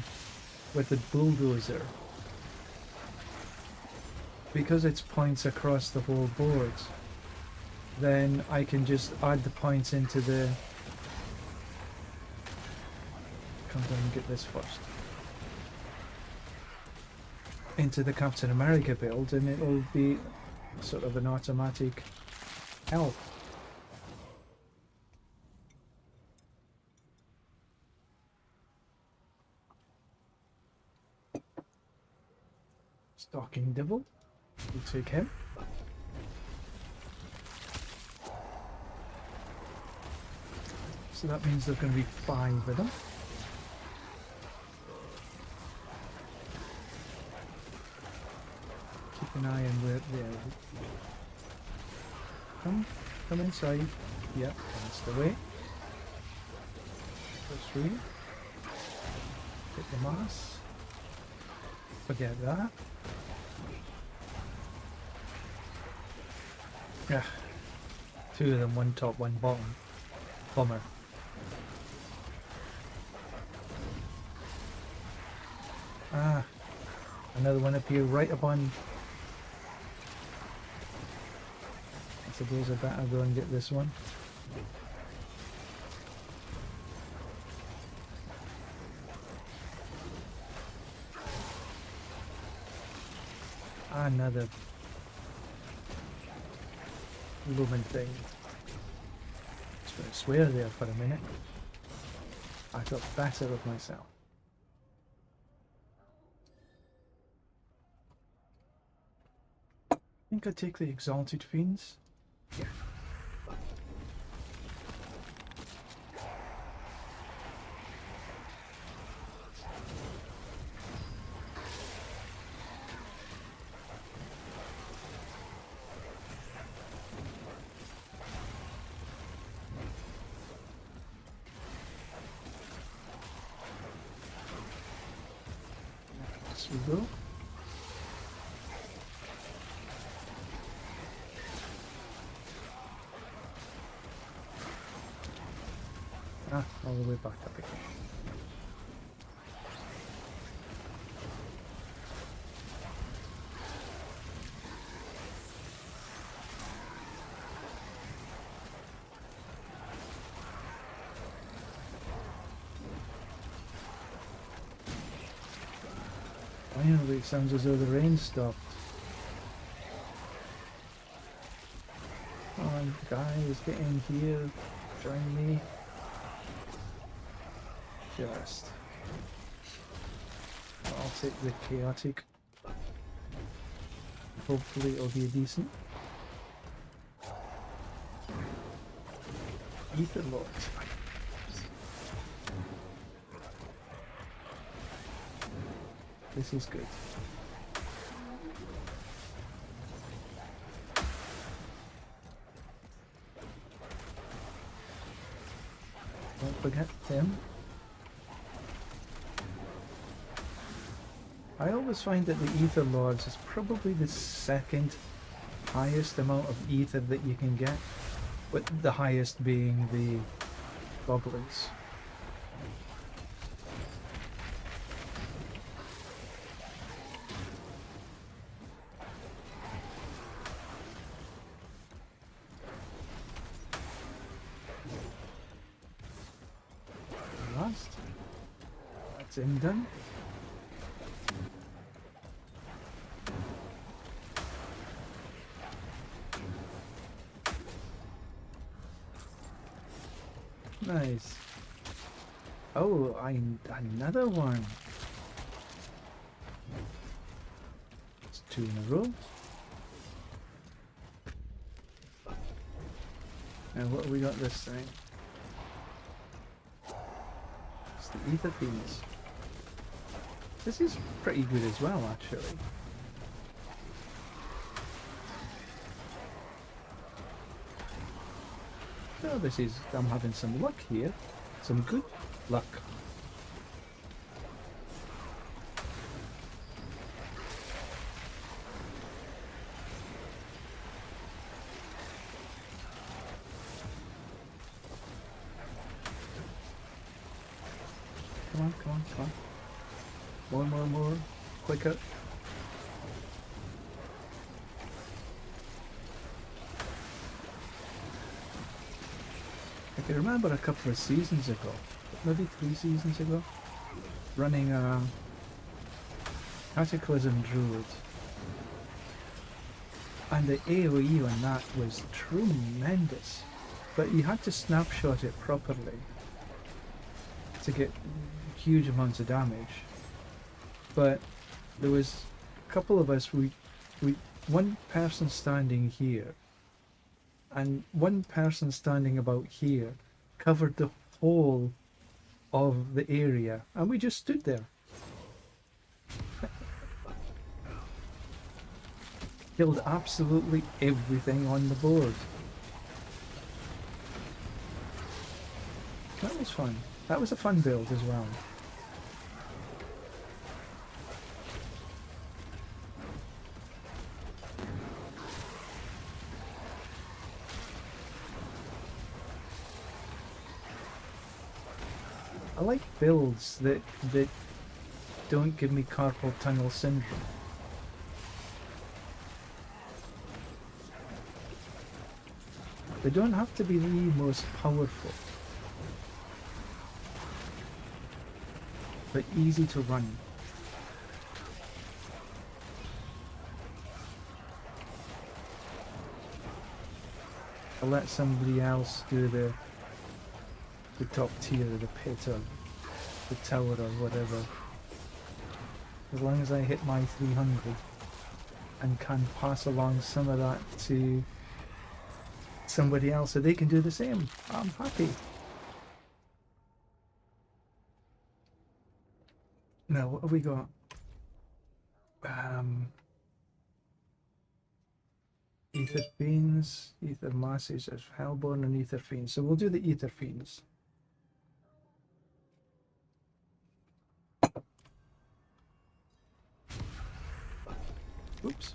with the Bulldozer, because it's points across the whole board, then I can just add the points into the... Come down and get this first. Into the Captain America build, and it'll be sort of an automatic help. Stalking Devil. We'll take him. So that means there's going to be 5 of them. Keep an eye on where they are. Come inside. Yep, that's the way. Go through. Hit the mass. Forget that. Yeah. 2 of them, 1 top, 1 bottom. Bummer. Ah, another one appeared right upon. I suppose I better go and get this one. Another lumen thing. Just gonna swear there for a minute. I felt better of myself. I think I'd take the Exalted Fiends. Yeah. Yes, we go. Ah, all the way back up again. Finally, it sounds as though the rain stopped. Come on, guys, get in here. Join me. Just. I'll take the chaotic. Hopefully it'll be decent. Ether Lord. This is good. Don't forget him. I always find that the Ether Lords is probably the second highest amount of ether that you can get, with the highest being the goblins. Last. That's him done. Nice. Oh, another one. It's 2 in a row. And what have we got this time? It's the Ether Fiends. This is pretty good as well, actually. So this is, I'm having some luck here. Some good luck. Come on, come on, come on. More. Quicker. I can remember a couple of seasons ago, maybe 3 seasons ago, running a Cataclysm Druid. And the AoE on that was tremendous, but you had to snapshot it properly to get huge amounts of damage. But there was a couple of us, we one person standing here and one person standing about here covered the whole of the area, and we just stood there. Killed absolutely everything on the board. That was fun. That was a fun build as well. I like builds that don't give me carpal tunnel syndrome. They don't have to be the most powerful, but easy to run. I'll let somebody else do the top tier of the pit or the tower or whatever. As long as I hit my 300 and can pass along some of that to somebody else so they can do the same, I'm happy. Now, what have we got? Ether Fiends, Ether Masses of Hellborn and Ether Fiends. So we'll do the Ether Fiends. Oops.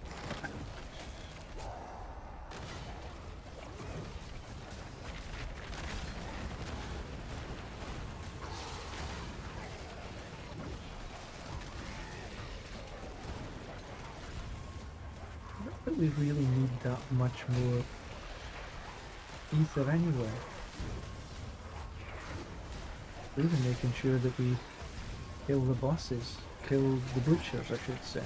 Not that we really need that much more ether anyway. Even making sure that we kill the bosses, kill the butchers, I should say.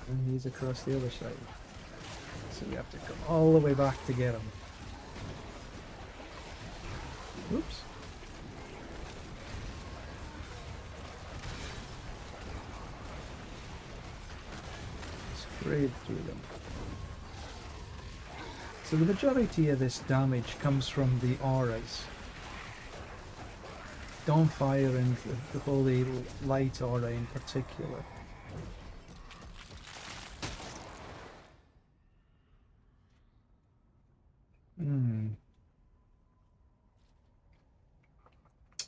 And he's across the other side. So we have to come all the way back to get him. Oops. Sprayed through them. So the majority of this damage comes from the auras. Dawnfire and the Holy Light aura in particular.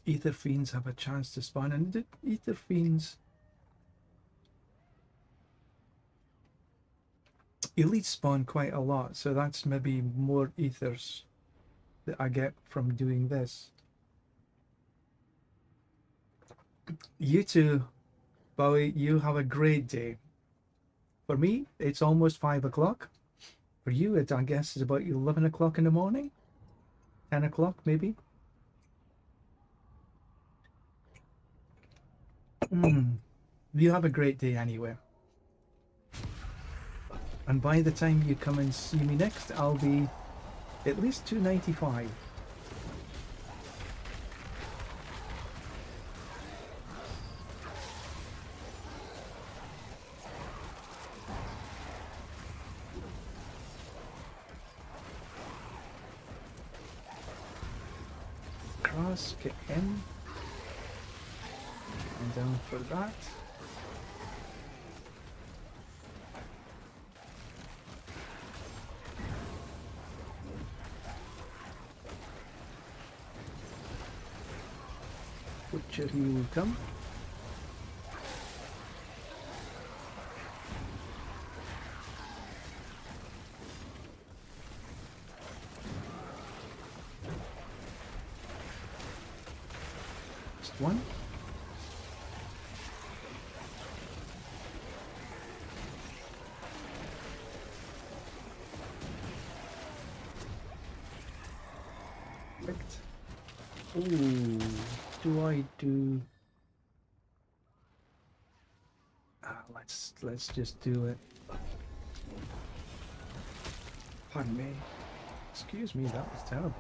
Ether Fiends have a chance to spawn, and the Ether Fiends elite spawn quite a lot, so that's maybe more ethers that I get from doing this. You two, Bowie, you have a great day. For me, it's almost 5 o'clock. For you, I guess it's about 11 o'clock in the morning? 10 o'clock, maybe? You have a great day anyway. And by the time you come and see me next, I'll be at least 295. Cross, kick in. And down for that. Butcher, he will come. Just one. Perfect. Ooh. Do I do? Let's just do it. Pardon me. Excuse me, that was terrible.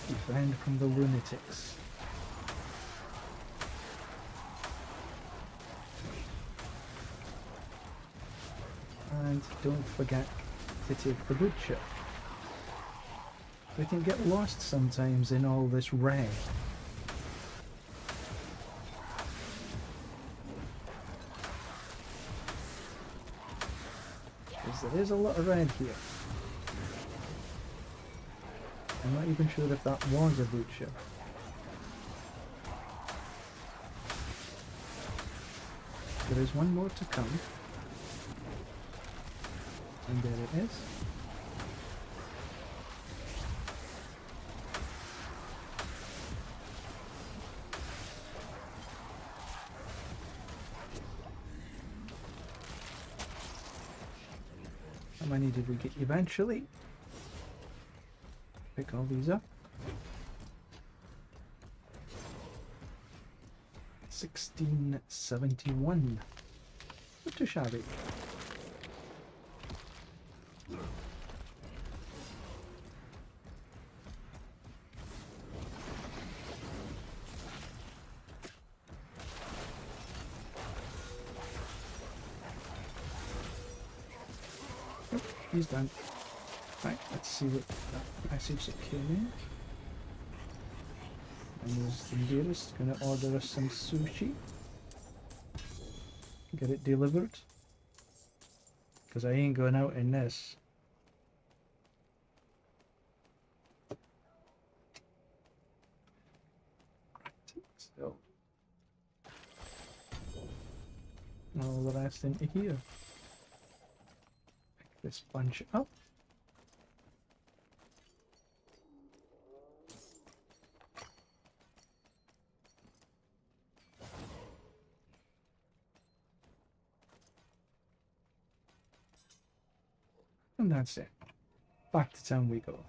Defend from the lunatics. And don't forget to take the butcher. We can get lost sometimes in all this red. Because there is a lot of red here. I'm not even sure if that was a butcher. there is one more to come. And there it is. How many did we get eventually? Pick all these up. 1671. Not too shabby. Yep, he's done. Right, let's see what that message that came in. And there's the dearest gonna order us some sushi. Get it delivered. Because I ain't going out in this. Right, so all the rest into here. Pick this bunch up. And that's it. Back to town we go.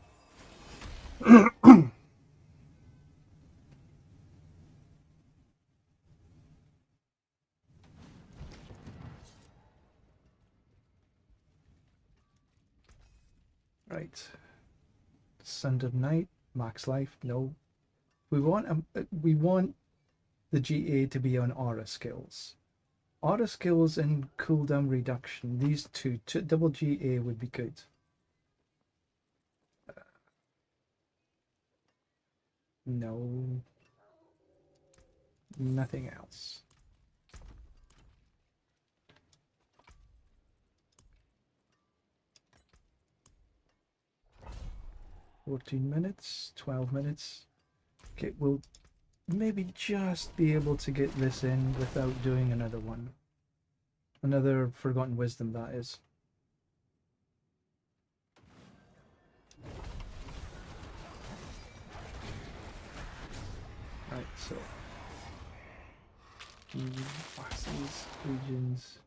Right. Sundered Knight, max life, no. We want the GA to be on aura skills. Aura skills and cooldown reduction. These two, double GA would be good. No. Nothing else. $14 minutes, 12 minutes. Okay, we'll maybe just be able to get this in without doing another one. Another Forgotten Wisdom, that is. Right, so classes, regions.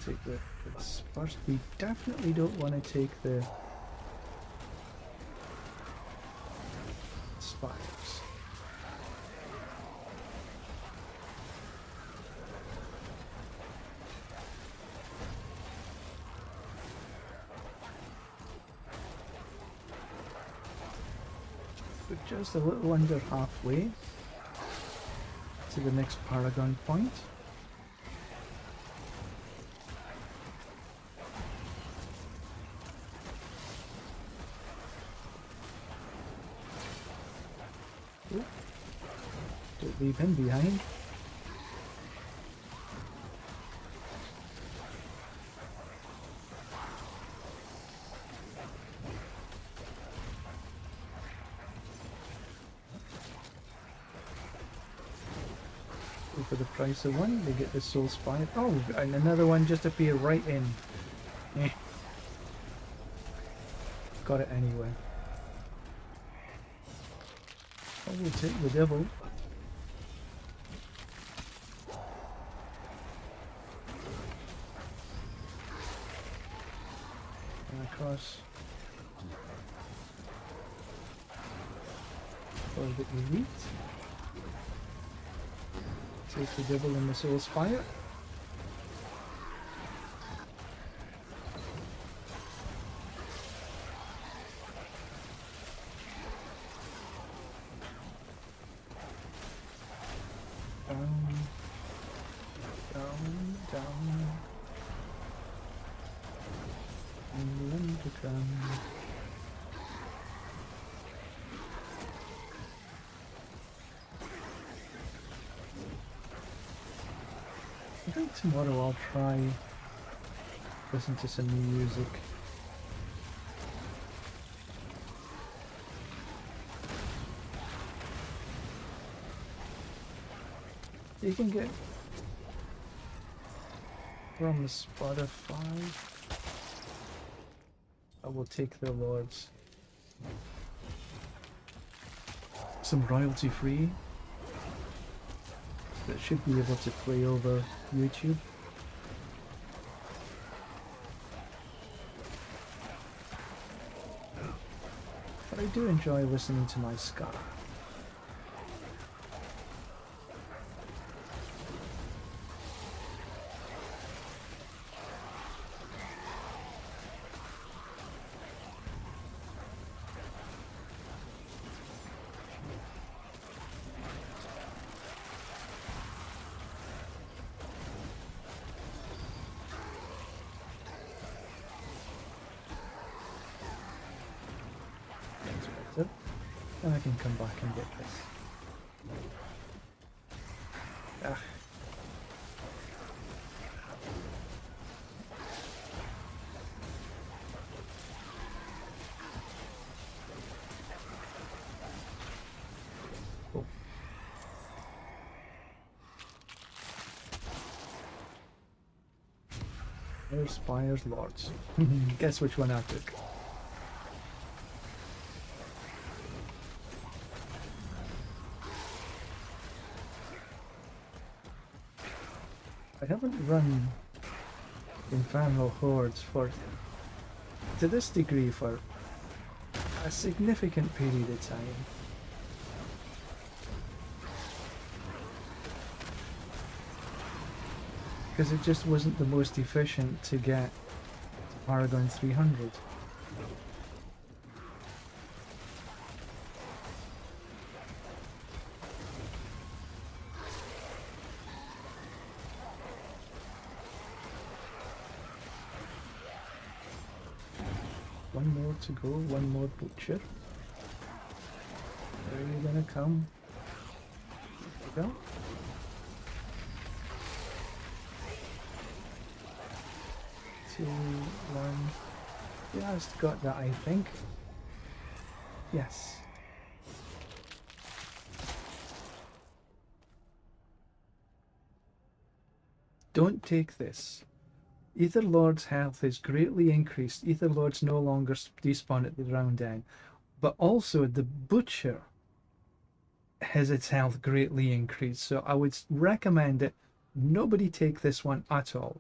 Take this first. We definitely don't want to take the spires. We're just a little under halfway to the next Paragon point. Ooh. Don't leave him behind. For the price of one, they get the soul spire. Oh, and another one just appeared right in. Eh. Got it anyway. Oh, we'll take the devil. And across. For the elite. Take the devil and the soul spire. Down, down, down. And then to come. I think tomorrow I'll try listen to some new music. You can get from the spot of 5. I will take the lords. Some royalty free. That should be able to play over YouTube. But I do enjoy listening to my ska. And I can come back and get this. Ah. Oh. There's Spires Lords. Guess which one I took. I haven't run Infernal Hordes to this degree for a significant period of time. Because it just wasn't the most efficient to get Paragon 300. One more to go, one more butcher. Are you gonna come? There you go. Two, one. Just got that, I think. Yes. Don't take this. Ether Lord's health is greatly increased. Ether Lords no longer despawn at the round end. But also the Butcher has its health greatly increased. So I would recommend that nobody take this one at all.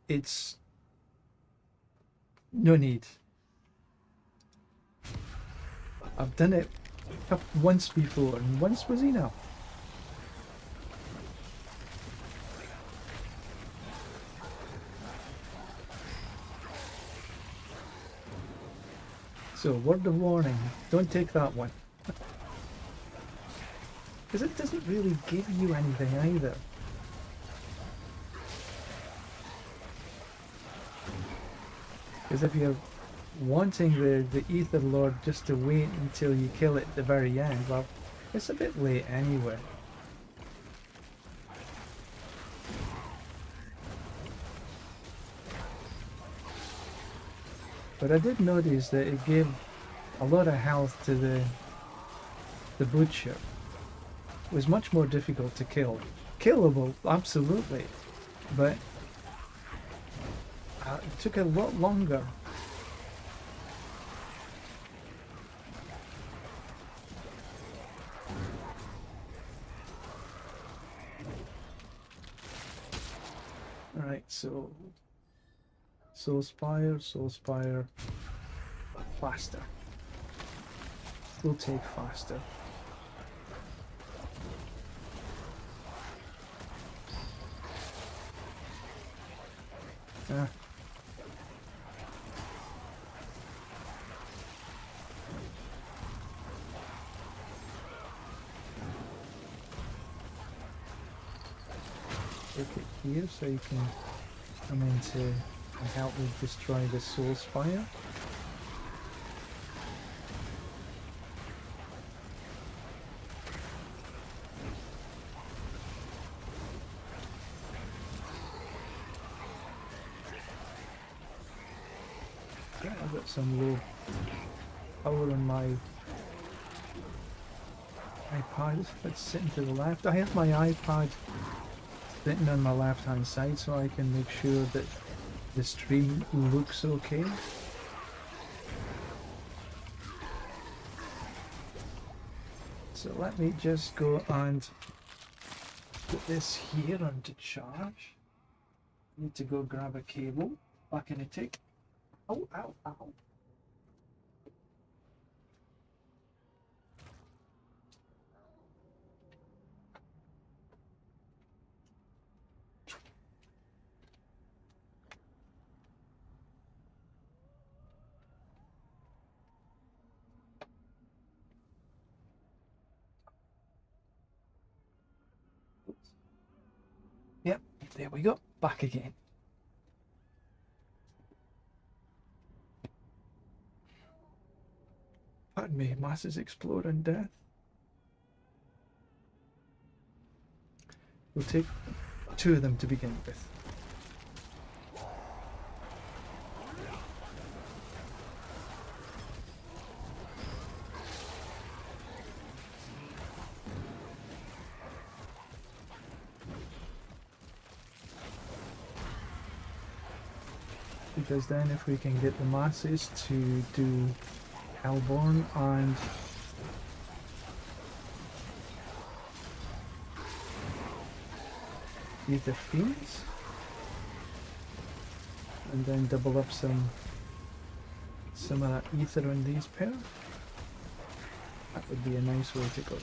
It's no need. I've done it once before, and once was enough. So, word of warning, don't take that one. Because it doesn't really give you anything either. Because if you're wanting the Ether Lord just to wait until you kill it at the very end, well, it's a bit late anyway. But I did notice that it gave a lot of health to the Butcher. It was much more difficult to kill. Killable, absolutely, but it took a lot longer. Alright, so Soul Spire, faster. We'll take faster. Ah. Take it here so you can come into and help me destroy the Soul Spire. Yeah, I've got some low power on my iPad that's sitting to the left. I have my iPad sitting on my left hand side so I can make sure that the stream looks okay. So let me just go and put this here on to charge. Need to go grab a cable. Back in a tick. Ow, ow, ow. Yep, there we go. Back again. Pardon me, masses explode in death. We'll take 2 of them to begin with. Because then if we can get the masses to do Hellborn and Ether Fiends, and then double up some of that ether on these pair, that would be a nice way to go.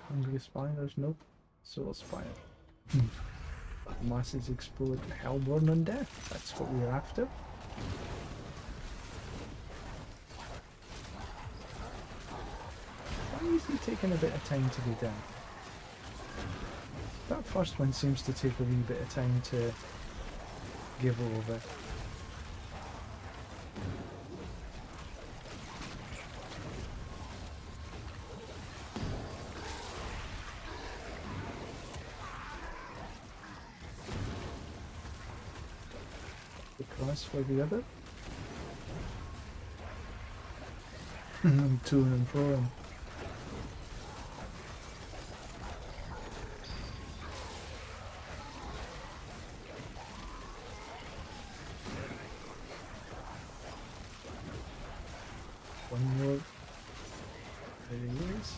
Hungry spiders, nope. Soul spider. Masses explode, Hellborn and death. That's what we're after. Why is he taking a bit of time to be done? That first one seems to take a wee bit of time to give over. For the other. I'm to and fro. One more. There he is.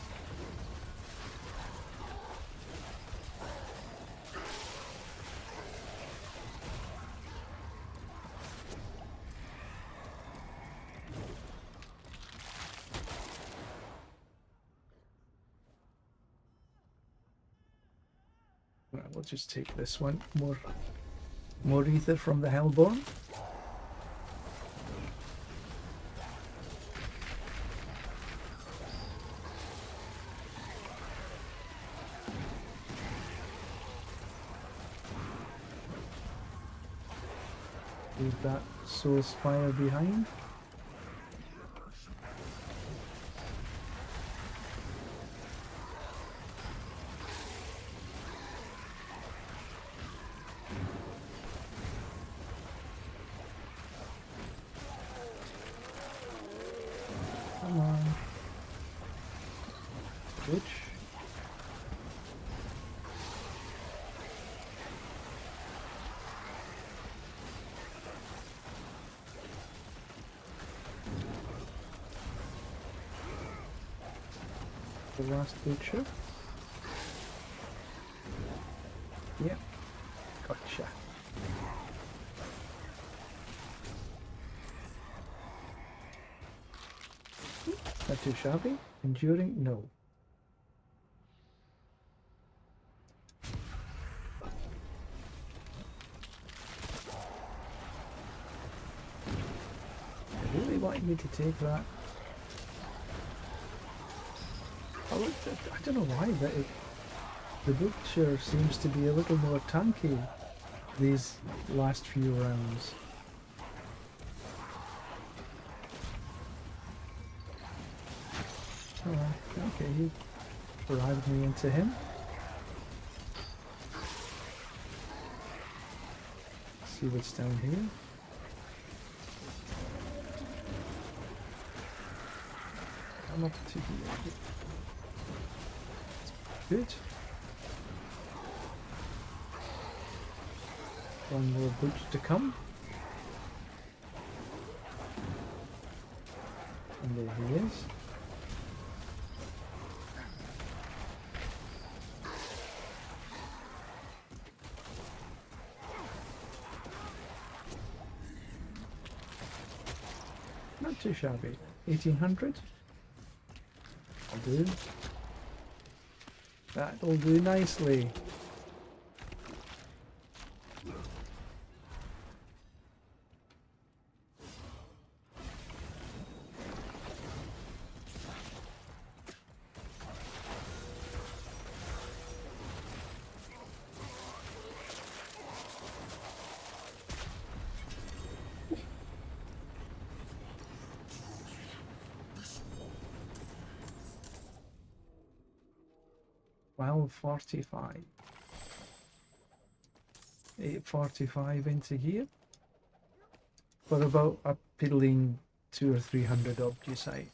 We'll just take this one. More ether from the Hellborn. Leave that soul spire behind. Come on. Which? The last butcher. Yep. Gotcha. Not too shabby. Enduring? No. They really wanted me to take that. I don't know why, but the butcher seems to be a little more tanky these last few rounds. Oh, okay, he drived me into him. See what's down here. I'm up to here. Good. One more boot to come. And there he is. Not too shabby. 1800. That'll do. That'll do nicely. Well, 45. 845 into here. For about a piddling 200 or 300 obfuscite.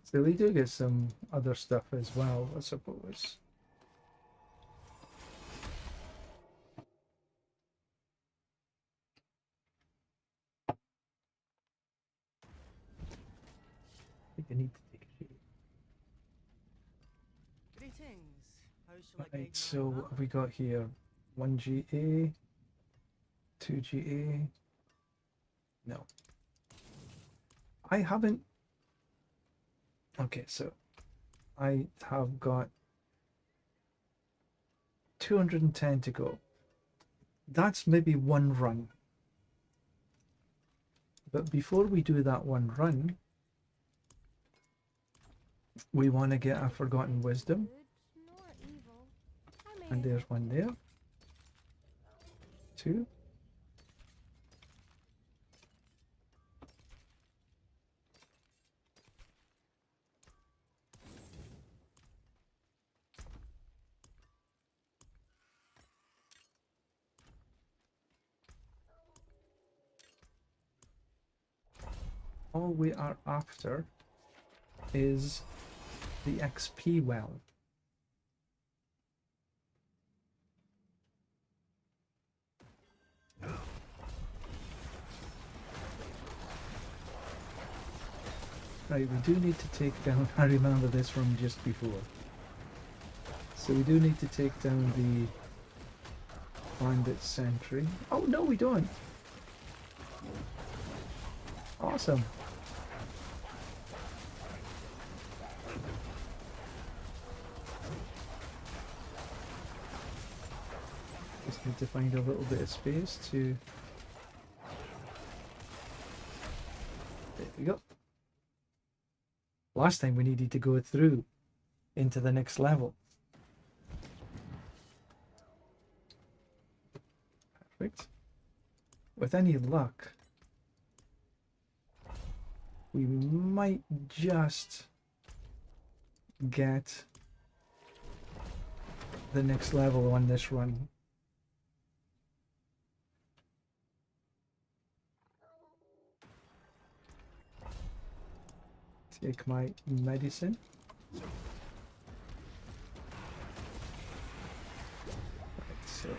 So we do get some other stuff as well, I suppose. I think I need to take a shit. Greetings. How shall I guide Right, you so on what have we got here? 1 GA, 2 GA. No. I haven't. Okay, so I have got 210 to go. That's maybe one run. But before we do that one run, we want to get a Forgotten Wisdom. Good nor evil. I may And there's one there. 2. All we are after is the XP well. Right, we do need to take down, I remember this from just before. So we do need to take down the bandit sentry. Oh no, we don't! Awesome! Just need to find a little bit of space to... There we go. Last time we needed to go through into the next level. Perfect. With any luck, we might just get the next level on this run. Take my medicine. Right, so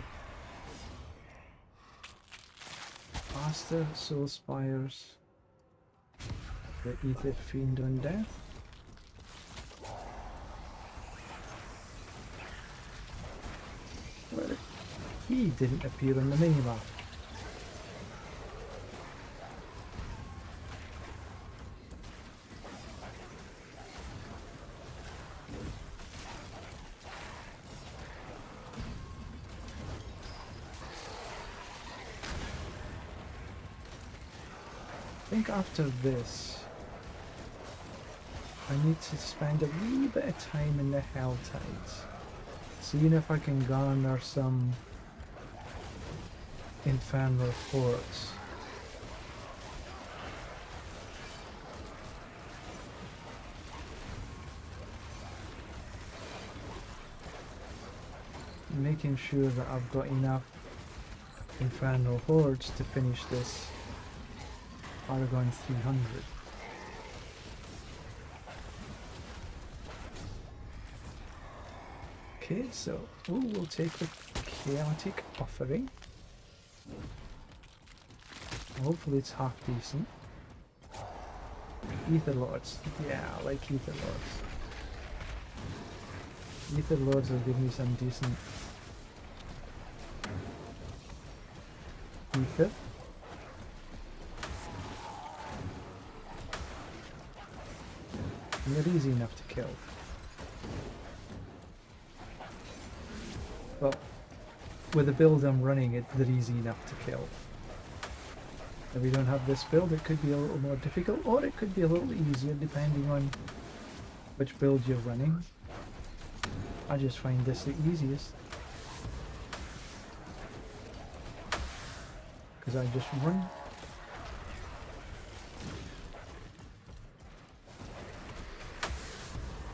faster soul spires. The ether fiend on death. Well, he didn't appear on the minimap. I think after this, I need to spend a wee bit of time in the Hell Tides, seeing if I can garner some Infernal Forts. Making sure that I've got enough Infernal Hordes to finish this Paragon 300. Okay, so we'll take the Chaotic Offering. Hopefully it's half decent. Ether Lords. Yeah, I like Ether Lords. Ether Lords will give me some decent ether. And they're easy enough to kill. But with the build I'm running, they're easy enough to kill. If we don't have this build, it could be a little more difficult, or it could be a little easier depending on which build you're running. I just find this the easiest, because I just run.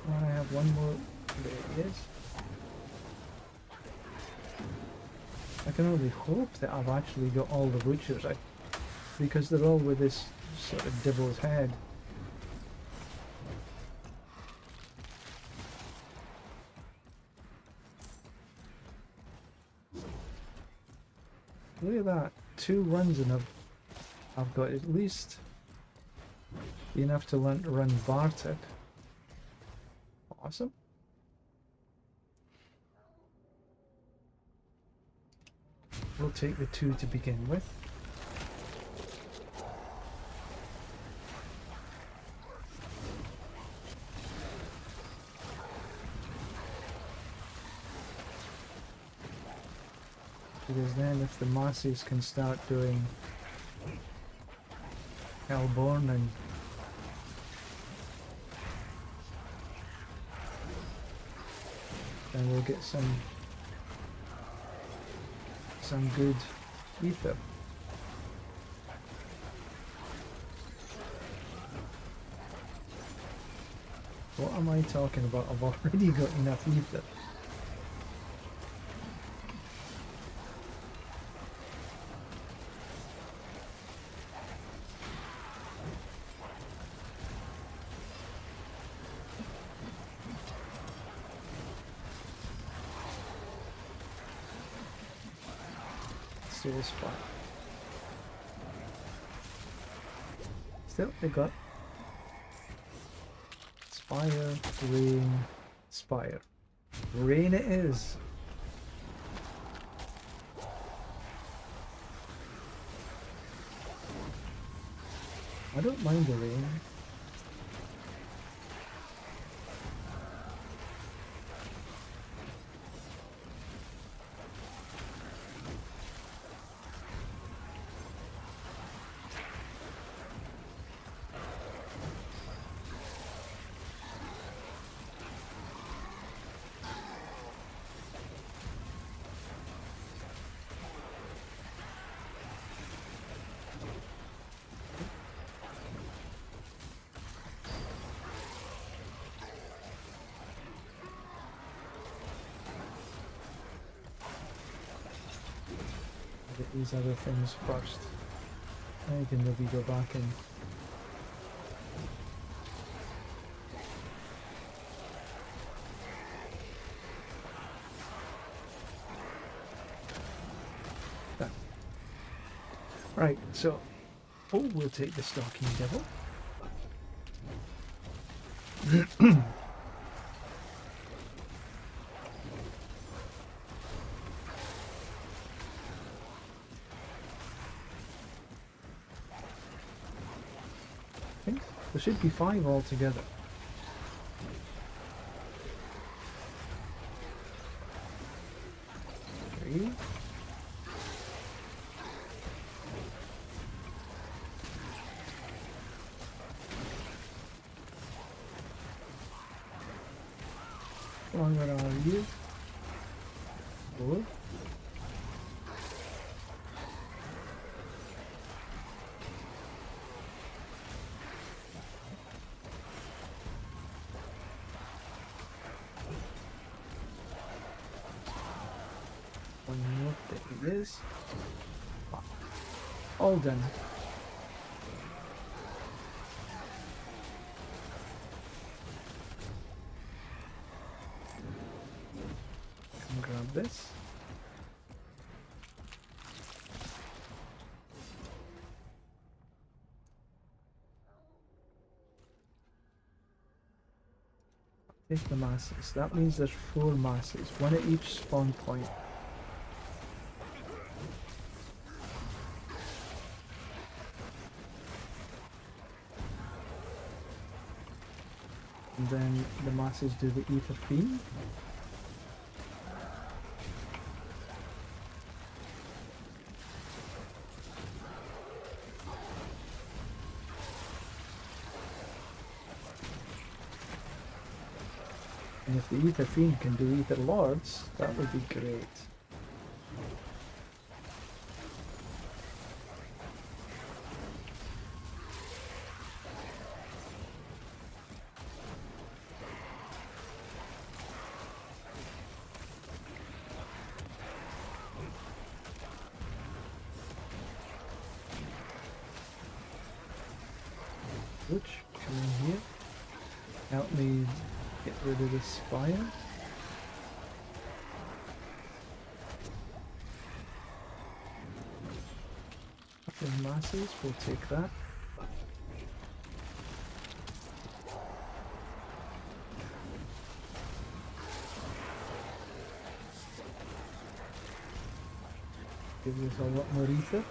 And I have one more. There it is. I can only hope that I've actually got all the butchers, because they're all with this sort of devil's head. Look at that, 2 runs and I've got at least enough to learn to run Bartek. Awesome. We'll take the 2 to begin with. Because then if the masses can start doing Hellborn, and then we'll get some good ether. What am I talking about? I've already got enough ether. Soul spot. Still, they got Spire, Rain, Spire. Rain it is. I don't mind the rain. Get these other things first. I can maybe go back and that. Right, so we'll take the Stalking Devil. There should be 5 altogether. Three. on, where are you? 4. One more, there it is. All done. Come grab this. Take the masses. That means there's 4 masses, 1 at each spawn point. And then the masses do the ether fiend. And if the ether fiend can do ether lords, that would be great. Which come in here. Help me get rid of this spire. Couple of masses, we'll take that. Gives us a lot more ether.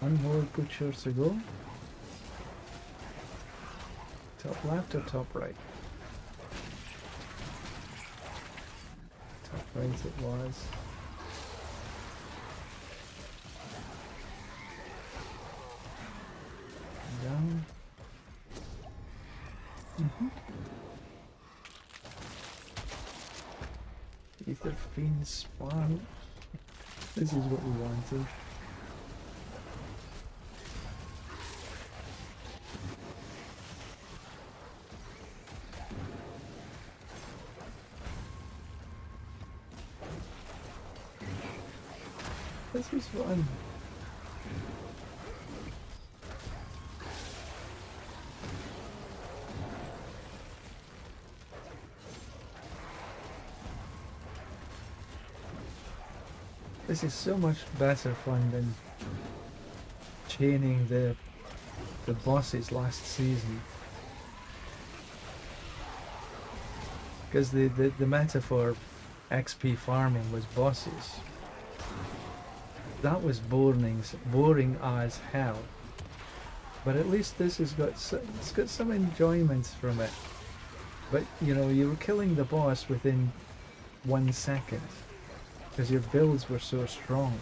One more butcher to go. Top left or top right? Top right it was. Down. Ether fiend spawn. This is what we wanted. This is fun. This is so much better fun than chaining the bosses last season. Because the meta for XP farming was bosses. That was boring as hell. But at least this has got it's got some enjoyment from it. But you know, you were killing the boss within 1 second because your builds were so strong.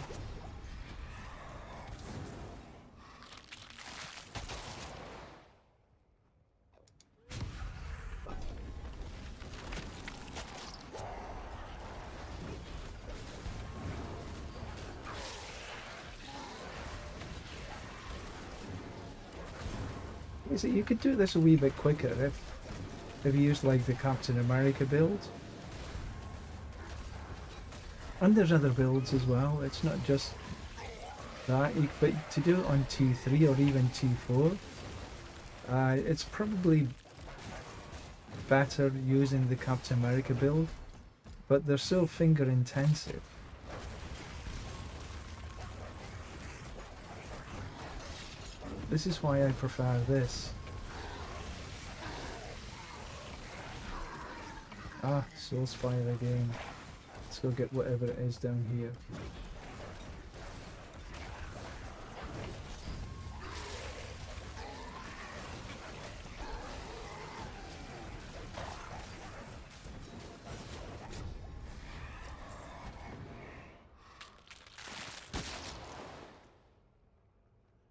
You see, you could do this a wee bit quicker if you used like the Captain America build. And there's other builds as well, it's not just that, but to do it on T3 or even T4, it's probably better using the Captain America build, but they're so finger intensive. This is why I prefer this. Ah, Soul Spire again. Let's go get whatever it is down here.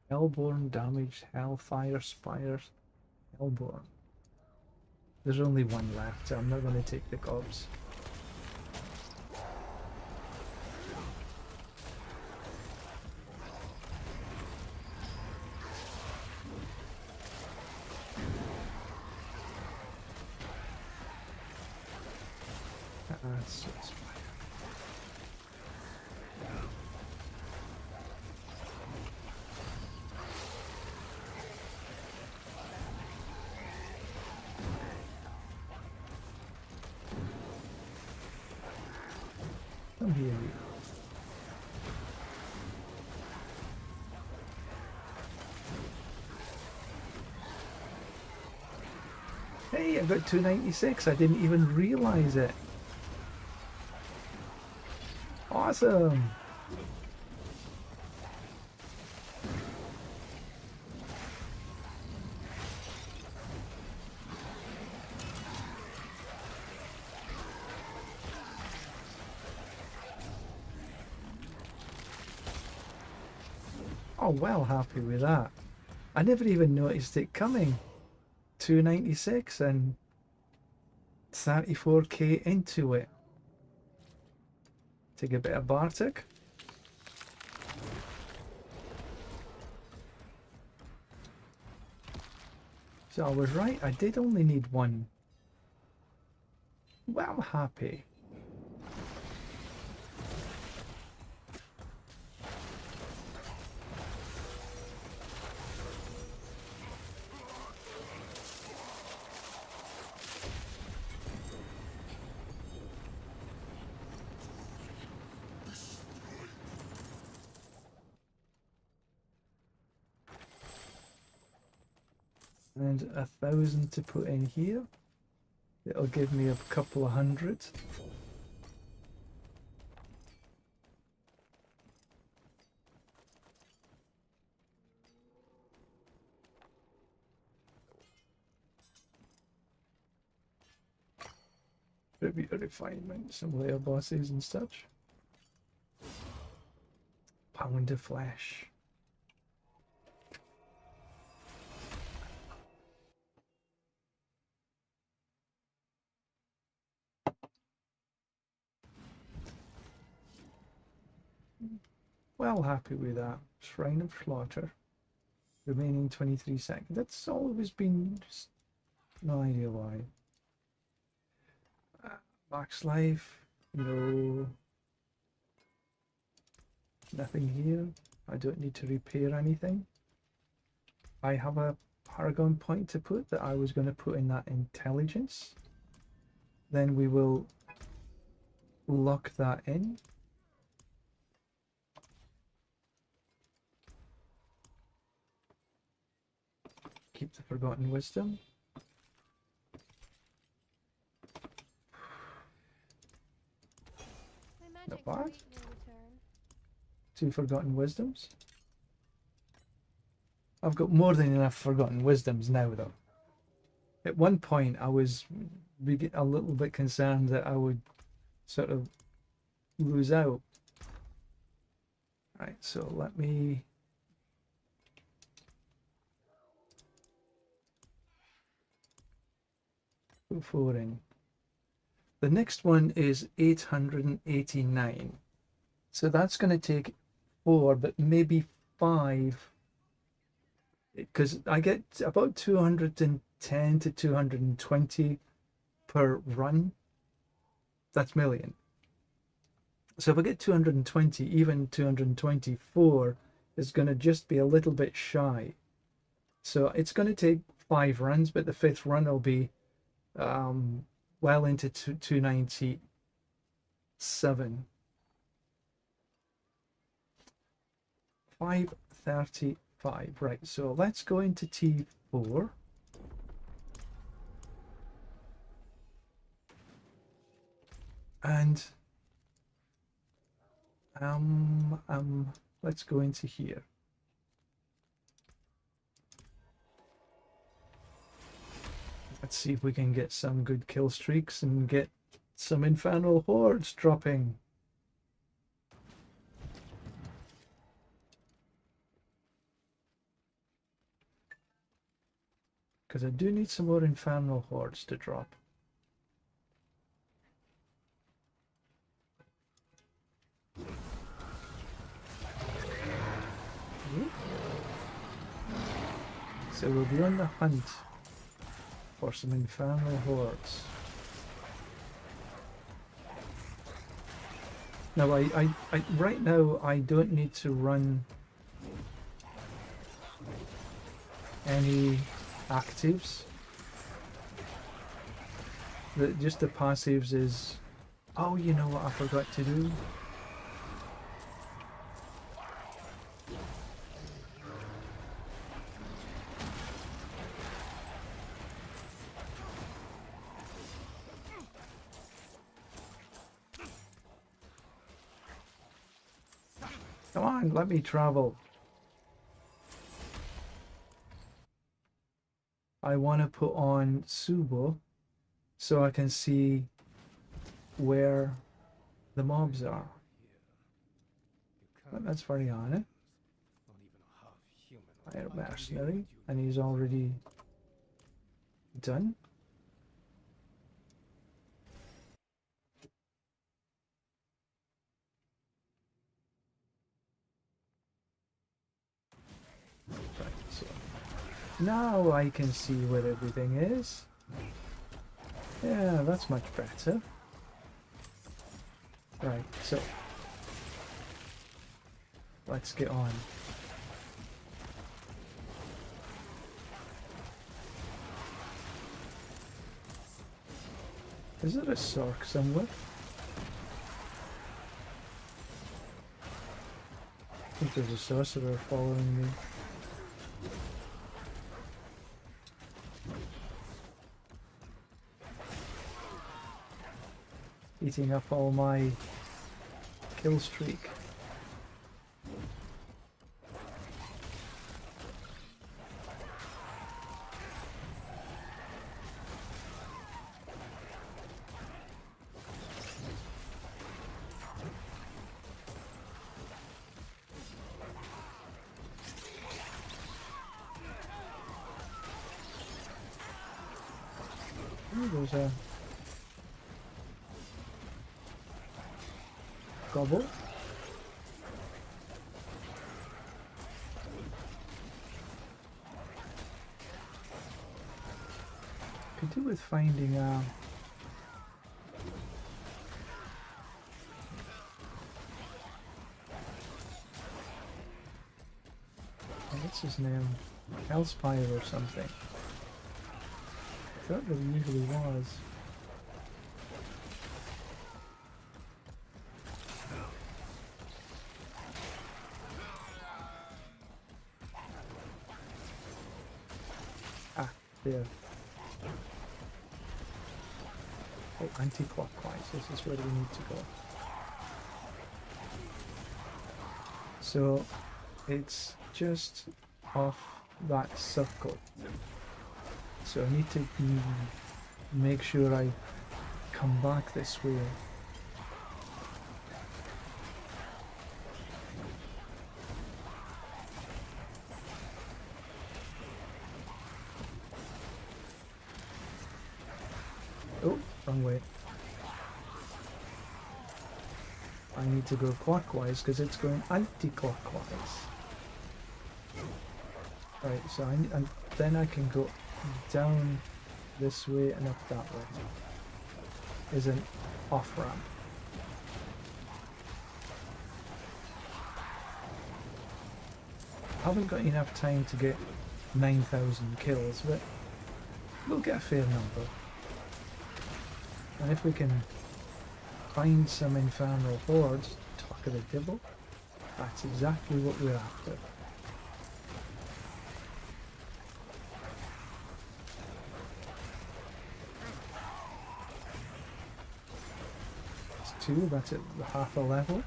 Hellborn damaged Hellfire Spires. Hellborn. There's only one left, so I'm not going to take the gobs. Soul Spire. Come here, you. Hey, I got 296. I didn't even realize it. Awesome. Oh, well happy with that. I never even noticed it coming. 296 and 34k into it. Take a bit of Bartek. So I was right, I did only need one. Well happy. And 1,000 to put in here. It'll give me a couple of hundred. Tribute refinement, some layer bosses and such. Pound of flesh. Well happy with that. Shrine of Slaughter. Remaining 23 seconds. That's always been just no idea why. Max life. No. Nothing here. I don't need to repair anything. I have a Paragon point to put that I was going to put in that intelligence. Then we will lock that in. Keep the Forgotten Wisdom. My Not magic's bad. weak near the turn. 2 Forgotten Wisdoms. I've got more than enough Forgotten Wisdoms now, though. At one point, I was a little bit concerned that I would sort of lose out. Right, so let me... put 4 in. The next one is 889. So that's going to take 4, but maybe 5. Because I get about 210 to 220 per run. That's million. So if I get 220, even 224 is going to just be a little bit shy. So it's going to take 5 runs, but the 5th run will be well into 297. 535. Right, so let's go into T4. And let's go into here. Let's see if we can get some good kill streaks and get some infernal hordes dropping. Because I do need some more infernal hordes to drop. So we'll be on the hunt for some infernal hordes. Now I right now I don't need to run any actives. Just the passives is... Oh, you know what I forgot to do? Come on, let me travel. I want to put on Subo so I can see where the mobs are. That's Variana. Fire mercenary, and he's already done. Right, so now I can see where everything is. Yeah, that's much better. Right, so let's get on. Is there a Sork somewhere? I think there's a sorcerer following me. Eating up all my kill streak. Ooh, there's a gobble. Could do with finding what's his name? Hellspire or something. I thought there usually was. There. Oh, anti-clockwise. This is where we need to go. So it's just off that circle. So I need to make sure I come back this way. Oh, wrong way. I need to go clockwise because it's going anti-clockwise. Right, so and then I can go down this way and up that way. Is an off-ramp. I haven't got enough time to get 9,000 kills, but we'll get a fair number. And if we can find some infernal hordes, talk of the devil, that's exactly what we're after. 2, that's at half a level.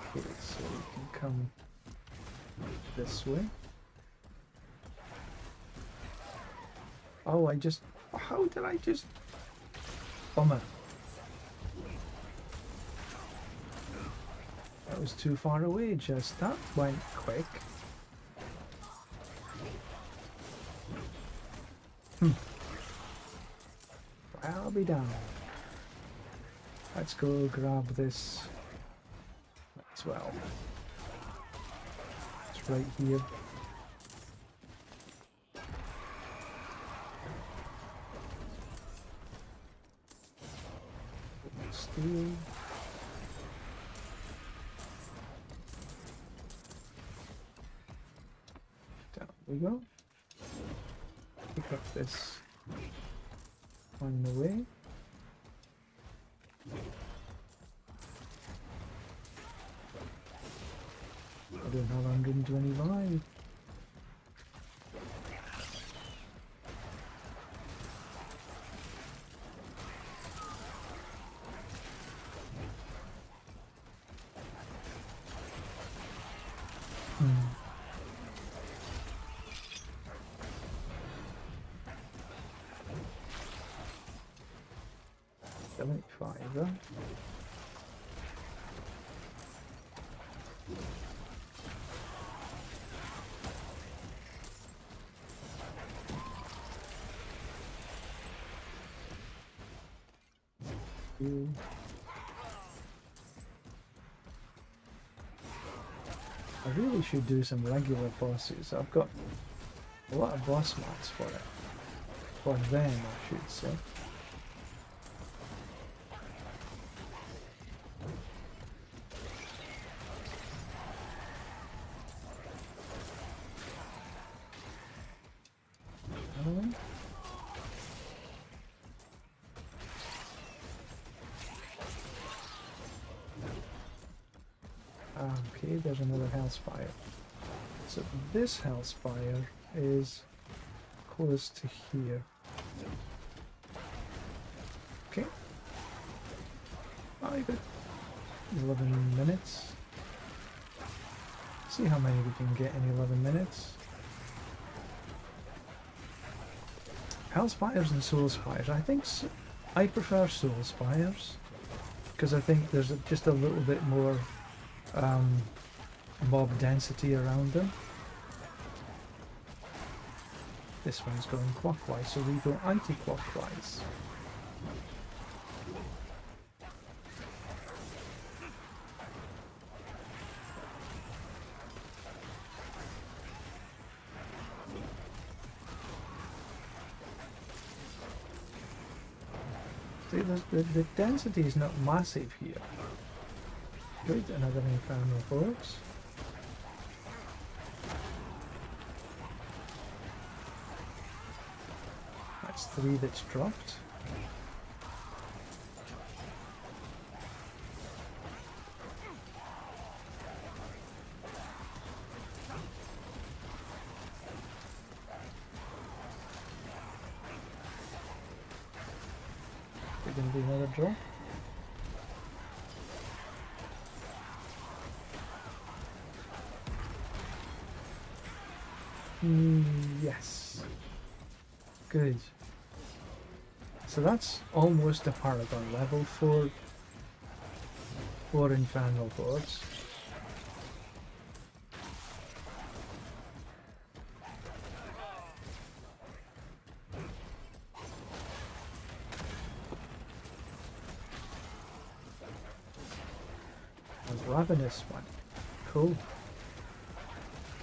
Okay, so we can come this way. Oh, how did I just... Bummer. That was too far away, just that went quick. I'll be down. Let's go grab this as well. It's right here. Steel. Down we go. Pick up this on the way. I don't have 125. Hmm. 75, huh? I really should do some regular bosses. I've got a lot of boss mods for it. For them, I should say. Okay, there's another Hellspire. So this Hellspire is close to here. Okay. I got 11 minutes. See how many we can get in 11 minutes. Hellspires and Soulspires. I prefer Soulspires because I think there's just a little bit more mob density around them. This one's going clockwise, so we go anti-clockwise. See, the density is not massive here. Good, another Infernal Force. That's 3 that's dropped. There's going to be another drop. Yes. Good. So that's almost a Paragon level for Infernal Force. A Ravenous one. Cool.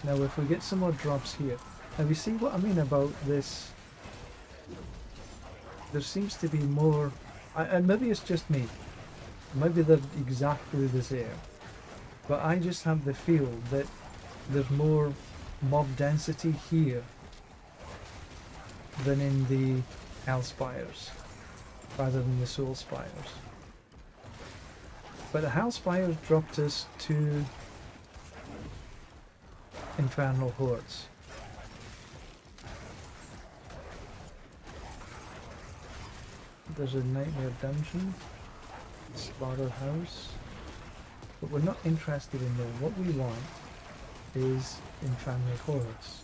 Now if we get some more drops here, now we see what I mean about this. There seems to be more, and maybe it's just me, maybe they're exactly the same, but I just have the feel that there's more mob density here than in the Hellspires, rather than the Soulspires. But the Hellspires dropped us to infernal hordes. There's a nightmare dungeon, slaughterhouse, but we're not interested in there. What we want is infernal hordes.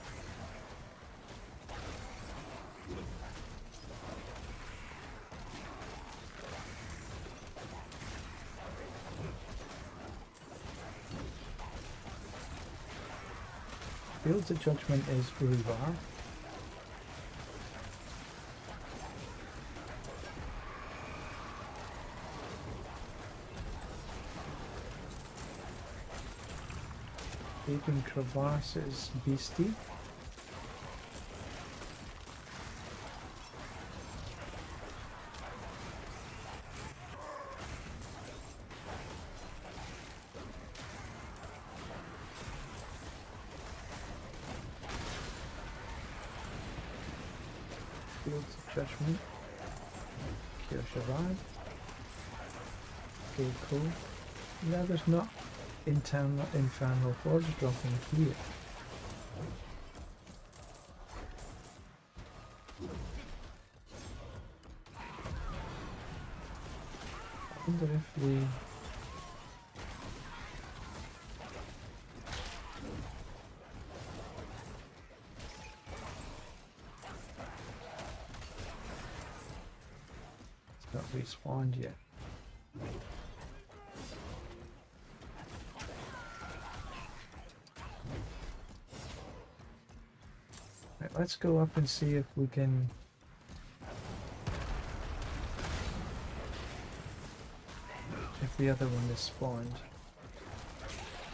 Fields of Judgment is Uruvar. Gaping Crevasse is Beastie. Fields of Judgment. Kirshavad. Okay, cool. Yeah, there's not infernal hordes dropping here. I wonder if we... It's not respawned yet. Right, let's go up and see if we can... if the other one is spawned.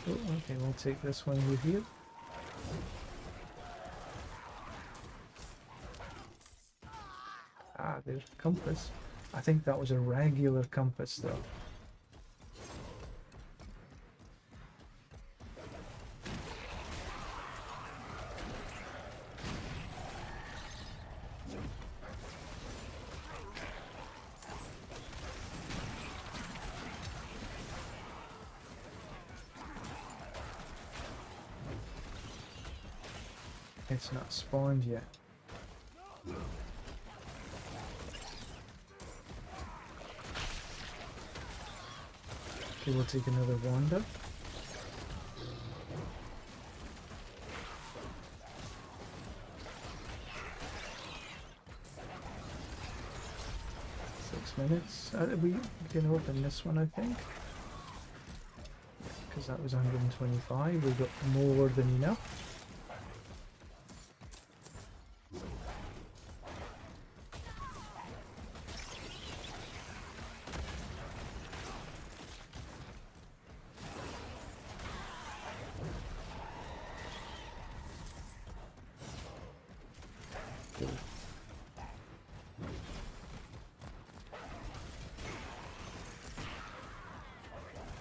Oh, okay, we'll take this one with you. Ah, there's a compass. I think that was a regular compass though. It's not spawned yet. Okay, we'll take another wander. Minutes. We can open this one, I think, because that was 125. We got more than enough.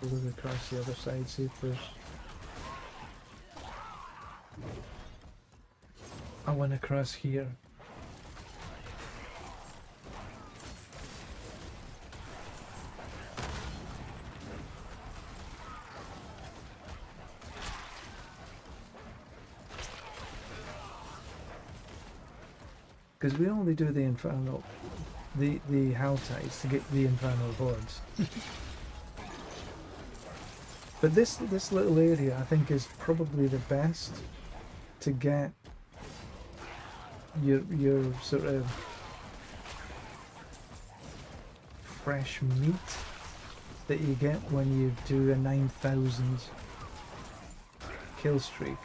Look across the other side, see if there's... I went across here. Because we only do the infernal, the hell ties to get the infernal hordes. But this little area, I think, is probably the best to get your sort of fresh meat that you get when you do a 9,000 kill streak.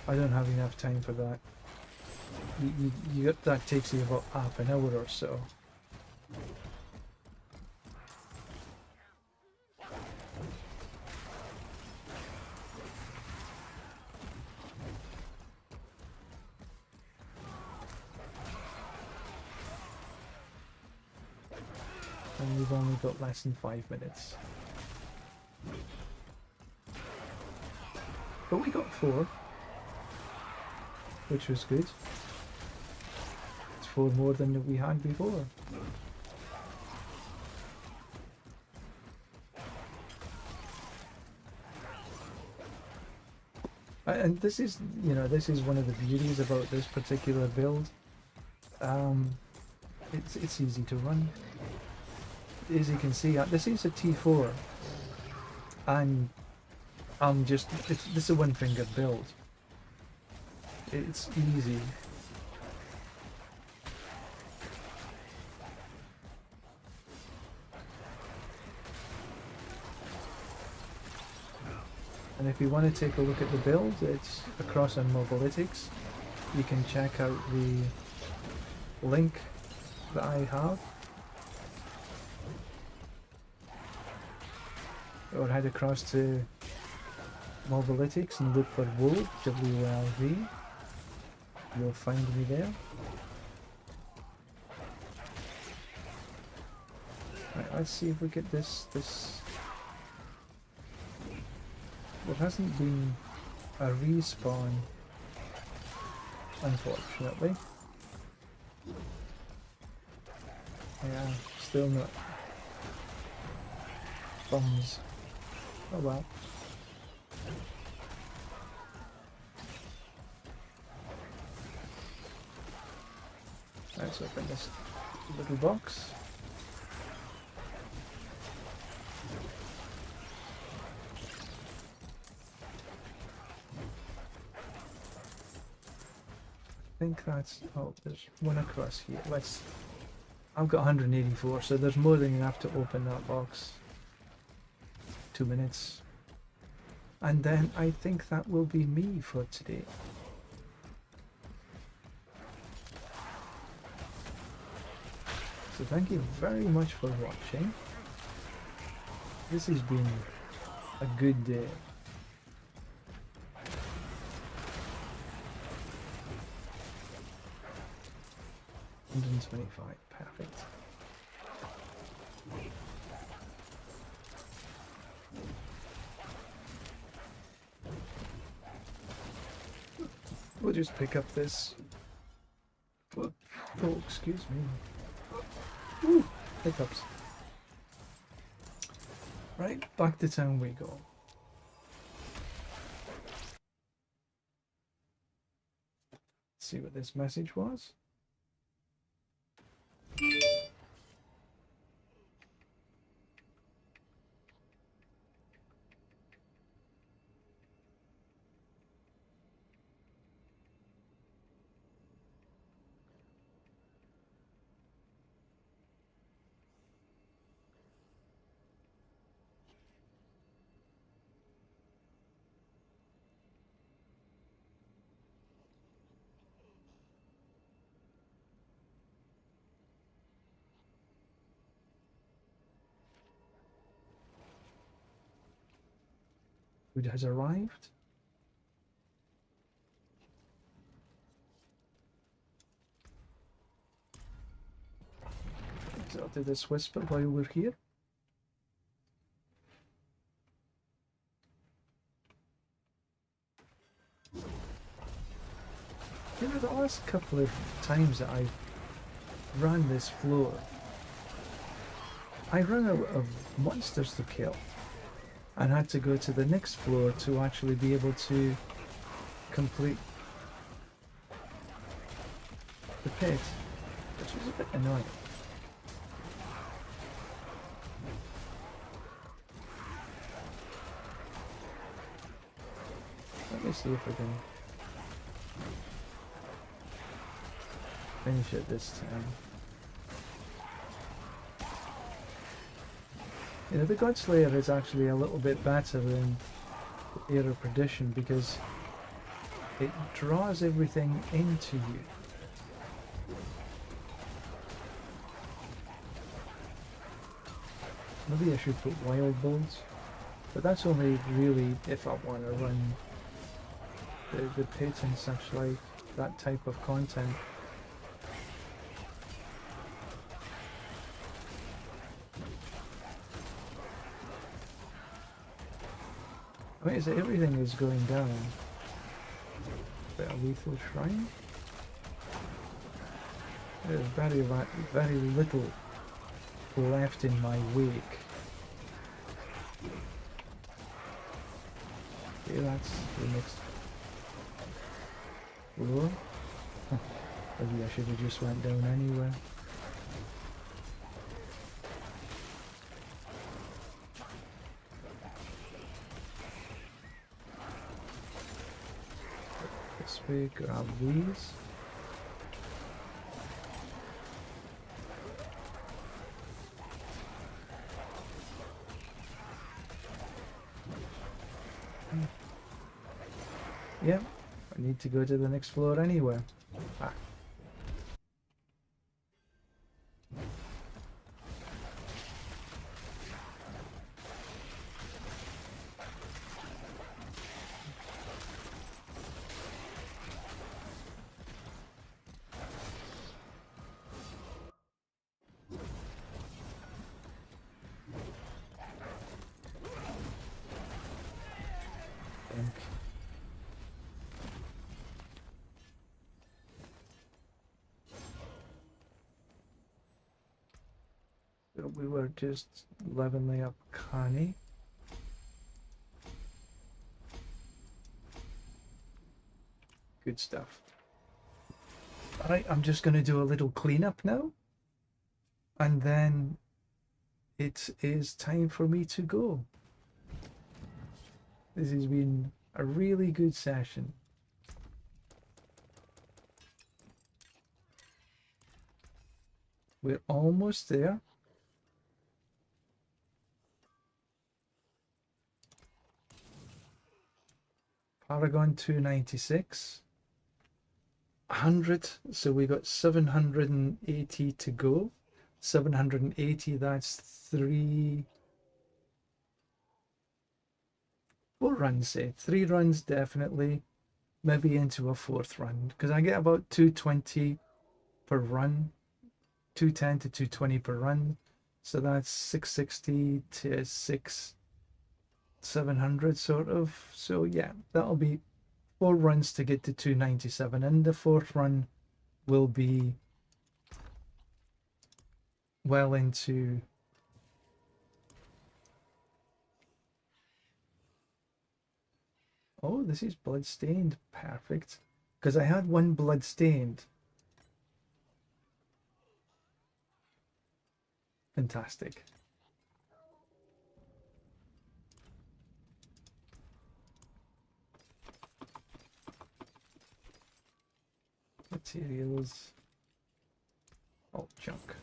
I don't have enough time for that. That takes you about half an hour or so. And we've only got less than 5 minutes. But we got 4, which was good. It's 4 more than we had before. And this is, you know, this is one of the beauties about this particular build. It's easy to run. As you can see, this is a T4, and this is a one finger build. It's easy. And if you want to take a look at the build, it's across on Mobilytics. You can check out the link that I have. Or head across to Mobilytics and look for Wolv, W-O-L-V. You'll find me there. Right, let's see if we get this. There hasn't been a respawn, unfortunately. Yeah, still not. Bums. Oh well. Let's open this little box. I think that's, oh, there's one across here. I've got 184, so there's more than enough to open that box. 2 minutes. And then I think that will be me for today. So thank you very much for watching. This has been a good day. $125, perfect. We'll just pick up this. Oh, excuse me. Ooh, hiccups. Right, back to town we go. Let's see what this message was. Food has arrived. So I'll do this whisper while we're here. You know, the last couple of times that I've run this floor, I ran out of monsters to kill and had to go to the next floor to actually be able to complete the pit, which was a bit annoying. Let me see if I can finish it this time. You know, the Godslayer is actually a little bit better than the Heir of Perdition because it draws everything into you. Maybe I should put wild bolts, but that's only really if I want to run the pit and such like that type of content. I mean, everything is going down. Bit of lethal shrine. There's very little left in my wake. Okay, that's the next floor. Maybe I should have just went down anyway. This way, grab these. Yep, I need to go to the next floor anyway. Ah. Think. So we were just leveling up Connie. Good stuff. Alright, I'm just going to do a little cleanup now. And then it is time for me to go. This has been a really good session. We're almost there. Paragon 296. 100, so we got 780 to go. 780, that's 4 runs, say. 3 runs definitely, maybe into a 4th run, because I get about 220 per run, 210 to 220 per run, so that's 660 to 700 sort of. So yeah, that'll be 4 runs to get to 297, and the 4th run will be well into oh, this is bloodstained. Perfect, because I had one bloodstained. Fantastic. Materials. Oh, junk.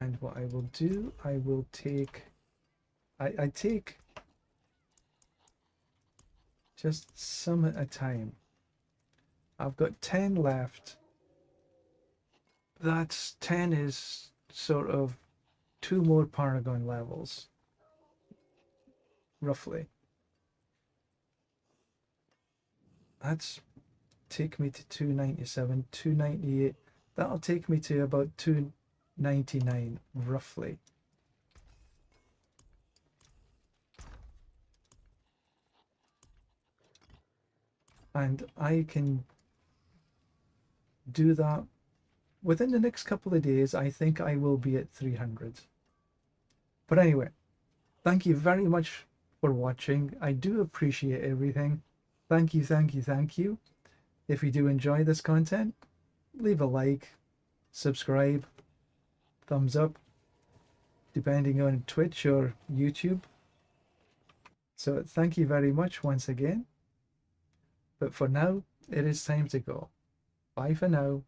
And what I will do, I will take, I take just some at a time. I've got 10 left. That's 10 is sort of 2 more Paragon levels, roughly. That's take me to 297, 298. That'll take me to about 299, roughly. And I can do that within the next couple of days. I think I will be at 300. But anyway, thank you very much for watching. I do appreciate everything. Thank you, thank you, thank you. If you do enjoy this content, leave a like, subscribe, thumbs up, depending on Twitch or YouTube. So thank you very much once again. But for now, it is time to go. Bye for now.